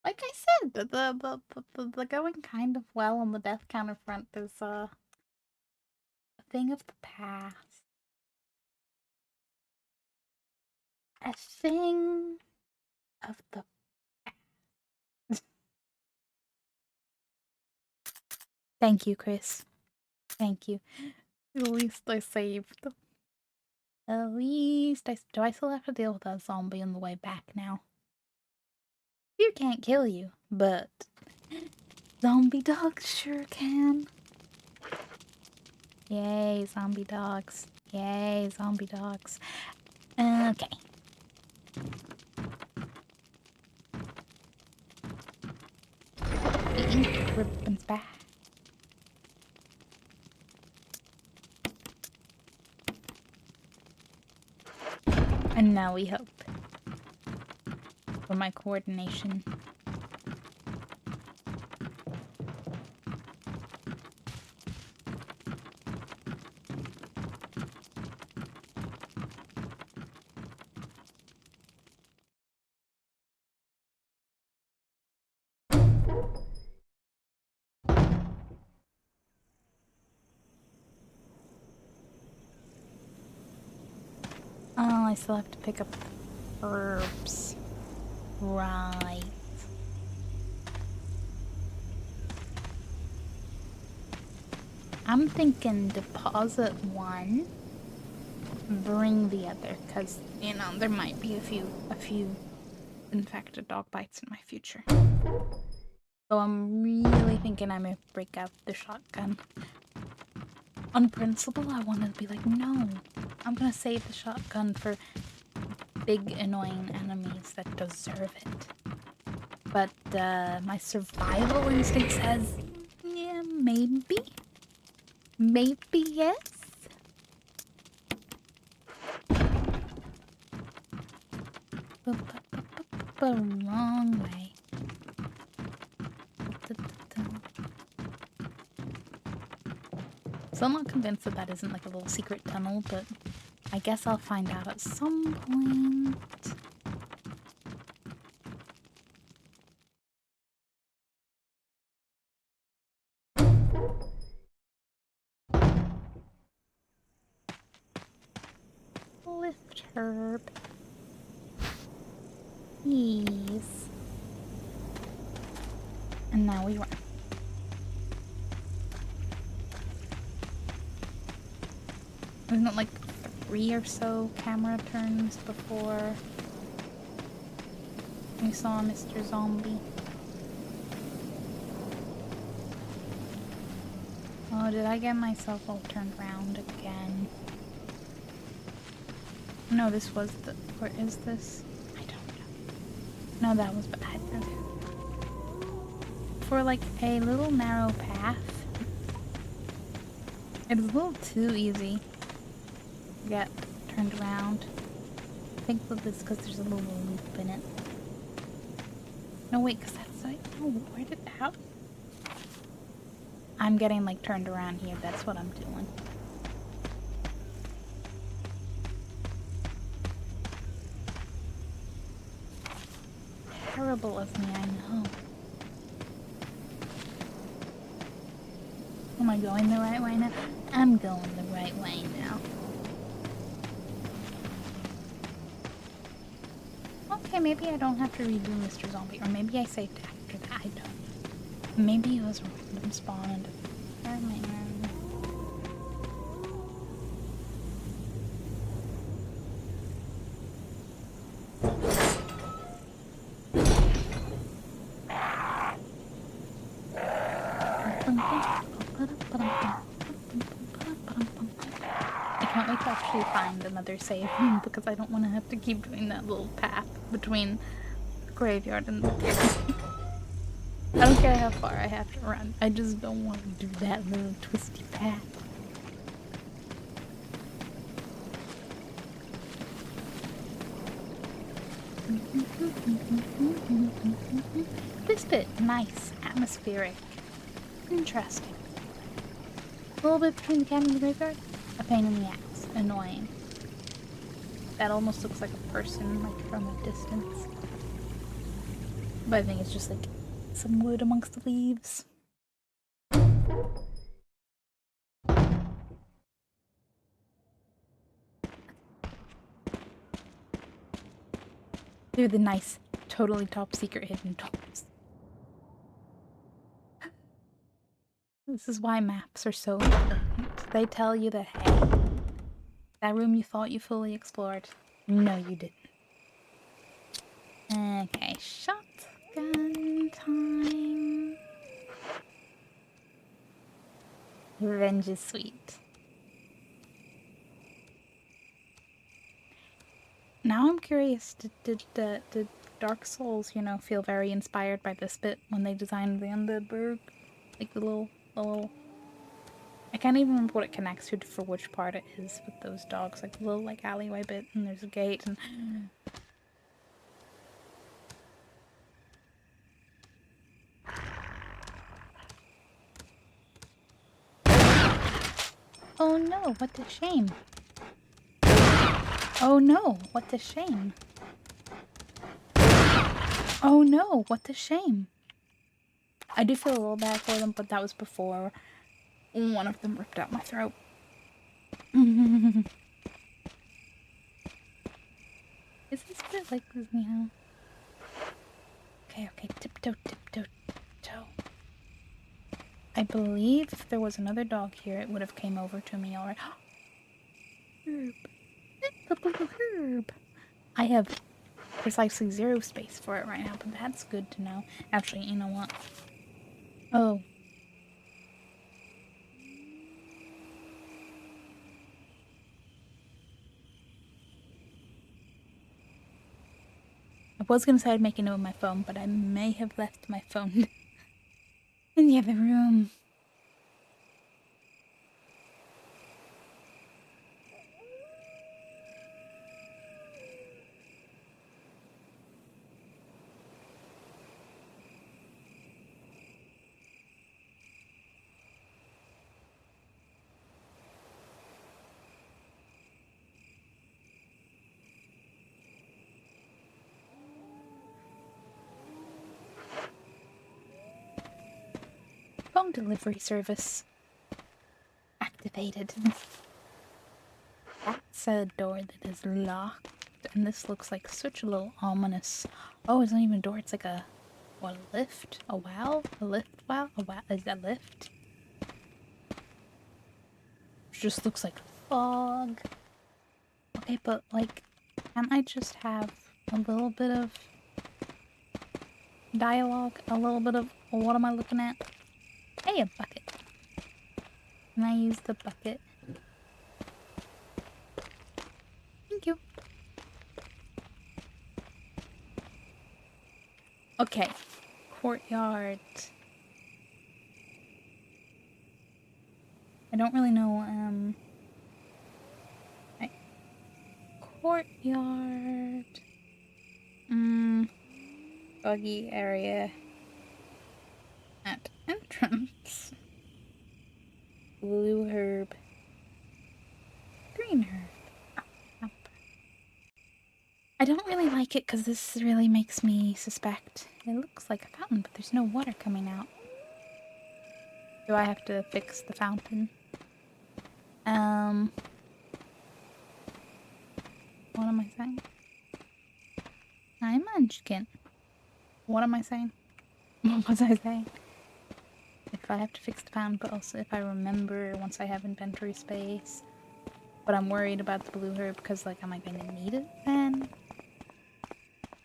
Like I said, the going kind of well on the death counter front is a thing of the past. A thing of the past. Thank you, Chris. Thank you. At least I saved. At least do I still have to deal with that zombie on the way back now? Fear can't kill you, but zombie dogs sure can. Yay, zombie dogs. Yay, zombie dogs. Okay. The ink ribbon's back. And now we hope for my coordination. Oh, I still have to pick up herbs. Right. I'm thinking deposit one, bring the other, because, you know, there might be a few infected dog bites in my future. So I'm really thinking I may break out the shotgun. On principle, I want to be like, no, I'm gonna save the shotgun for big annoying enemies that deserve it. But my survival instinct says, yeah, maybe. Maybe yes? Wrong way. So I'm not convinced that isn't like a little secret tunnel, but I guess I'll find out at some point. Lift herb. Yes. And now we run. Wasn't it like 3 or so camera turns before we saw Mr. Zombie? Oh, did I get myself all turned around again? No, this was the... Or is this? I don't know. No, that was bad. For like a little narrow path, it was a little too easy to get turned around. I think that it's because there's a little loop in it. No, wait, because that's like... Oh, where did... How? I'm getting like turned around here. That's what I'm doing. Terrible of me, I know. Am I going the right way now? I'm going the right way now. Okay, maybe I don't have to redo Mr. Zombie, or maybe I saved after that. I don't know. Maybe it was a random spawn and I can't wait to actually find another save because I don't want to have to keep doing that little path between the graveyard and the I don't care how far I have to run. I just don't want to do that little twisty path. This bit, nice, atmospheric, interesting. A little bit between the cabin and the graveyard, a pain in the ass, annoying. That almost looks like a person, like from a distance. But I think it's just like some wood amongst the leaves. They're the nice, totally top secret hidden doors. This is why maps are so important. They tell you that, hey, that room you thought you fully explored. No, you didn't. Okay, shotgun time. Revenge is sweet. Now I'm curious, did Dark Souls, you know, feel very inspired by this bit when they designed the Undead Burg? Like the little... I can't even remember what it connects to for which part it is with those dogs. Like the little like alleyway bit and there's a gate and... Oh no, what a shame. Oh no, what a shame. Oh no, what a shame. I do feel a little bad for them, but that was before one of them ripped out my throat. Is this bit like this now? Okay, tiptoe, tiptoe, tiptoe. I believe if there was another dog here, it would have came over to me already. Herb. The little herb. I have precisely 0 space for it right now, but that's good to know. Actually, you know what? Oh. I was gonna say I'd make a note of my phone, but I may have left my phone in the other room. Phone delivery service activated. That's a door that is locked, and this looks like such a little ominous. Oh, it's not even a door, it's like a lift? A valve? A lift valve? Is that lift? It just looks like fog. Okay, but like, can't I just have a little bit of dialogue? A little bit of, what am I looking at? Hey, a bucket. Can I use the bucket? Thank you. Okay. Courtyard. I don't really know, right. Courtyard. Buggy area. At entrance. Blue herb. Green herb. Oh, I don't really like it because this really makes me suspect. It looks like a fountain, but there's no water coming out. Do I have to fix the fountain? What am I saying? Hi, Munchkin. What am I saying? What was I saying? If I have to fix the fountain, but also if I remember once I have inventory space. But I'm worried about the blue herb because, like, am I gonna need it then?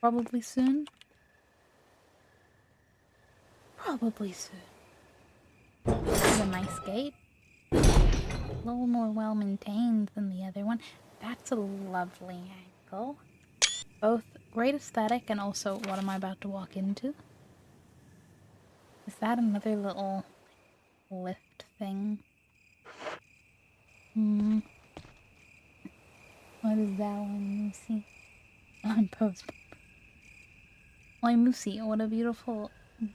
Probably soon. Probably soon. This is a nice gate. A little more well maintained than the other one. That's a lovely angle. Both great aesthetic and also what am I about to walk into? Is that another little lift thing? What is that one, Lucy? Lamppost. Why, Moosey, what a beautiful,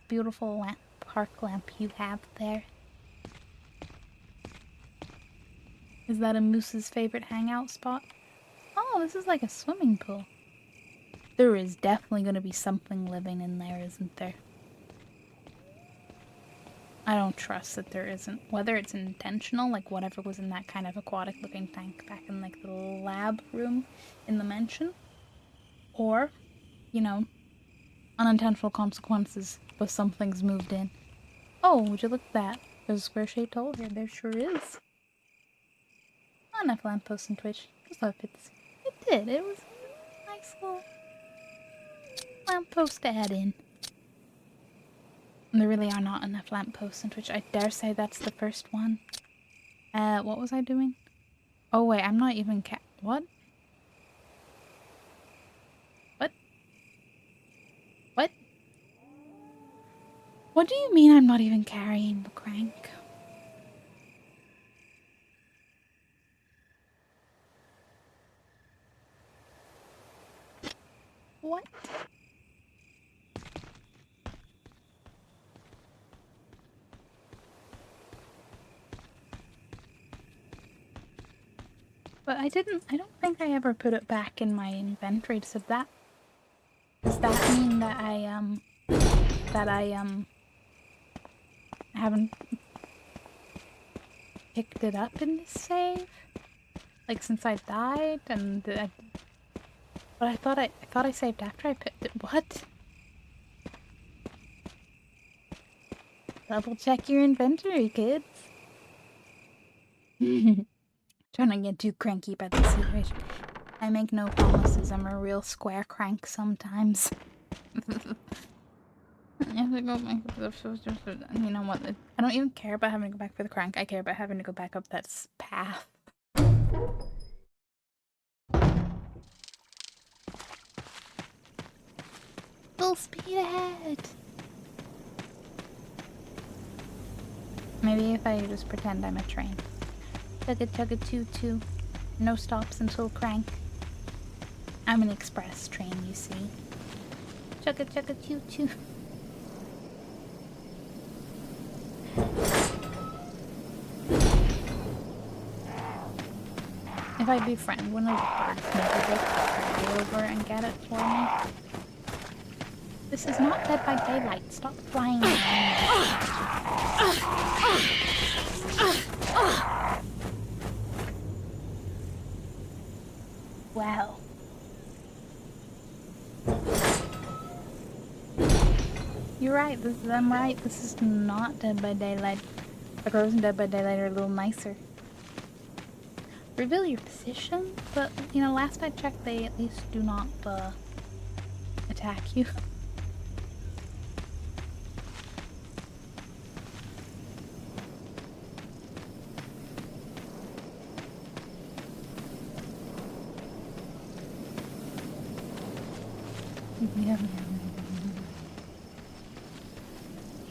beautiful lamp, park lamp you have there. Is that a moose's favorite hangout spot? Oh, this is like a swimming pool. There is definitely going to be something living in there, isn't there? I don't trust that there isn't. Whether it's intentional, like whatever was in that kind of aquatic looking tank back in like the lab room in the mansion, or, you know, unintentional consequences, but something's moved in. Oh, would you look at that? There's a square-shaped hole here. There sure is. Not enough lampposts in Twitch. Just thought it fits. It did. It was a nice little lamppost to add in. There really are not enough lampposts in Twitch. I dare say that's the first one. What was I doing? Oh wait, I'm not even what? What? What? What do you mean I'm not even carrying the crank? What? But I don't think I ever put it back in my inventory. So does that mean that I haven't picked it up in this save? Like since I died but I thought I saved after I picked it. What? Double check your inventory, kids. Trying to get too cranky about the situation. I make no promises. I'm a real square crank sometimes. I have to go back. You know what? I don't even care about having to go back for the crank. I care about having to go back up that path. Full speed ahead. Maybe if I just pretend I'm a train. Chugga chugga choo choo. No stops until crank. I'm an express train, you see. Chugga chugga choo choo. If I befriend one of the birds, maybe they can fly over and get it for me. This is not Dead by Daylight. Stop flying around. Wow. You're right. I'm right. This is not Dead by Daylight. The girls in Dead by Daylight are a little nicer. reveal your position, but you know, last I checked, they at least do not attack you.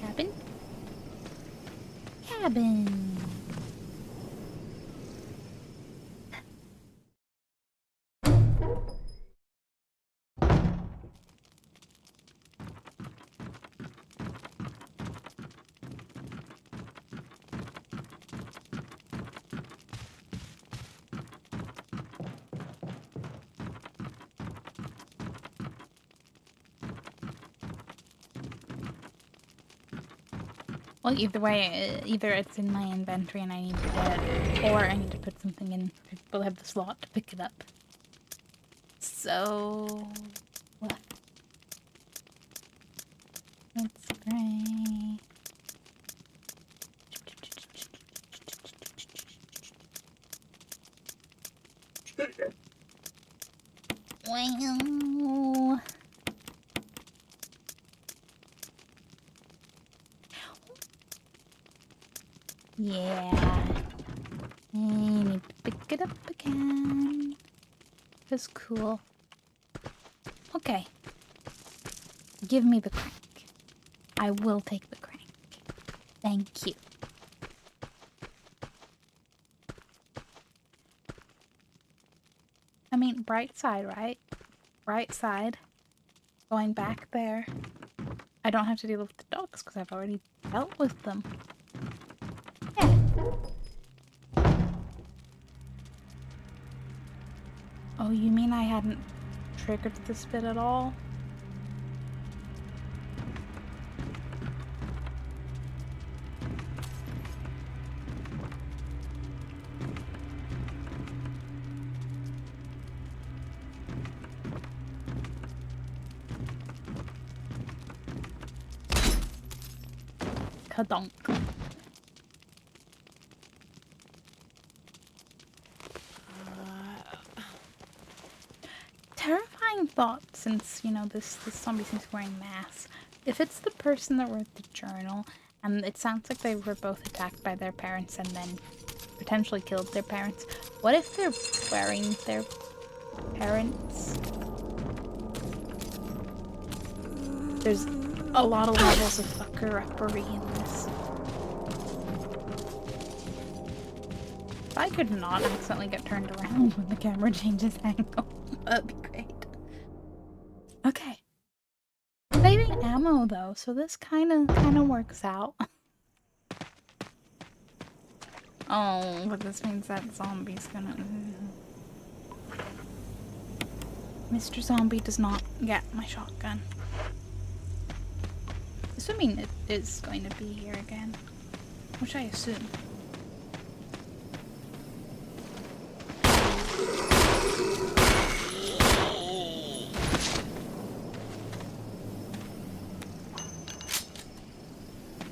Cabin? Cabin! Well, either way, either it's in my inventory and I need to get it, or I need to put something in. We'll have the slot to pick it up. So, what? Let's pray. Well. Yeah. I need to pick it up again. That's cool. Okay. Give me the crank. I will take the crank. Thank you. I mean, bright side, right? Bright side. Going back there. I don't have to deal with the dogs because I've already dealt with them. Yeah. Oh, you mean I hadn't triggered this bit at all? Kadonk. Terrifying thought, since, you know, this zombie seems wearing masks. If it's the person that wrote the journal, and it sounds like they were both attacked by their parents and then potentially killed their parents, what if they're wearing their parents? There's a lot of levels of fucker-uppery in this. If I could not accidentally get turned around when the camera changes angle, that'd be great. Okay. Saving ammo though, so this kinda works out. Oh, but this means that zombie's gonna... Mr. Zombie does not get my shotgun. Assuming it is going to be here again. Which I assume.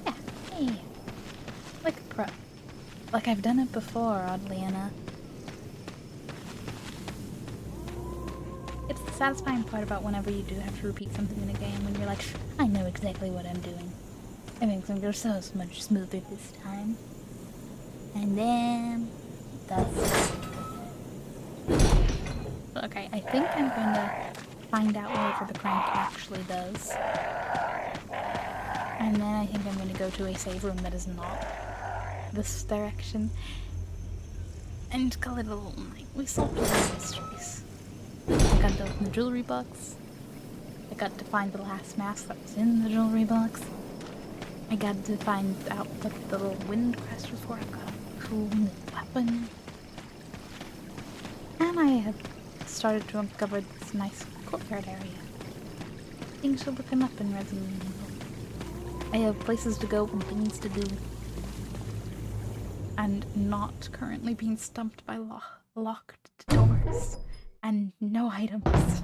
Yeah, hey. Like a pro. Like I've done it before, oddly enough. It's the satisfying part about whenever you do have to repeat something in a game when you're like, I know exactly what I'm doing. It makes them go so much smoother this time. And then... that's... Okay, I think I'm going to find out whatever the crank actually does. And then I think I'm going to go to a save room that is not this direction. And call it a little night. We solved all the mysteries. I got to open the jewelry box. I got to find the last mask that was in the jewelry box. I got to find out what the little wind crest was for. I got a cool new weapon. And I have started to uncover this nice courtyard area. Things are looking up in Resident Evil. I have places to go and things to do. And not currently being stumped by locked doors. And no items.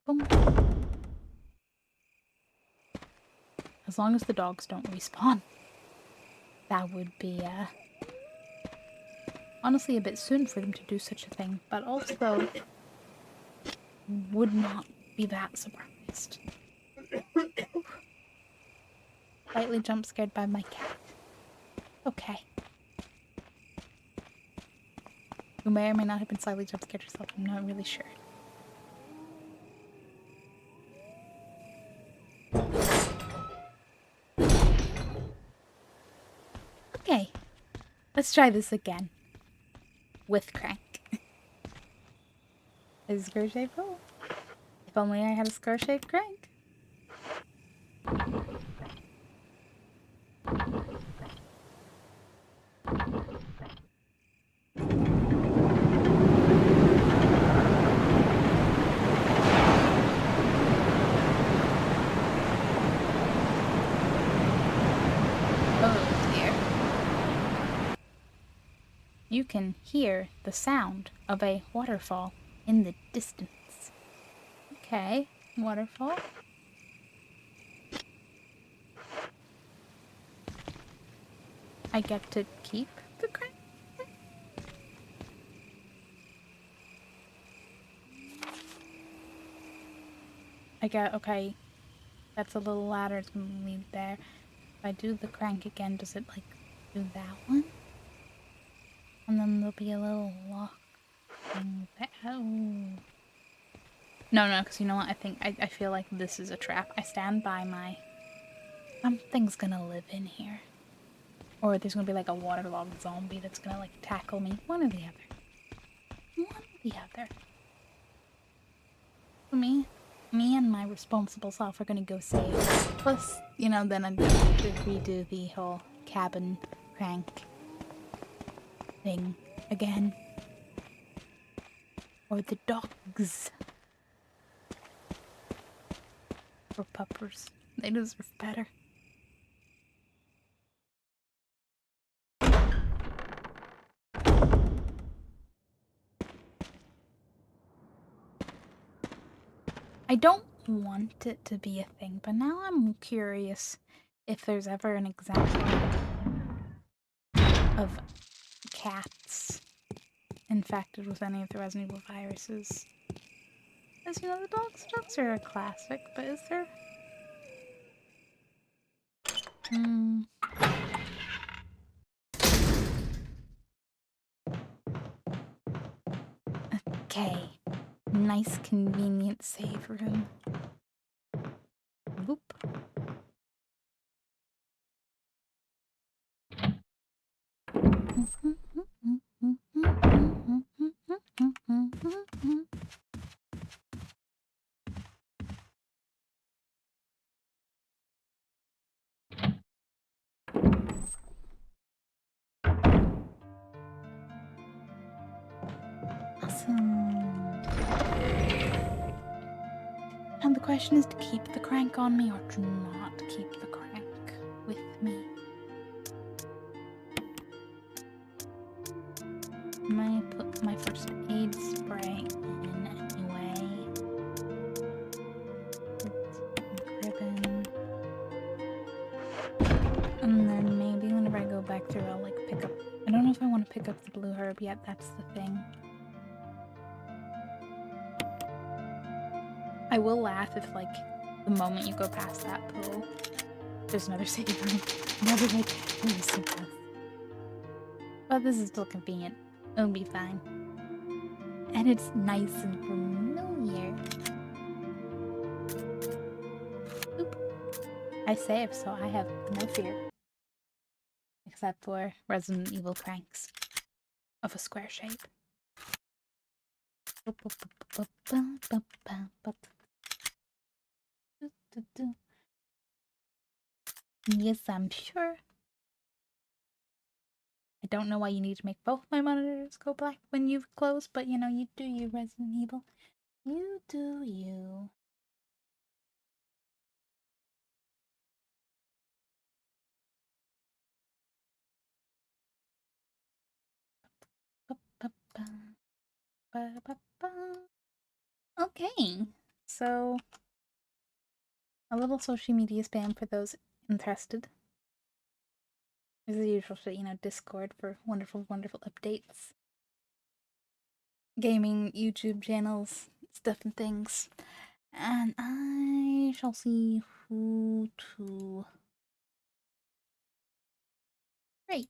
Boom. As long as the dogs don't respawn. That would be, honestly a bit soon for them to do such a thing, but also would not be that surprised. Slightly jump scared by my cat. Okay. You may or may not have been slightly jump scared yourself, I'm not really sure. Okay. Let's try this again. With crank. Is a square shaped hole. If only I had a square shaped crank. Oh dear. You can hear the sound of a waterfall in the distance. Okay, waterfall. I get to keep the crank? Okay, that's a little ladder, it's gonna lead there. If I do the crank again, does it, like, do that one? And then there'll be a little lock thing there. Oh. No, because you know what? I feel like this is a trap. I stand by my... Something's gonna live in here. Or there's gonna be like a waterlogged zombie that's gonna like tackle me. One or the other. One or the other. Me and my responsible self are gonna go save. Plus, you know, then I'm gonna have to redo the whole cabin crank thing again. Or the dogs. Or puppers. They deserve better. I don't want it to be a thing, but now I'm curious if there's ever an example of cats infected with any of the Resident Evil viruses. As you know, the dogs are a classic, but is there... Okay. Nice convenient save room. Whoop. Awesome. And the question is to keep the crank on me or to not keep the crank with me. I'm gonna put my first aid spray in anyway. Ribbon. And then maybe whenever I go back through, I'll like pick up... I don't know if I want to pick up the blue herb yet, that's the thing. I will laugh if, like, the moment you go past that pool, there's another saving room. And I'll be like, oh, so close. But this is still convenient. It'll be fine. And it's nice and familiar. Oop. I saved, so I have no fear. Except for Resident Evil cranks of a square shape. Yes, I'm sure. I don't know why you need to make both my monitors go black when you've closed, but you know, you do you, Resident Evil. You do you. Okay. So, a little social media spam for those interested. There's the usual shit, Discord for wonderful, wonderful updates. Gaming, YouTube channels, stuff and things. And I shall see who to raid.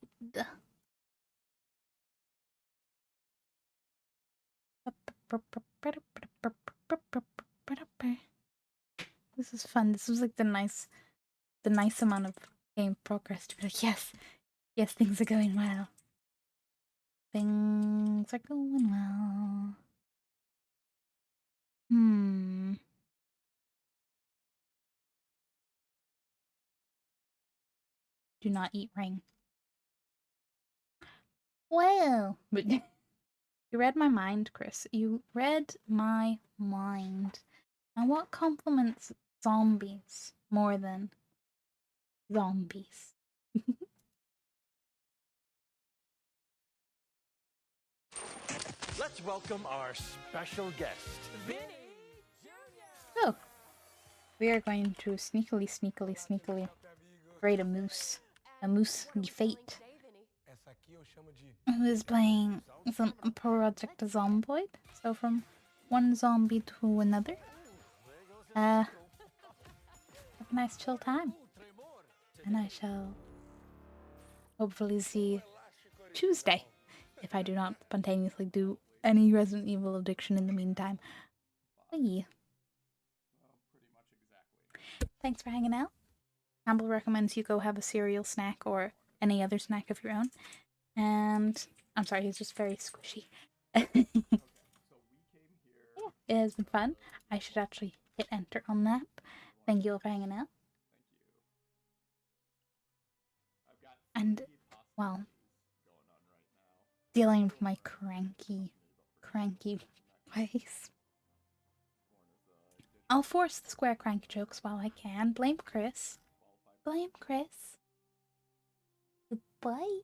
This is fun. This was like the nice amount of game progress to be like, yes, yes, things are going well. Things are going well. Do not eat ring. Well, but you read my mind, Chris. You read my mind. And what compliments zombies more than zombies? Let's welcome our special guest, Vinny Jr. Oh, we are going to sneakily raid a moose. A moose fate. Who is playing some Project Zomboid. So from one zombie to another. Have a nice chill time. And I shall hopefully see Tuesday, if I do not spontaneously do any Resident Evil addiction in the meantime. Bye. Thanks for hanging out. Campbell recommends you go have a cereal snack or any other snack of your own. And I'm sorry, he's just very squishy. Yeah, it has been fun. I should actually hit enter on that. Thank you all for hanging out. And, well, dealing with my cranky ways. I'll force the square crank jokes while I can. Blame Chris. Blame Chris. Goodbye.